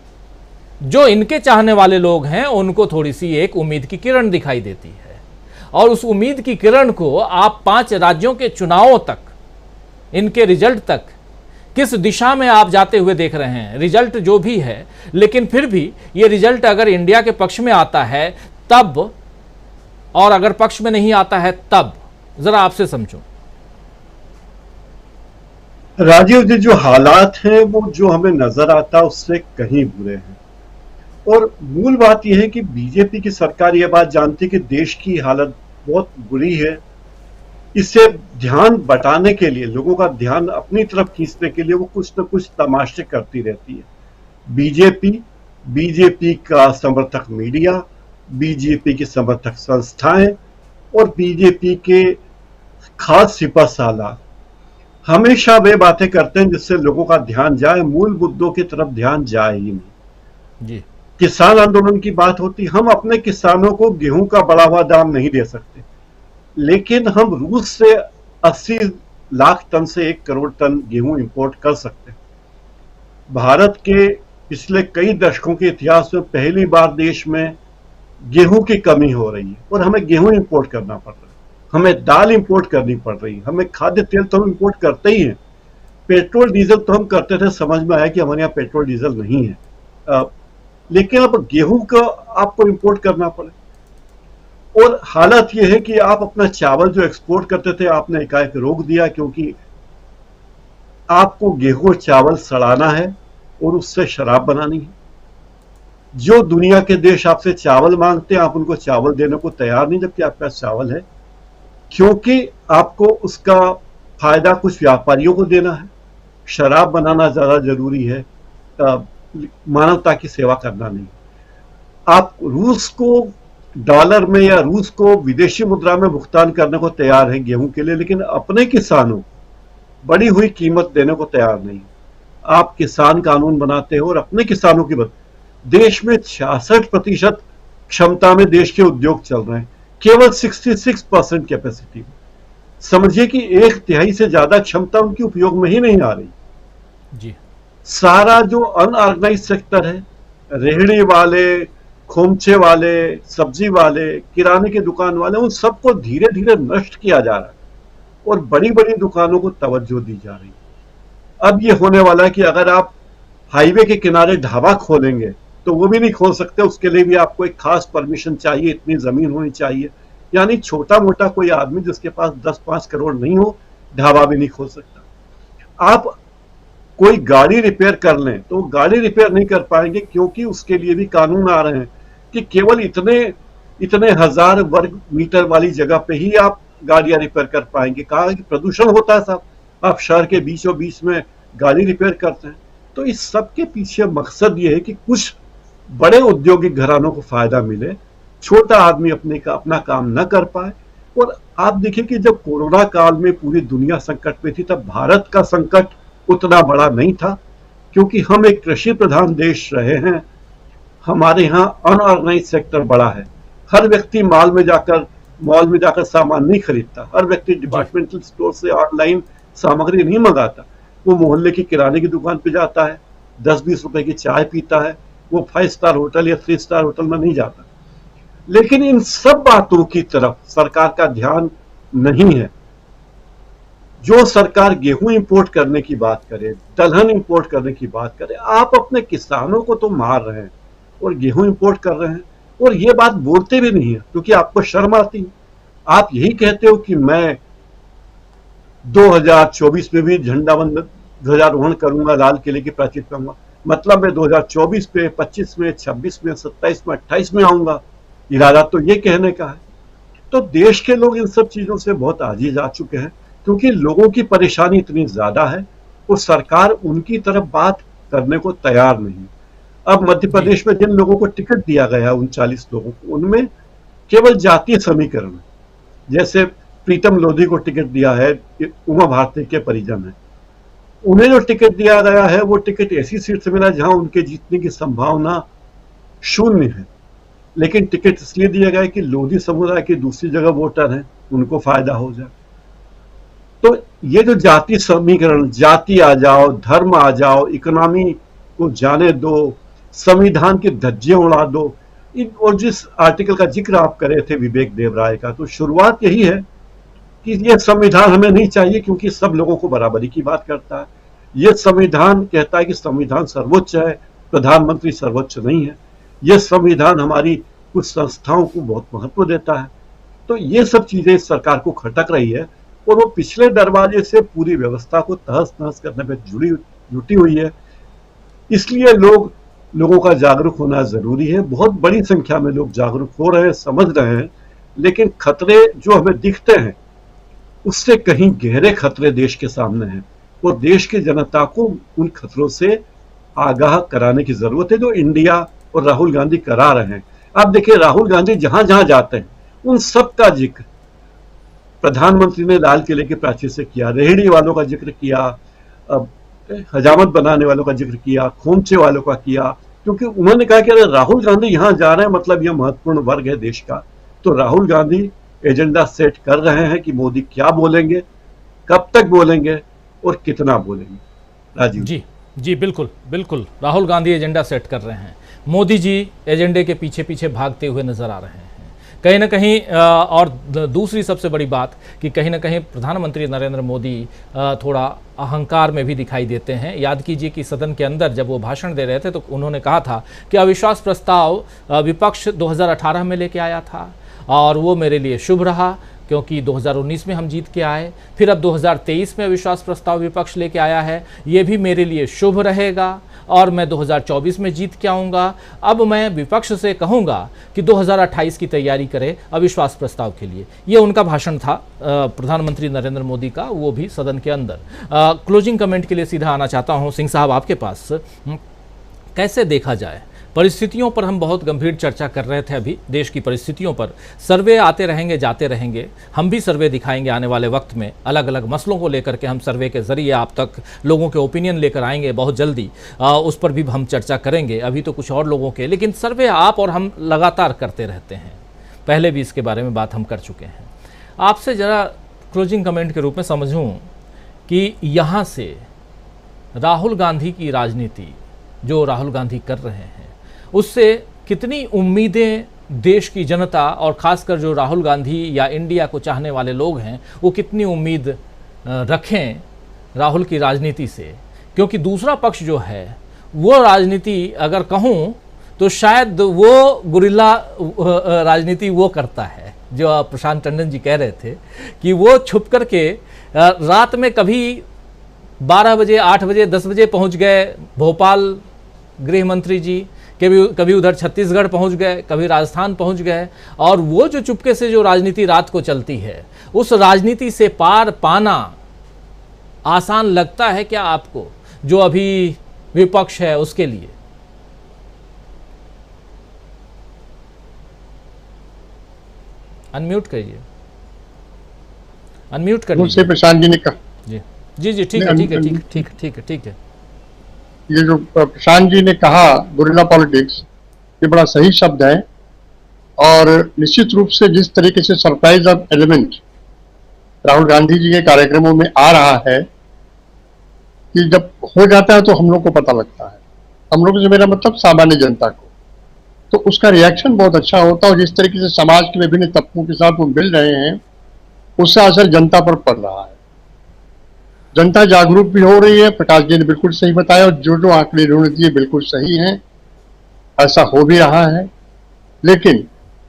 जो इनके चाहने वाले लोग हैं उनको थोड़ी सी एक उम्मीद की किरण दिखाई देती है। और उस उम्मीद की किरण को आप 5 राज्यों के चुनावों तक, इनके रिजल्ट तक किस दिशा में आप जाते हुए देख रहे हैं। रिजल्ट जो भी है, लेकिन फिर भी ये रिजल्ट अगर इंडिया के पक्ष में आता है तब, और अगर पक्ष में नहीं आता है तब, जरा आपसे समझो। राजीव जी, जो हालात हैं वो जो हमें नजर आता है उससे कहीं बुरे हैं। और मूल बात यह है कि बीजेपी की सरकार ये बात जानती है कि देश की हालत बहुत बुरी है। इससे ध्यान बटाने के लिए, लोगों का ध्यान अपनी तरफ खींचने के लिए वो कुछ न कुछ तमाशे करती रहती है। बीजेपी का समर्थक मीडिया, बीजेपी की समर्थक संस्थाएं और बीजेपी के खास सिपहसालार हमेशा वे बातें करते हैं जिससे लोगों का ध्यान जाए, मूल मुद्दों की तरफ ध्यान जाए ही नहीं। जी। किसान आंदोलन की बात होती, हम अपने किसानों को गेहूं का बढ़ा हुआ दाम नहीं दे सकते, लेकिन हम रूस से 80 लाख टन से 1 करोड़ टन गेहूं इंपोर्ट कर सकते हैं। भारत के पिछले कई दशकों के इतिहास में पहली बार देश में गेहूं की कमी हो रही है और हमें गेहूं इंपोर्ट करना पड़ रहा है, हमें दाल इंपोर्ट करनी पड़ रही है, हमें खाद्य तेल तो हम इंपोर्ट करते ही हैं। पेट्रोल डीजल तो हम करते थे, समझ में आया कि हमारे यहाँ पेट्रोल डीजल नहीं है, लेकिन अब गेहूं का आपको इंपोर्ट करना पड़े। और हालत यह है कि आप अपना चावल जो एक्सपोर्ट करते थे आपने एकाएक रोक दिया, क्योंकि आपको गेहूं और चावल सड़ाना है और उससे शराब बनानी है। जो दुनिया के देश आपसे चावल मांगते हैं आप उनको चावल देने को तैयार नहीं, जबकि आपके पास चावल है, क्योंकि आपको उसका फायदा कुछ व्यापारियों को देना है। शराब बनाना ज्यादा जरूरी है, मानवता की सेवा करना नहीं। आप रूस को डॉलर में या रूस को विदेशी मुद्रा में भुगतान करने को तैयार है गेहूं के लिए, लेकिन अपने किसानों बढ़ी हुई कीमत देने को तैयार नहीं। आप किसान कानून बनाते हो और अपने किसानों की देश में 66% क्षमता में देश के उद्योग चल रहे हैं, केवल 66% कैपेसिटी में। समझिए कि 1/3 से ज्यादा क्षमता उनकी उपयोग में ही नहीं आ रही जी। सारा जो अनऑर्गेनाइज सेक्टर है, रेहड़ी वाले, खोमचे वाले, सब्जी वाले, किराने की दुकान वाले, उन सबको धीरे धीरे नष्ट किया जा रहा है और बड़ी बड़ी दुकानों को तवज्जो दी जा रही है। अब ये होने वाला है कि अगर आप हाईवे के किनारे ढाबा खोलेंगे तो वो भी नहीं खोल सकते, उसके लिए भी आपको एक खास परमिशन चाहिए, इतनी जमीन होनी चाहिए। यानी छोटा मोटा कोई आदमी जिसके पास 10-5 करोड़ नहीं हो, ढाबा भी नहीं खोल सकता। आप कोई गाड़ी रिपेयर कर लें तो गाड़ी रिपेयर नहीं कर पाएंगे, क्योंकि उसके लिए भी कानून आ रहे हैं कि केवल इतने 1000 वर्ग मीटर वाली जगह पे ही आप गाड़ियां रिपेयर कर पाएंगे। कहा कि प्रदूषण होता है साहब, आप शहर के बीचों बीच में गाड़ी रिपेयर करते हैं। तो इस सब के पीछे मकसद ये है कि कुछ बड़े औद्योगिक घरानों को फायदा मिले, छोटा आदमी अपना काम न कर पाए। और आप देखिए कि जब कोरोना काल में पूरी दुनिया संकट में थी, तब भारत का संकट उतना बड़ा नहीं था, क्योंकि हम एक कृषि प्रधान देश रहे हैं। हमारे यहाँ अनऑर्गेनाइज सेक्टर बड़ा है। हर व्यक्ति मॉल में जाकर सामान नहीं खरीदता, हर व्यक्ति डिपार्टमेंटल स्टोर से ऑनलाइन सामग्री नहीं मंगाता। वो मोहल्ले की किराने की दुकान पे जाता है, 10-20 रुपए की चाय पीता है, वो 5 स्टार होटल या 3 स्टार होटल में नहीं जाता। लेकिन इन सब बातों की तरफ सरकार का ध्यान नहीं है। जो सरकार गेहूं इंपोर्ट करने की बात करे, दलहन इंपोर्ट करने की बात करे, आप अपने किसानों को तो मार रहे हैं और गेहूं इंपोर्ट कर रहे हैं, और ये बात बोलते भी नहीं है क्योंकि आपको शर्म आती है। आप यही कहते हो कि मैं 2024 में भी झंडा ध्वजारोहण करूंगा, लाल किले की प्राचीर करूंगा, मतलब मैं 2024 पे, 25 में, 26 में, 27 में, 28 में आऊंगा। इरादा तो ये कहने का है। तो देश के लोग इन सब चीजों से बहुत आजीज आ चुके हैं क्योंकि लोगों की परेशानी इतनी ज्यादा है और सरकार उनकी तरफ बात करने को तैयार नहीं। अब मध्य प्रदेश में जिन लोगों को टिकट दिया गया है, 39 लोगों को, उनमें केवल जातीय समीकरण है। जैसे प्रीतम लोधी को टिकट दिया है, उमा भारती के परिजन है, उन्हें जो टिकट दिया गया है वो टिकट ऐसी सीट से मिला जहां उनके जीतने की संभावना शून्य है, लेकिन टिकट इसलिए दिया गया है कि लोधी समुदाय की दूसरी जगह वोटर हैं, उनको फायदा हो जाए। तो ये जो जाति समीकरण, जाति आ जाओ, धर्म आ जाओ, इकोनॉमी को जाने दो, संविधान की धज्जियां उड़ा दो, और जिस आर्टिकल का जिक्र आप कर रहे थे विवेक देव राय का, तो शुरुआत यही है कि ये संविधान हमें नहीं चाहिए क्योंकि सब लोगों को बराबरी की बात करता है। ये संविधान कहता है कि संविधान सर्वोच्च है, प्रधानमंत्री सर्वोच्च नहीं है। ये संविधान हमारी कुछ संस्थाओं को बहुत महत्व देता है। तो ये सब चीजें सरकार को खटक रही है और वो पिछले दरवाजे से पूरी व्यवस्था को तहस नहस करने पर जुटी हुई है। इसलिए लोगों का जागरूक होना जरूरी है। बहुत बड़ी संख्या में लोग जागरूक हो रहे हैं, समझ रहे हैं, लेकिन खतरे जो हमें दिखते हैं उससे कहीं गहरे खतरे देश के सामने हैं और देश की जनता को उन खतरों से आगाह कराने की जरूरत है, जो इंडिया और राहुल गांधी करा रहे हैं। आप देखिए, राहुल गांधी जहां जहां जाते हैं उन सब का जिक्र प्रधानमंत्री ने लाल किले के प्राचीर से किया, रेहड़ी वालों का जिक्र किया, हजामत बनाने वालों का जिक्र किया, खोमचे वालों का किया, क्योंकि उन्होंने कहा कि अरे राहुल गांधी यहां जा रहे हैं, मतलब यह महत्वपूर्ण वर्ग है देश का। तो राहुल गांधी एजेंडा सेट कर रहे हैं कि मोदी क्या बोलेंगे, कब तक बोलेंगे और कितना बोलेंगे। राजीव जी बिल्कुल बिल्कुल, राहुल गांधी एजेंडा सेट कर रहे हैं, मोदी जी एजेंडे के पीछे पीछे भागते हुए नजर आ रहे हैं कहीं ना कहीं। और दूसरी सबसे बड़ी बात कि कहीं ना कहीं प्रधानमंत्री नरेंद्र मोदी थोड़ा अहंकार में भी दिखाई देते हैं। याद कीजिए कि सदन के अंदर जब वो भाषण दे रहे थे तो उन्होंने कहा था कि अविश्वास प्रस्ताव विपक्ष 2018 में लेके आया था और वो मेरे लिए शुभ रहा क्योंकि 2019 में हम जीत के आए, फिर अब 2023 में अविश्वास प्रस्ताव विपक्ष लेके आया है, ये भी मेरे लिए शुभ रहेगा और मैं 2024 में जीत के आऊँगा। अब मैं विपक्ष से कहूँगा कि 2028 की तैयारी करे अविश्वास प्रस्ताव के लिए। ये उनका भाषण था प्रधानमंत्री नरेंद्र मोदी का, वो भी सदन के अंदर। क्लोजिंग कमेंट के लिए सीधा आना चाहता हूँ सिंह साहब आपके पास। कैसे देखा जाए परिस्थितियों पर? हम बहुत गंभीर चर्चा कर रहे थे अभी देश की परिस्थितियों पर। सर्वे आते रहेंगे जाते रहेंगे, हम भी सर्वे दिखाएंगे आने वाले वक्त में, अलग अलग मसलों को लेकर के हम सर्वे के जरिए आप तक लोगों के ओपिनियन लेकर आएंगे बहुत जल्दी। उस पर भी हम चर्चा करेंगे, अभी तो कुछ और लोगों के, लेकिन सर्वे आप और हम लगातार करते रहते हैं, पहले भी इसके बारे में बात हम कर चुके हैं। आपसे ज़रा क्लोजिंग कमेंट के रूप में समझूँ कि यहाँ से राहुल गांधी की राजनीति जो राहुल गांधी कर रहे हैं उससे कितनी उम्मीदें देश की जनता और खासकर जो राहुल गांधी या इंडिया को चाहने वाले लोग हैं वो कितनी उम्मीद रखें राहुल की राजनीति से? क्योंकि दूसरा पक्ष जो है वो राजनीति अगर कहूँ तो शायद वो गुरिल्ला राजनीति वो करता है जो प्रशांत टंडन जी कह रहे थे कि वो छुप करके रात में कभी 12 बजे 8 बजे 10 बजे पहुँच गए भोपाल गृह मंत्री जी, कभी उधर छत्तीसगढ़ पहुंच गए, कभी राजस्थान पहुंच गए, और वो जो चुपके से जो राजनीति रात को चलती है उस राजनीति से पार पाना आसान लगता है क्या आपको, जो अभी विपक्ष है उसके लिए? अनम्यूट करिए, अनम्यूट कर लीजिए। प्रशांत जी ने कहा जी ठीक है ठीक है। ये जो प्रशांत जी ने कहा गुरिल्ला पॉलिटिक्स, ये बड़ा सही शब्द है और निश्चित रूप से जिस तरीके से surprise of element Rahul Gandhi ji के कार्यक्रमों में आ रहा है कि जब हो जाता है तो हम लोग को पता लगता है, हम लोग से मेरा मतलब सामान्य जनता को, तो उसका रिएक्शन बहुत अच्छा होता है। और जिस तरीके से समाज के विभिन्न तबकों के साथ वो मिल रहे हैं, उसका असर जनता पर पड़ रहा है। जनता जागरूक भी हो रही है, प्रकाश जी ने बिल्कुल सही बताया, और जो आंकड़े इन्होंने दिए बिल्कुल सही हैं, ऐसा हो भी रहा है। लेकिन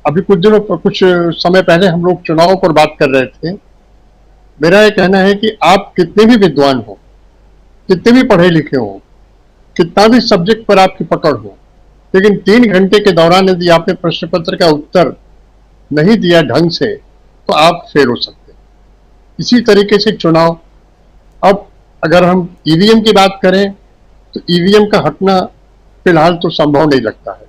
अभी कुछ समय पहले हम लोग चुनाव पर बात कर रहे थे। मेरा ये कहना है कि आप कितने भी विद्वान हो, कितने भी पढ़े लिखे हो, कितना भी सब्जेक्ट पर आपकी पकड़ हो, लेकिन 3 घंटे के दौरान यदि आपने प्रश्न पत्र का उत्तर नहीं दिया ढंग से, तो आप फेल हो सकते हैं। इसी तरीके से चुनाव, अब अगर हम ईवीएम की बात करें तो ईवीएम का हटना फिलहाल तो संभव नहीं लगता है।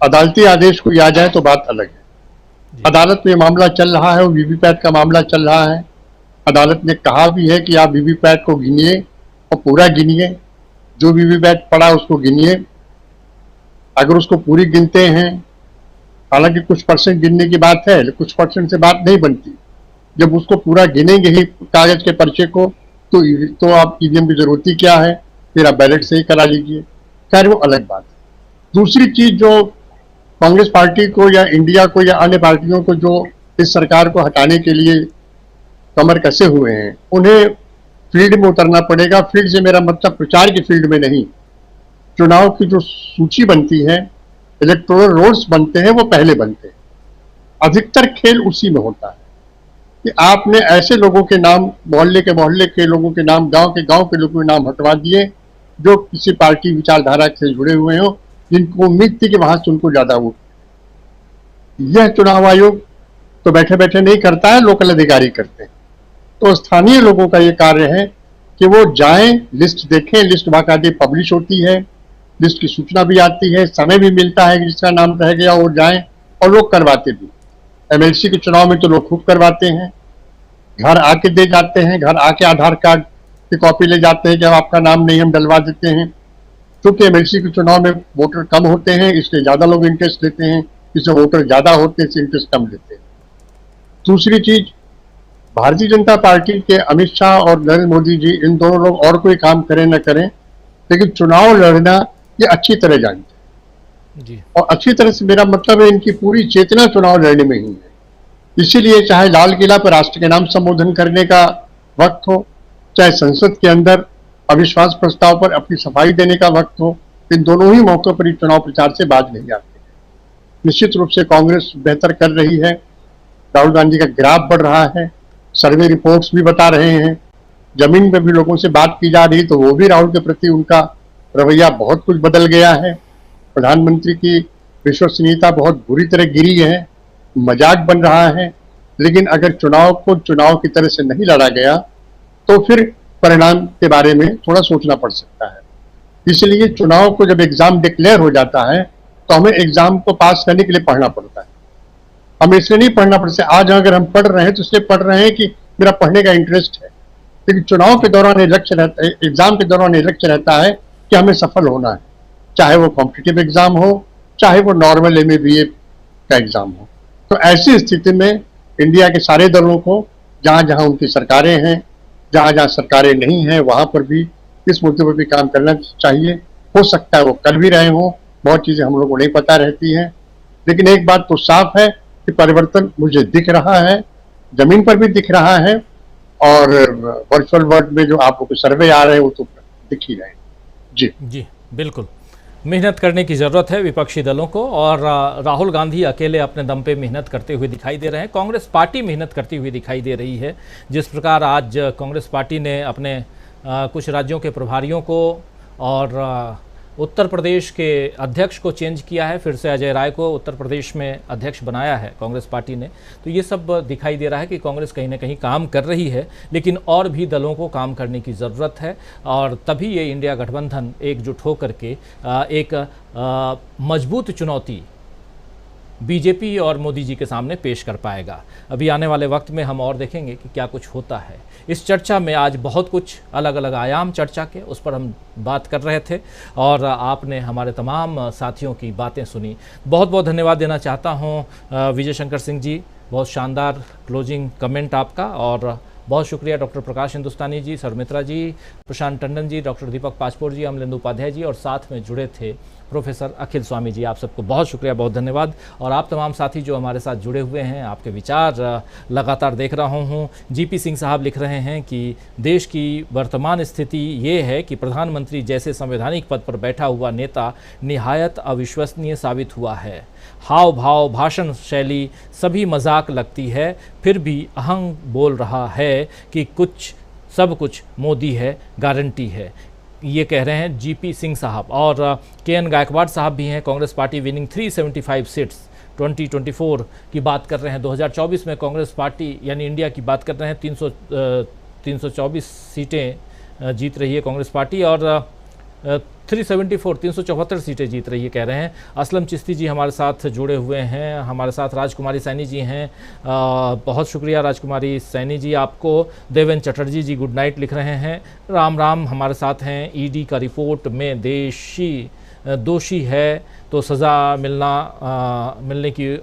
अदालती आदेश कोई आ जाए तो बात अलग है। अदालत में मामला चल रहा है और वीवीपैट का मामला चल रहा है। अदालत ने कहा भी है कि आप वीवीपैट को गिनिए और पूरा गिनिए, जो वीवीपैट पड़ा उसको गिनिए। अगर उसको पूरी गिनते हैं, हालांकि कुछ परसेंट गिनने की बात है, कुछ परसेंट से बात नहीं बनती। जब उसको पूरा गिनेंगे ही कागज के पर्चे को, तो आप ईवीएम की जरूरत ही क्या है, फिर आप बैलेट से ही करा लीजिए। खैर वो अलग बात है। दूसरी चीज, जो कांग्रेस पार्टी को या इंडिया को या अन्य पार्टियों को जो इस सरकार को हटाने के लिए कमर कसे हुए हैं, उन्हें फील्ड में उतरना पड़ेगा। फील्ड से मेरा मतलब प्रचार की फील्ड में नहीं, चुनाव की जो सूची बनती है, इलेक्टोरल रोल्स बनते हैं, वो पहले बनते हैं। अधिकतर खेल उसी में होता है कि आपने ऐसे लोगों के नाम, मोहल्ले के लोगों के नाम, गांव के लोगों के नाम हटवा दिए जो किसी पार्टी विचारधारा से जुड़े हुए हो, जिनको उम्मीद थी कि वहां से उनको ज्यादा वोट। यह चुनाव आयोग तो बैठे बैठे नहीं करता है, लोकल अधिकारी करते हैं। तो स्थानीय लोगों का ये कार्य है कि वो जाएं, लिस्ट देखें, लिस्ट बाकायदे पब्लिश होती है, लिस्ट की सूचना भी आती है, समय भी मिलता है कि जिसका नाम रह गया वो जाएं, और लोग करवाते भी। एमएलसी के चुनाव में तो लोग खूब करवाते हैं, घर आके दे जाते हैं, घर आके आधार कार्ड की कॉपी ले जाते हैं कि अब आपका नाम नहीं, हम डलवा देते हैं। क्योंकि एमएलसी के चुनाव में वोटर कम होते हैं, इसलिए ज्यादा लोग इंटरेस्ट लेते हैं, इससे वोटर ज्यादा होते हैं, इससे इंटरेस्ट कम लेते हैं। दूसरी चीज, भारतीय जनता पार्टी के अमित शाह और नरेंद्र मोदी जी, इन दोनों लोग और कोई काम करें न करें, लेकिन चुनाव लड़ना ये अच्छी तरह जानते हैं जी। और अच्छी तरह से मेरा मतलब है, इनकी पूरी चेतना चुनाव लड़ने में ही है। इसीलिए चाहे लाल किला पर राष्ट्र के नाम संबोधन करने का वक्त हो, चाहे संसद के अंदर अविश्वास प्रस्ताव पर अपनी सफाई देने का वक्त हो, इन दोनों ही मौकों पर चुनाव प्रचार से बाज नहीं आते। निश्चित रूप से कांग्रेस बेहतर कर रही है, राहुल गांधी का ग्राफ बढ़ रहा है, सर्वे रिपोर्ट्स भी बता रहे हैं, जमीन पर भी लोगों से बात की जा रही, तो वो भी राहुल के प्रति उनका रवैया बहुत कुछ बदल गया है। प्रधानमंत्री की विश्वसनीयता बहुत बुरी तरह गिरी है, मजाक बन रहा है। लेकिन अगर चुनाव को चुनाव की तरह से नहीं लड़ा गया तो फिर परिणाम के बारे में थोड़ा सोचना पड़ सकता है। इसलिए चुनाव को जब एग्जाम डिक्लेयर हो जाता है तो हमें एग्जाम को पास करने के लिए पढ़ना पड़ता है। हम इसलिए नहीं पढ़ना पड़ता, आज अगर हम पढ़ रहे हैं तो इसलिए पढ़ रहे हैं कि मेरा पढ़ने का इंटरेस्ट है। लेकिन चुनाव के दौरान ये लक्ष्य रहता है, एग्जाम के दौरान ये लक्ष्य रहता है कि हमें सफल होना है, चाहे वो कॉम्पिटिटिव एग्जाम हो, चाहे वो नॉर्मल MA-BA का एग्जाम हो। तो ऐसी स्थिति में इंडिया के सारे दलों को, जहां जहां उनकी सरकारें हैं, जहां जहां सरकारें नहीं हैं, वहां पर भी इस मुद्दे पर भी काम करना चाहिए। हो सकता है वो कर भी रहे हों, बहुत चीजें हम लोगों को नहीं पता रहती हैं, लेकिन एक बात तो साफ है कि परिवर्तन मुझे दिख रहा है, जमीन पर भी दिख रहा है, और वर्चुअल वर्ल्ड में जो आपको सर्वे आ रहे हैं वो तो दिख ही रहे हैं। जी बिल्कुल, मेहनत करने की ज़रूरत है विपक्षी दलों को, और राहुल गांधी अकेले अपने दम पे मेहनत करते हुए दिखाई दे रहे हैं। कांग्रेस पार्टी मेहनत करती हुई दिखाई दे रही है। जिस प्रकार आज कांग्रेस पार्टी ने अपने कुछ राज्यों के प्रभारियों को और उत्तर प्रदेश के अध्यक्ष को चेंज किया है, फिर से अजय राय को उत्तर प्रदेश में अध्यक्ष बनाया है कांग्रेस पार्टी ने, तो ये सब दिखाई दे रहा है कि कांग्रेस कहीं ना कहीं काम कर रही है। लेकिन और भी दलों को काम करने की ज़रूरत है, और तभी ये इंडिया गठबंधन एकजुट होकर के एक मजबूत चुनौती बीजेपी और मोदी जी के सामने पेश कर पाएगा। अभी आने वाले वक्त में हम और देखेंगे कि क्या कुछ होता है। इस चर्चा में आज बहुत कुछ अलग अलग आयाम चर्चा के, उस पर हम बात कर रहे थे, और आपने हमारे तमाम साथियों की बातें सुनी। बहुत बहुत धन्यवाद देना चाहता हूं विजय शंकर सिंह जी, बहुत शानदार क्लोजिंग कमेंट आपका, और बहुत शुक्रिया डॉक्टर प्रकाश हिंदुस्तानी जी, सरमित्रा जी, प्रशांत टंडन जी, डॉक्टर दीपक पाचपोर जी, अमलेंदु उपाध्याय जी और साथ में जुड़े थे प्रोफेसर अखिल स्वामी जी। आप सबको बहुत शुक्रिया, बहुत धन्यवाद। और आप तमाम साथी जो हमारे साथ जुड़े हुए हैं, आपके विचार लगातार देख रहा हूँ। जीपी सिंह साहब लिख रहे हैं कि देश की वर्तमान स्थिति ये है कि प्रधानमंत्री जैसे संवैधानिक पद पर बैठा हुआ नेता निहायत अविश्वसनीय साबित हुआ है। हाव भाव, भाषण शैली सभी मजाक लगती है, फिर भी अहंग बोल रहा है कि सब कुछ मोदी है, गारंटी है। ये कह रहे हैं जीपी सिंह साहब। और KN गायकवाड़ साहब भी हैं। कांग्रेस पार्टी विनिंग 375 सीट्स 2024 की बात कर रहे हैं। 2024 में कांग्रेस पार्टी यानी इंडिया की बात कर रहे हैं। 324 सीटें जीत रही है कांग्रेस पार्टी और 374 सीटें जीत रही है, कह रहे हैं। असलम चिश्ती जी हमारे साथ जुड़े हुए हैं। हमारे साथ राजकुमारी सैनी जी हैं। बहुत शुक्रिया राजकुमारी सैनी जी आपको। देवेंद्र चटर्जी जी गुड नाइट लिख रहे हैं। राम राम हमारे साथ हैं। ईडी का रिपोर्ट में दोषी है तो सज़ा मिलने की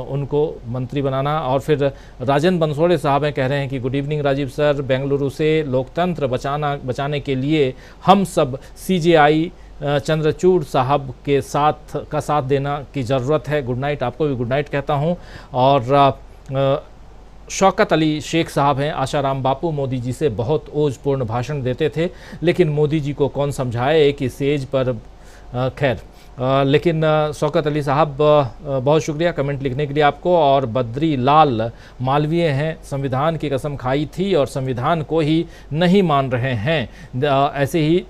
उनको मंत्री बनाना। और फिर राजन बंसोड़े साहब हैं, कह रहे हैं कि good evening Rajiv sir, Bengaluru से लोकतंत्र बचाने के लिए हम सब CJI चंद्रचूड़ साहब के साथ देना की ज़रूरत है। गुड नाइट, आपको भी गुड नाइट कहता हूँ। और शौकत अली शेख साहब हैं। आशाराम बापू मोदी जी से बहुत ओजपूर्ण भाषण देते थे, लेकिन मोदी जी को कौन समझाए एक ही सेज पर। खैर, लेकिन शौकत अली साहब बहुत शुक्रिया कमेंट लिखने के लिए आपको। और बद्री लाल मालवीय हैं, संविधान की कसम खाई थी और संविधान को ही नहीं मान रहे हैं। ऐसे ही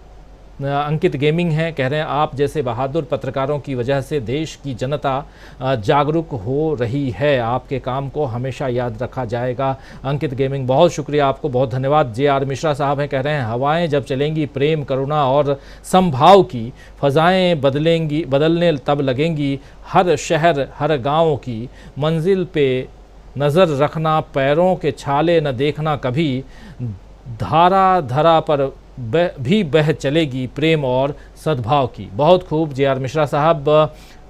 अंकित गेमिंग हैं, कह रहे हैं आप जैसे बहादुर पत्रकारों की वजह से देश की जनता जागरूक हो रही है। आपके काम को हमेशा याद रखा जाएगा। अंकित गेमिंग बहुत शुक्रिया आपको, बहुत धन्यवाद। JR मिश्रा साहब हैं, कह रहे हैं हवाएं जब चलेंगी प्रेम करुणा और समभाव की, फ़ज़ाएँ बदलने तब लगेंगी। हर शहर हर गाँव की मंजिल पे नज़र रखना, पैरों के छाले न देखना कभी। धरा पर भी बह चलेगी प्रेम और सद्भाव की। बहुत खूब JR मिश्रा साहब।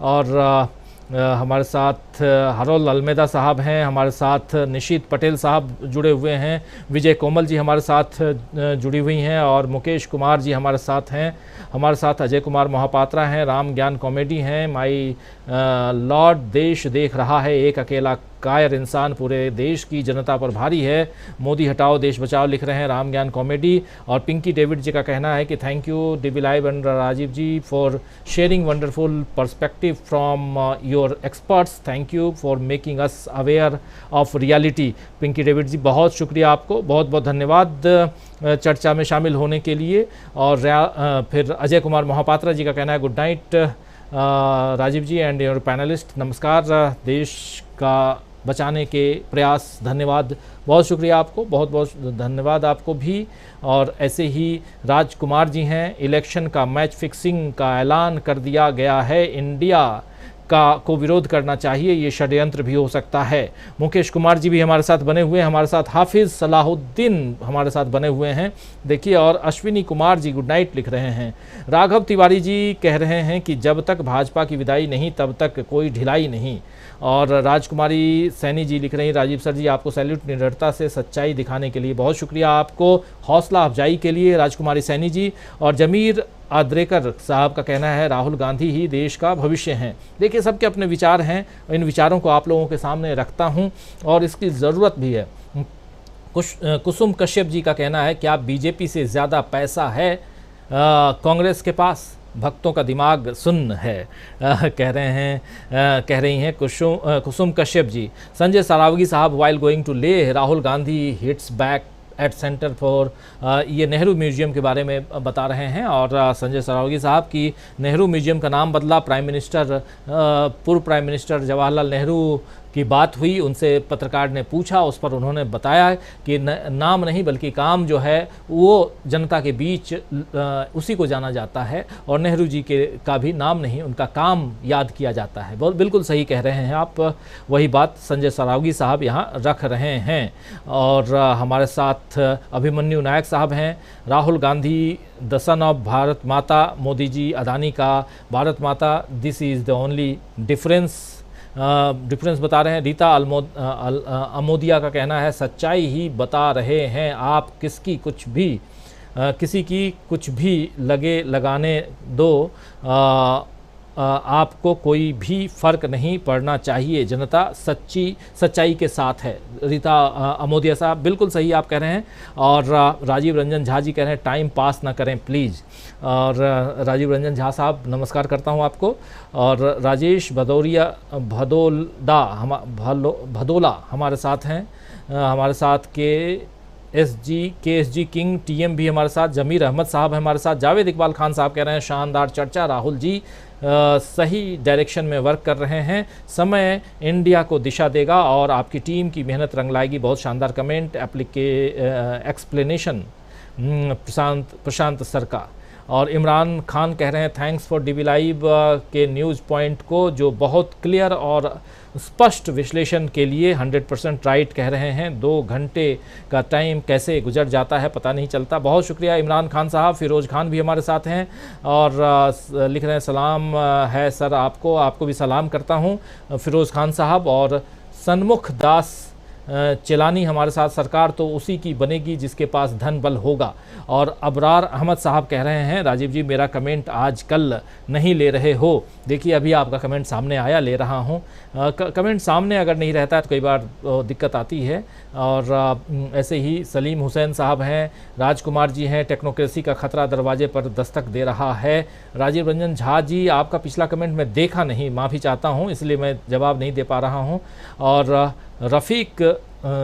और हमारे साथ हरोल अलमेदा साहब हैं, हमारे साथ निशित पटेल साहब जुड़े हुए हैं। विजय कोमल जी हमारे साथ जुड़ी हुई हैं और मुकेश कुमार जी हमारे साथ हैं। हमारे साथ अजय कुमार महापात्रा हैं। राम ज्ञान कॉमेडी हैं। माई लॉर्ड देश देख रहा है, एक अकेला कायर इंसान पूरे देश की जनता पर भारी है। मोदी हटाओ देश बचाओ लिख रहे हैं राम ज्ञान कॉमेडी। और पिंकी डेविड जी का कहना है कि thank you DB Live and Rajeev ji for sharing wonderful perspective from your experts. Thank you for making us aware of reality. Pinki David ji बहुत शुक्रिया आपको, बहुत बहुत धन्यवाद चर्चा में शामिल होने के लिए। और फिर अजय कुमार महापात्रा जी का कहना है good night Rajiv ji and your panelist. नमस्कार, देश का बचाने के प्रयास, धन्यवाद, बहुत शुक्रिया आपको, बहुत बहुत धन्यवाद आपको भी। और ऐसे ही राजकुमार जी हैं, इलेक्शन का मैच फिक्सिंग का ऐलान कर दिया गया है, इंडिया को विरोध करना चाहिए, ये षड्यंत्र भी हो सकता है। मुकेश कुमार जी भी हमारे साथ बने हुए हैं, हमारे साथ हाफिज़ सलाहुद्दीन हमारे साथ बने हुए हैं, देखिए। और अश्विनी कुमार जी गुड नाइट लिख रहे हैं। राघव तिवारी जी कह रहे हैं कि जब तक भाजपा की विदाई नहीं तब तक कोई ढिलाई नहीं। और राजकुमारी सैनी जी लिख रही हैं राजीव सर जी आपको सैल्यूट, निडरता से सच्चाई दिखाने के लिए बहुत शुक्रिया आपको, हौसला अफजाई के लिए राजकुमारी सैनी जी। और जमीर आद्रेकर साहब का कहना है राहुल गांधी ही देश का भविष्य हैं। देखिए, सबके अपने विचार हैं, इन विचारों को आप लोगों के सामने रखता हूं और इसकी ज़रूरत भी है। कुसुम कश्यप जी का कहना है क्या बीजेपी से ज़्यादा पैसा है कांग्रेस के पास? भक्तों का दिमाग सुन्न है, कह रही हैं कुसुम कश्यप जी। संजय सरावगी साहब while going to Leh, Rahul Gandhi hits back at centre for, ये नेहरू म्यूजियम के बारे में बता रहे हैं। और संजय सरावगी साहब की नेहरू म्यूजियम का नाम बदला, पूर्व प्राइम मिनिस्टर जवाहरलाल नेहरू की बात हुई, उनसे पत्रकार ने पूछा, उस पर उन्होंने बताया कि नाम नहीं बल्कि काम जो है वो जनता के बीच उसी को जाना जाता है और नेहरू जी का भी नाम नहीं, उनका काम याद किया जाता है। बिल्कुल सही कह रहे हैं आप, वही बात संजय सरावगी साहब यहाँ रख रहे हैं। और हमारे साथ अभिमन्यु नायक साहब हैं। Rahul Gandhi the son of Bharat माता, मोदी जी अदानी का भारत माता, this is the only difference difference बता रहे हैं। रीता अमोदिया का कहना है सच्चाई ही बता रहे हैं आप, किसी की कुछ भी लगाने दो, आपको कोई भी फर्क नहीं पड़ना चाहिए, जनता सच्चाई के साथ है। रीता अमोदिया साहब बिल्कुल सही आप कह रहे हैं। और राजीव रंजन झा जी कह रहे हैं टाइम पास ना करें प्लीज़। और राजीव रंजन झा साहब नमस्कार करता हूं आपको। और राजेश भदोला हमारे साथ हैं, हमारे साथ के एस जी किंग टीएम भी हमारे साथ, जमीर अहमद साहब हमारे साथ, जावेद इकबाल खान साहब कह रहे हैं शानदार चर्चा, राहुल जी सही डायरेक्शन में वर्क कर रहे हैं, समय इंडिया को दिशा देगा और आपकी टीम की मेहनत रंग लाएगी। बहुत शानदार कमेंट, एक्सप्लेनेशन प्रशांत सर का। और इमरान खान कह रहे हैं थैंक्स फॉर डीबी लाइव के न्यूज़ पॉइंट को जो बहुत क्लियर और स्पष्ट विश्लेषण के लिए 100% राइट कह रहे हैं। 2 घंटे का टाइम कैसे गुजर जाता है पता नहीं चलता। बहुत शुक्रिया इमरान खान साहब। फिरोज़ खान भी हमारे साथ हैं और लिख रहे हैं सलाम है सर आपको भी सलाम करता हूं फिरोज़ खान साहब। और सन्मुख दास चिलानी हमारे साथ, सरकार तो उसी की बनेगी जिसके पास धन बल होगा। और अबरार अहमद साहब कह रहे हैं राजीव जी मेरा कमेंट आज कल नहीं ले रहे हो। देखिए अभी आपका कमेंट सामने आया, ले रहा हूं। कमेंट सामने अगर नहीं रहता है तो कई बार दिक्कत आती है। और ऐसे ही सलीम हुसैन साहब हैं, राजकुमार जी हैं, टेक्नोक्रेसी का खतरा दरवाजे पर दस्तक दे रहा है। राजीव रंजन झा जी आपका पिछला कमेंट मैं देखा नहीं, माफ़ी चाहता हूं, इसलिए मैं जवाब नहीं दे पा रहा हूं। और रफ़ीक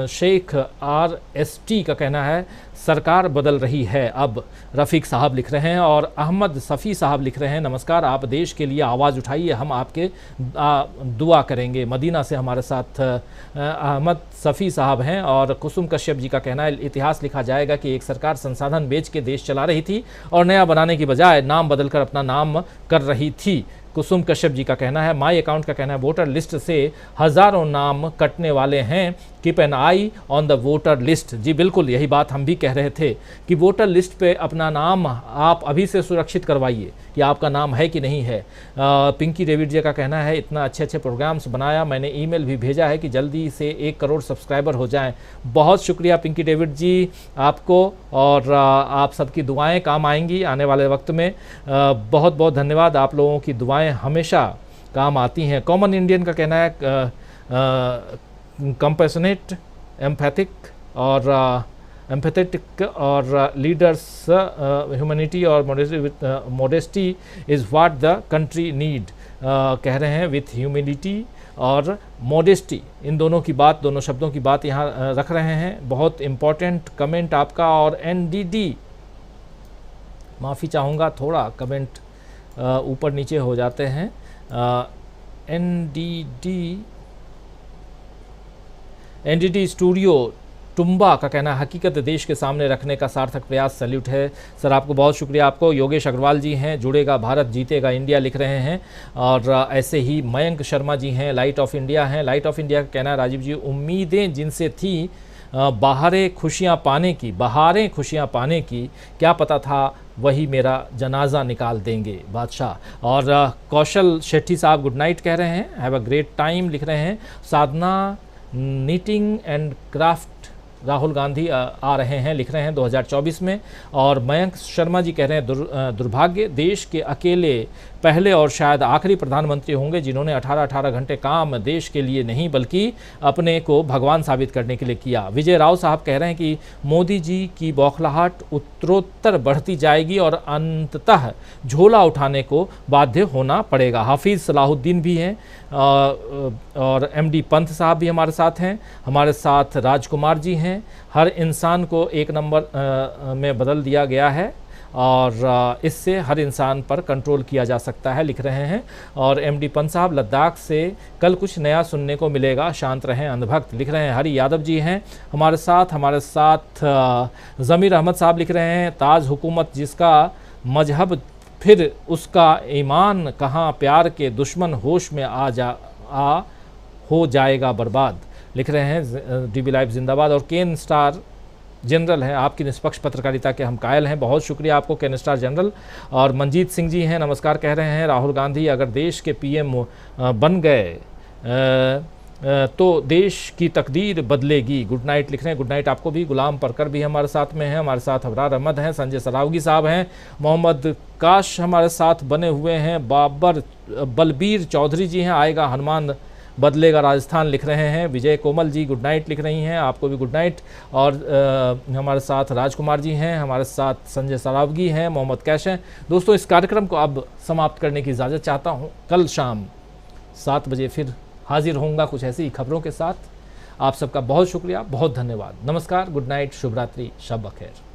शेख RST का कहना है सरकार बदल रही है अब, रफ़ीक साहब लिख रहे हैं। और अहमद सफ़ी साहब लिख रहे हैं नमस्कार, आप देश के लिए आवाज़ उठाइए, हम आपके दुआ करेंगे। मदीना से हमारे साथ अहमद सफ़ी साहब हैं। और कुसुम कश्यप जी का कहना है इतिहास लिखा जाएगा कि एक सरकार संसाधन बेच के देश चला रही थी और नया बनाने की बजाय नाम बदलकर अपना नाम कर रही थी। कुसुम कश्यप जी का कहना है। माई अकाउंट का कहना है वोटर लिस्ट से हज़ारों नाम कटने वाले हैं, keep an eye on the voter list. जी बिल्कुल यही बात हम भी कह रहे थे कि वोटर लिस्ट पे अपना नाम आप अभी से सुरक्षित करवाइए कि आपका नाम है कि नहीं है। पिंकी डेविड जी का कहना है इतना अच्छे प्रोग्राम्स बनाया, मैंने ईमेल भी भेजा है कि जल्दी से 1 करोड़ सब्सक्राइबर हो जाएं। बहुत शुक्रिया पिंकी डेविड जी आपको, और आप सबकी दुआएं काम आएंगी आने वाले वक्त में। बहुत बहुत धन्यवाद, आप लोगों की दुआएं हमेशा काम आती हैं। कॉमन इंडियन का कहना है कंपैशनेट, एम्पैथेटिक और लीडर्स, ह्यूमैनिटी और modesty is what the country need. कह रहे हैं विथ ह्यूमिलिटी और मॉडेस्टी, इन दोनों शब्दों की बात यहाँ रख रहे हैं। बहुत इम्पोर्टेंट कमेंट आपका। और NDD, माफ़ी चाहूँगा थोड़ा कमेंट ऊपर नीचे हो जाते हैं। NDD स्टूडियो टुम्बा का कहना है हकीकत देश के सामने रखने का सार्थक प्रयास, सैल्यूट है सर आपको, बहुत शुक्रिया आपको। योगेश अग्रवाल जी हैं, जुड़ेगा भारत जीतेगा इंडिया लिख रहे हैं। और ऐसे ही मयंक शर्मा जी हैं, लाइट ऑफ इंडिया हैं। लाइट ऑफ इंडिया का कहना है राजीव जी उम्मीदें जिनसे थी बहारें खुशियाँ पाने की क्या पता था वही मेरा जनाजा निकाल देंगे बादशाह। और कौशल शेट्टी साहब गुड नाइट कह रहे हैं, हैव अ ग्रेट टाइम लिख रहे हैं। Sadhana knitting and craft Rahul Gandhi आ रहे हैं लिख रहे हैं 2024 में। और मयंक शर्मा जी कह रहे हैं दुर्भाग्य, देश के अकेले पहले और शायद आखिरी प्रधानमंत्री होंगे जिन्होंने 18 घंटे काम देश के लिए नहीं बल्कि अपने को भगवान साबित करने के लिए किया। विजय राव साहब कह रहे हैं कि मोदी जी की बौखलाहट उत्तरोत्तर बढ़ती जाएगी और अंततः झोला उठाने को बाध्य होना पड़ेगा। हाफिज़ सलाहुद्दीन भी हैं और MD पंथ साहब भी हमारे साथ हैं। हमारे साथ राजकुमार जी हैं। हर इंसान को 1 नंबर में बदल दिया गया है और इससे हर इंसान पर कंट्रोल किया जा सकता है लिख रहे हैं। और MD पंत साहब लद्दाख से कल कुछ नया सुनने को मिलेगा, शांत रहें अंधभक्त लिख रहे हैं। हरी यादव जी हैं हमारे साथ ज़मीर अहमद साहब लिख रहे हैं ताज हुकूमत जिसका मजहब फिर उसका ईमान कहाँ, प्यार के दुश्मन होश में हो जाएगा बर्बाद लिख रहे हैं। DB लाइव जिंदाबाद। और केन स्टार जनरल हैं, आपकी निष्पक्ष पत्रकारिता के हम कायल हैं, बहुत शुक्रिया आपको केन स्टार जनरल। और मंजीत सिंह जी हैं नमस्कार कह रहे हैं राहुल गांधी अगर देश के PM बन गए तो देश की तकदीर बदलेगी। गुड नाइट लिख रहे हैं। गुड नाइट आपको भी। गुलाम परकर भी हमारे साथ में हैं, हमारे साथ अबरार अहमद हैं, संजय सरावगी साहब हैं, मोहम्मद काश हमारे साथ बने हुए हैं, बलबीर चौधरी जी हैं, आएगा हनुमान बदलेगा राजस्थान लिख रहे हैं, विजय कोमल जी गुड नाइट लिख रही हैं, आपको भी गुड नाइट। और हमारे साथ राजकुमार जी हैं, हमारे साथ संजय सरावगी हैं, मोहम्मद कैश हैं। दोस्तों, इस कार्यक्रम को अब समाप्त करने की इजाज़त चाहता हूँ। कल शाम 7 बजे फिर हाजिर होऊंगा कुछ ऐसी ही खबरों के साथ। आप सबका बहुत शुक्रिया, बहुत धन्यवाद। नमस्कार, गुड नाइट, शुभ रात्रि, शब बखैर।